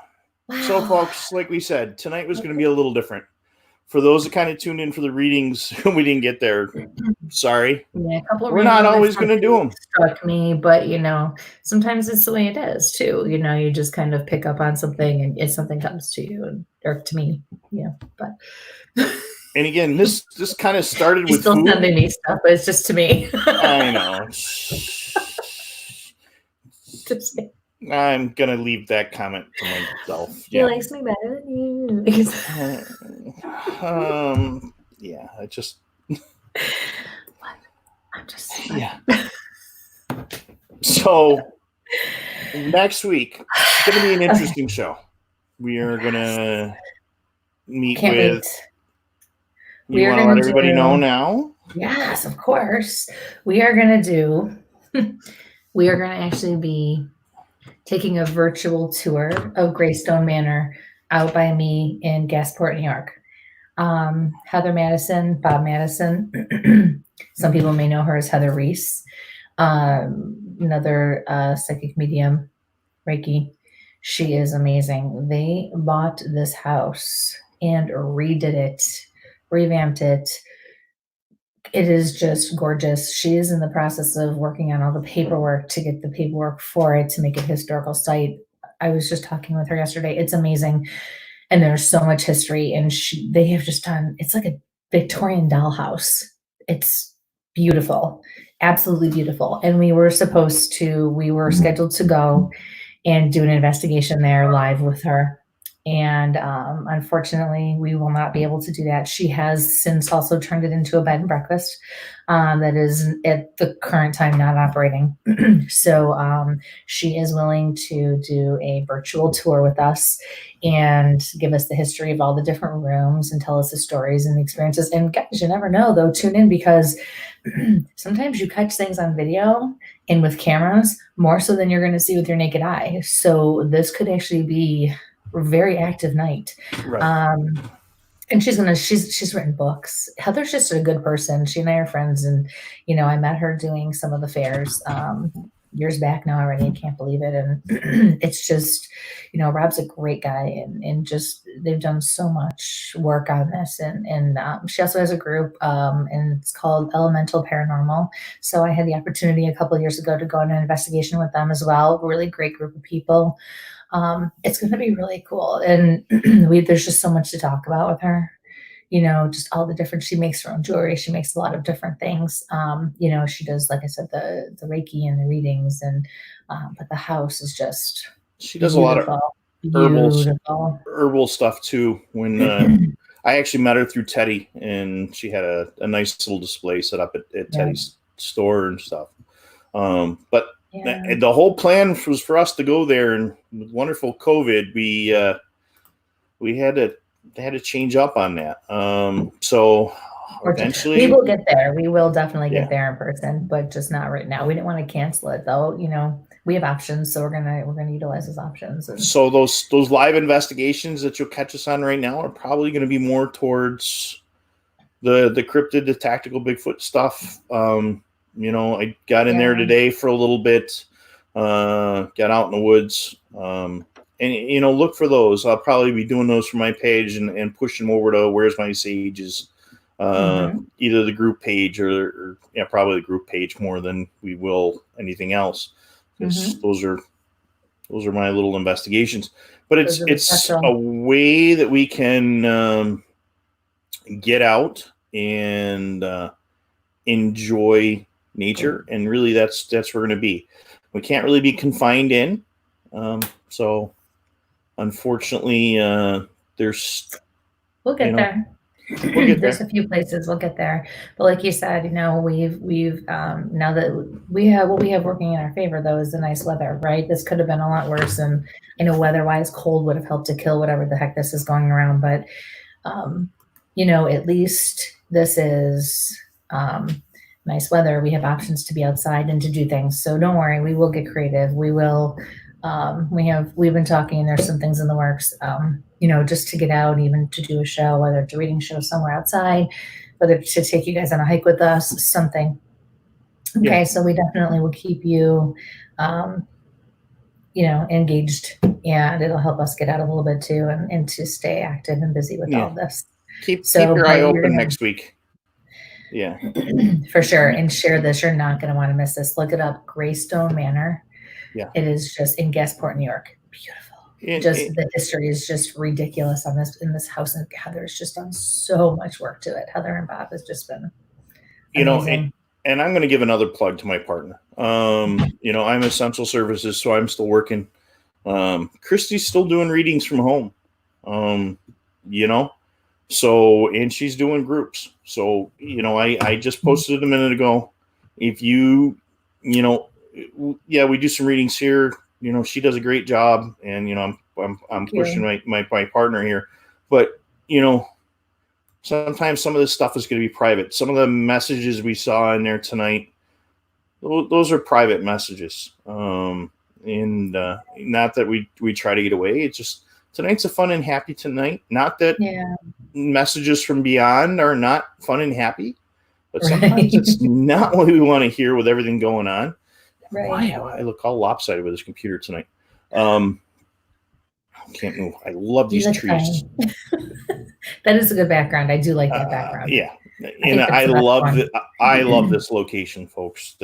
Wow. So, folks, like we said, tonight was going to be a little different. For those that kind of tuned in for the readings, we didn't get there. Sorry. Yeah, a couple of We're not always going to do them. Struck me, but sometimes it's the way it is too. You just kind of pick up on something, and if something comes to you or to me, But and again, this kind of started with still sending me stuff, but it's just to me. I know. I'm gonna leave that comment to myself. He likes me better than you. Yeah, I just. I'm just saying. Yeah. So next week it's gonna be an interesting show. We are gonna meet with. You want to let everybody know now? Yes, of course. We are gonna actually be taking a virtual tour of Greystone Manor out by me in Gasport, New York. Heather Madison, Bob Madison. Some people may know her as Heather Reese. Another psychic medium, Reiki. She is amazing. They bought this house and redid it, revamped it. It is just gorgeous. She is in the process of working on all the paperwork to get the paperwork for it to make it a historical site. I was just talking with her yesterday. It's amazing. And there's so much history. And they have just done, it's like a Victorian dollhouse. It's beautiful, absolutely beautiful. And we were scheduled to go and do an investigation there live with her. And unfortunately, we will not be able to do that. She has since also turned it into a bed and breakfast that is at the current time not operating. So she is willing to do a virtual tour with us and give us the history of all the different rooms and tell us the stories and the experiences. And guys, you never know, though. Tune in, because sometimes you catch things on video and with cameras more so than you're going to see with your naked eye. So this could actually be a very active night. Right. And she's written books. Heather's just a good person. She and I are friends, and I met her doing some of the fairs years back now already. I can't believe it. And it's just, Rob's a great guy, and just they've done so much work on this. And she also has a group, and it's called Elemental Paranormal. So I had the opportunity a couple of years ago to go on an investigation with them as well. A really great group of people. It's going to be really cool. And there's just so much to talk about with her. Just all the different, she makes her own jewelry. She makes a lot of different things. She does, like I said, the Reiki and the readings, and but the house is just, she does beautiful. A lot of herbal stuff too. When I actually met her through Teddy, and she had a nice little display set up at Teddy's store and stuff. But the whole plan was for us to go there, and with wonderful COVID, we had to change up on that. So eventually we will get there. We will definitely get there in person, but just not right now. We didn't want to cancel it, though. We have options, so we're gonna utilize those options. So those live investigations that you'll catch us on right now are probably going to be more towards the cryptid, the tactical Bigfoot stuff. I got in there today for a little bit, got out in the woods, and look for those. I'll probably be doing those for my page and push them over to Where's My Sages, either the group page or probably the group page more than we will anything else, because those are my little investigations. But it's a way that we can get out and enjoy nature, and really that's where we're going to be. We can't really be confined in, so unfortunately we'll get there. There's a few places we'll get there, but like you said, we've now that we have what we have working in our favor, though, is the nice weather, right? This could have been a lot worse, and weather-wise, cold would have helped to kill whatever the heck this is going around, but at least this is nice weather. We have options to be outside and to do things. So don't worry, we will get creative. We will. We've been talking. There's some things in the works. Just to get out, even to do a show, whether it's a reading show somewhere outside, whether to take you guys on a hike with us, something. Okay, so we definitely will keep you, engaged, and it'll help us get out a little bit too, and to stay active and busy with all of this. Keep your eye open next week. Yeah, for sure. And share this. You're not going to want to miss this. Look it up. Greystone Manor. Yeah. It is just in Gasport, New York. Beautiful. The history is just ridiculous in this house. And Heather's just done so much work to it. Heather and Bob has just been amazing. And I'm going to give another plug to my partner. I'm essential services, so I'm still working. Kristie's still doing readings from home. So, and she's doing groups. So, I just posted a minute ago. If we do some readings here. She does a great job, and I'm pushing my partner here. But sometimes some of this stuff is going to be private. Some of the messages we saw in there tonight, those are private messages. And not that we try to get away. It's just tonight's a fun and happy tonight. Not that messages from beyond are not fun and happy, but sometimes it's not what we want to hear with everything going on. Right. Why I look all lopsided with this computer tonight. Can't move. I love these trees. That is a good background. I do like that background. Yeah. And I love this location, folks.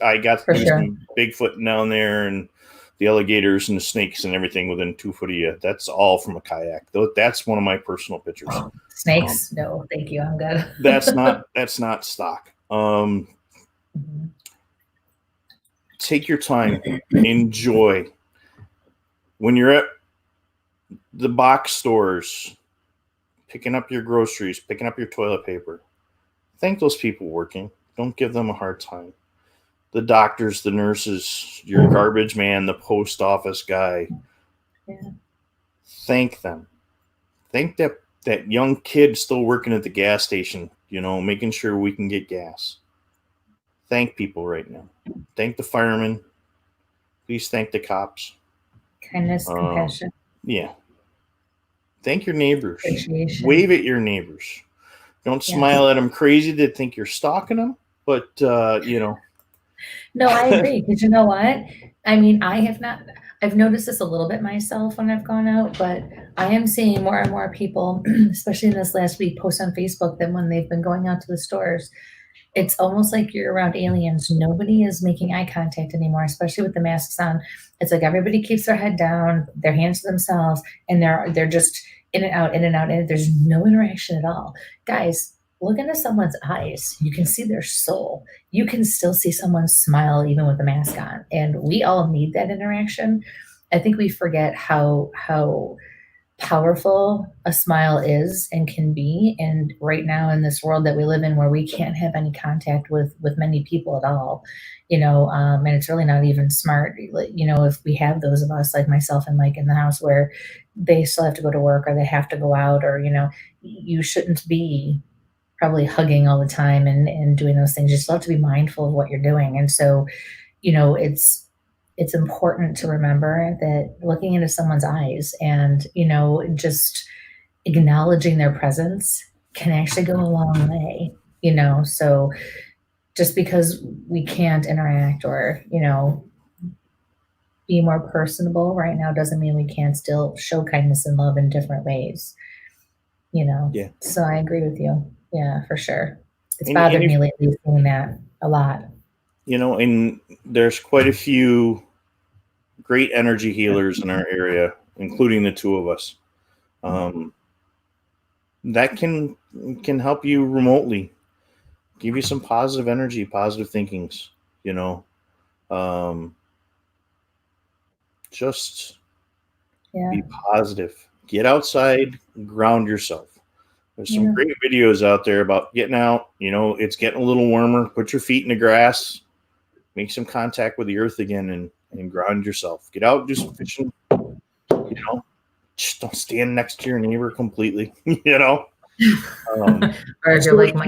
I got to do some Bigfoot down there and the alligators and the snakes and everything within 2 foot of you. That's all from a kayak. That's one of my personal pictures. Snakes? No, thank you. I'm good. that's not stock. Take your time, enjoy. When you're at the box stores, picking up your groceries, picking up your toilet paper, thank those people working. Don't give them a hard time. The doctors, the nurses, your garbage man, the post office guy. Yeah. Thank them. Thank that young kid still working at the gas station, making sure we can get gas. Thank people right now. Thank the firemen. Please thank the cops. Kindness, compassion. Yeah. Thank your neighbors. Wave at your neighbors. Don't smile at them crazy. They think you're stalking them, but No, I agree. Because you know what? I mean, I've noticed this a little bit myself when I've gone out, but I am seeing more and more people, especially in this last week, post on Facebook that when they've been going out to the stores, it's almost like you're around aliens. Nobody is making eye contact anymore, especially with the masks on. It's like everybody keeps their head down, their hands to themselves, and they're just in and out, and there's no interaction at all. Guys, look into someone's eyes. You can see their soul. You can still see someone smile even with the mask on. And we all need that interaction. I think we forget how powerful a smile is and can be. And right now in this world that we live in where we can't have any contact with many people at all, and it's really not even smart, if we have those of us like myself and Mike in the house where they still have to go to work or they have to go out or, you shouldn't be probably hugging all the time and doing those things. You still have to be mindful of what you're doing. And so, it's important to remember that looking into someone's eyes and, just acknowledging their presence can actually go a long way, so just because we can't interact or, be more personable right now doesn't mean we can't still show kindness and love in different ways, Yeah. So I agree with you. Yeah, for sure. It's bothered me lately seeing that a lot. And there's quite a few great energy healers in our area, including the two of us. That can help you remotely, give you some positive energy, positive thinkings, just be positive, get outside, ground yourself. There's some great videos out there about getting out, it's getting a little warmer, put your feet in the grass, make some contact with the earth again and ground yourself. Get out, do some fishing, just don't stand next to your neighbor completely, or if you're like, my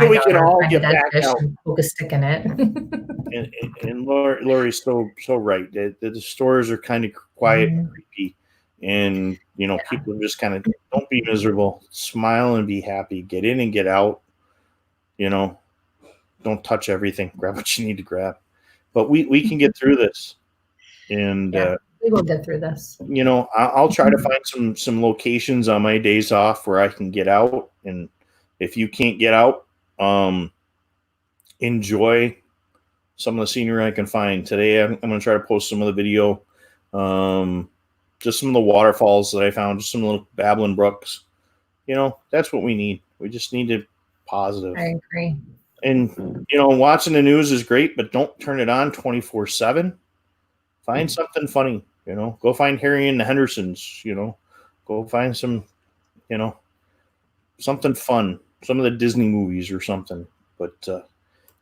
we can all get back out. Poke a stick in it. and Lori's so right. The stores are kind of quiet and creepy, and people just kind of don't be miserable, smile and be happy. Get in and get out. Don't touch everything. Grab what you need to grab. But we can get through this, and we will get through this. I'll try to find some locations on my days off where I can get out, and if you can't get out, enjoy some of the scenery I can find. Today I'm going to try to post some of the video, just some of the waterfalls that I found, just some little babbling brooks. That's what we need. We just need to positive. I agree. And watching the news is great, but don't turn it on 24/7. Find something funny. Go find Harry and the Hendersons. Go find some, something fun. Some of the Disney movies or something. But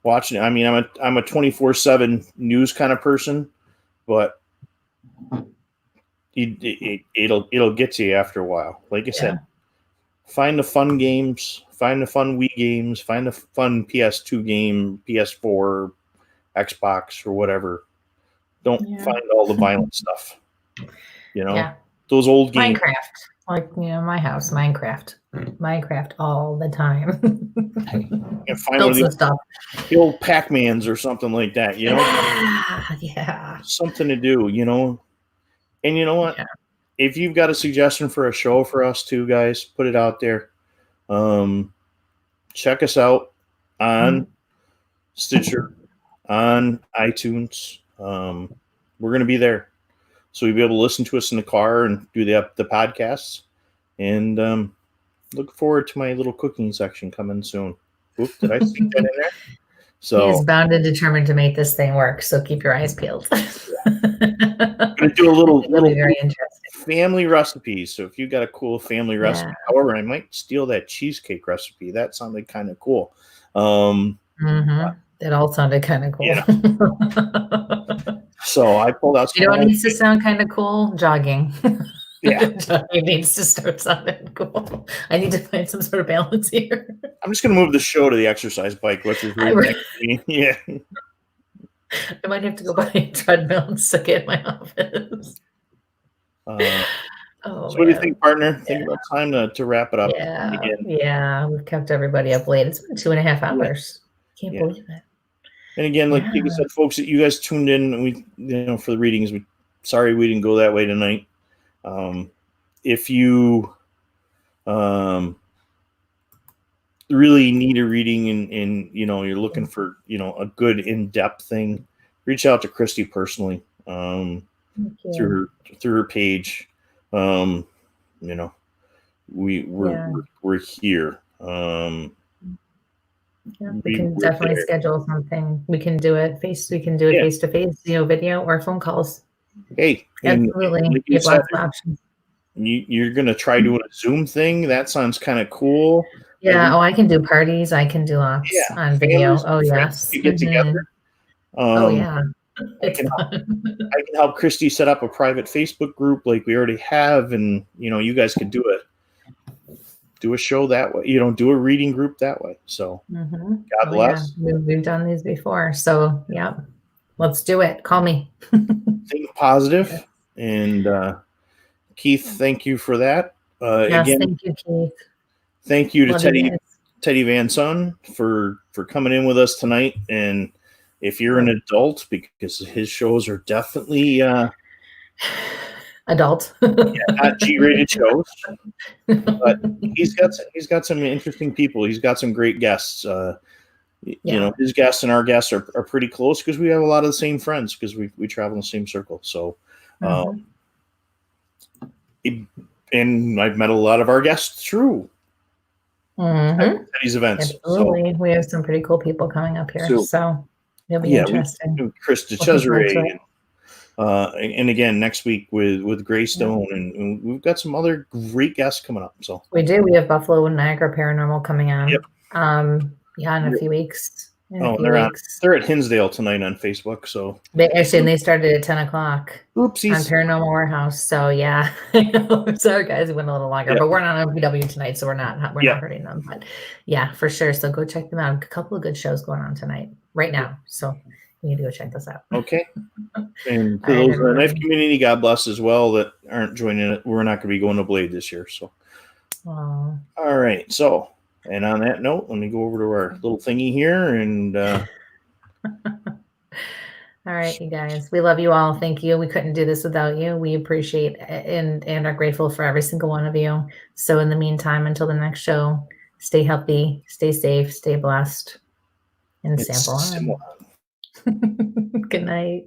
watching, I'm a 24/7 news kind of person, but it'll get to you after a while. Like I said, find the fun games, find the fun Wii games, find the fun PS2 game, PS4, Xbox, or whatever. Don't find all the violent stuff. Those old games. Minecraft, like my house, Minecraft all the time. And find one of the old Pac-Mans or something like that. Yeah. Something to do. And you know what? Yeah. If you've got a suggestion for a show for us too, guys, put it out there. Check us out on Stitcher, on iTunes. We're going to be there. So you'll be able to listen to us in the car and do the podcasts. And look forward to my little cooking section coming soon. Oop, did I sneak that in there? So he's bound and determined to make this thing work. So keep your eyes peeled. I'm going to do a little very interesting family recipes. So if you got a cool family recipe, however, I might steal that cheesecake recipe. That sounded kind of cool. It all sounded kind of cool. Yeah. So I pulled out. You know what needs to sound kind of cool? Jogging. Yeah. Jogging needs to start sounding cool. I need to find some sort of balance here. I'm just going to move the show to the exercise bike, which is really yeah. I might have to go buy a treadmill and stick it in my office. So what do you think, partner? Think about time to wrap it up. Yeah. We've kept everybody up late. It's been 2.5 hours. Can't believe it. And again, like you said, folks, that you guys tuned in, we for the readings. Sorry we didn't go that way tonight. If you really need a reading and you're looking for a good in-depth thing, reach out to Kristie personally through her page. We're here. We can definitely schedule something. We can do it face to face, video or phone calls. Hey, absolutely. You have lots of options. You're gonna try doing a Zoom thing. That sounds kind of cool. Yeah. I can do parties. I can do lots on video. Oh yes. You get together. It's fun. I can help Kristie set up a private Facebook group like we already have, and you guys can do a show that way. Do a reading group that way. So God bless. Yeah. We've done these before. So let's do it. Call me. Think positive. And Keith, thank you for that. Again, thank you, Keith. Thank you to Teddy Van Son for coming in with us tonight. And if you're an adult, because his shows are definitely adult, not G-rated shows, but he's got some interesting people. He's got some great guests. His guests and our guests are pretty close because we have a lot of the same friends because we travel in the same circle. So, and I've met a lot of our guests through these events. Absolutely. So, we have some pretty cool people coming up here. So it'll be interesting. Chris DeCesare and again next week with Greystone, and we've got some other great guests coming up. So we do. We have Buffalo and Niagara Paranormal coming on. Yep. In a few weeks. They're at Hinsdale tonight on Facebook. So they started at 10:00. Oopsies. On Paranormal Warehouse. So I know. Sorry guys, it went a little longer, but we're not on PW tonight, so we're not hurting them. But for sure. So go check them out. A couple of good shows going on tonight, right now. So you need to go check this out. Okay. And to those in the knife community, God bless as well that aren't joining it. We're not going to be going to Blade this year. So all right. So and on that note, let me go over to our little thingy here and all right, you guys. We love you all. Thank you. We couldn't do this without you. We appreciate and are grateful for every single one of you. So in the meantime, until the next show, stay healthy, stay safe, stay blessed, and sample on. Good night.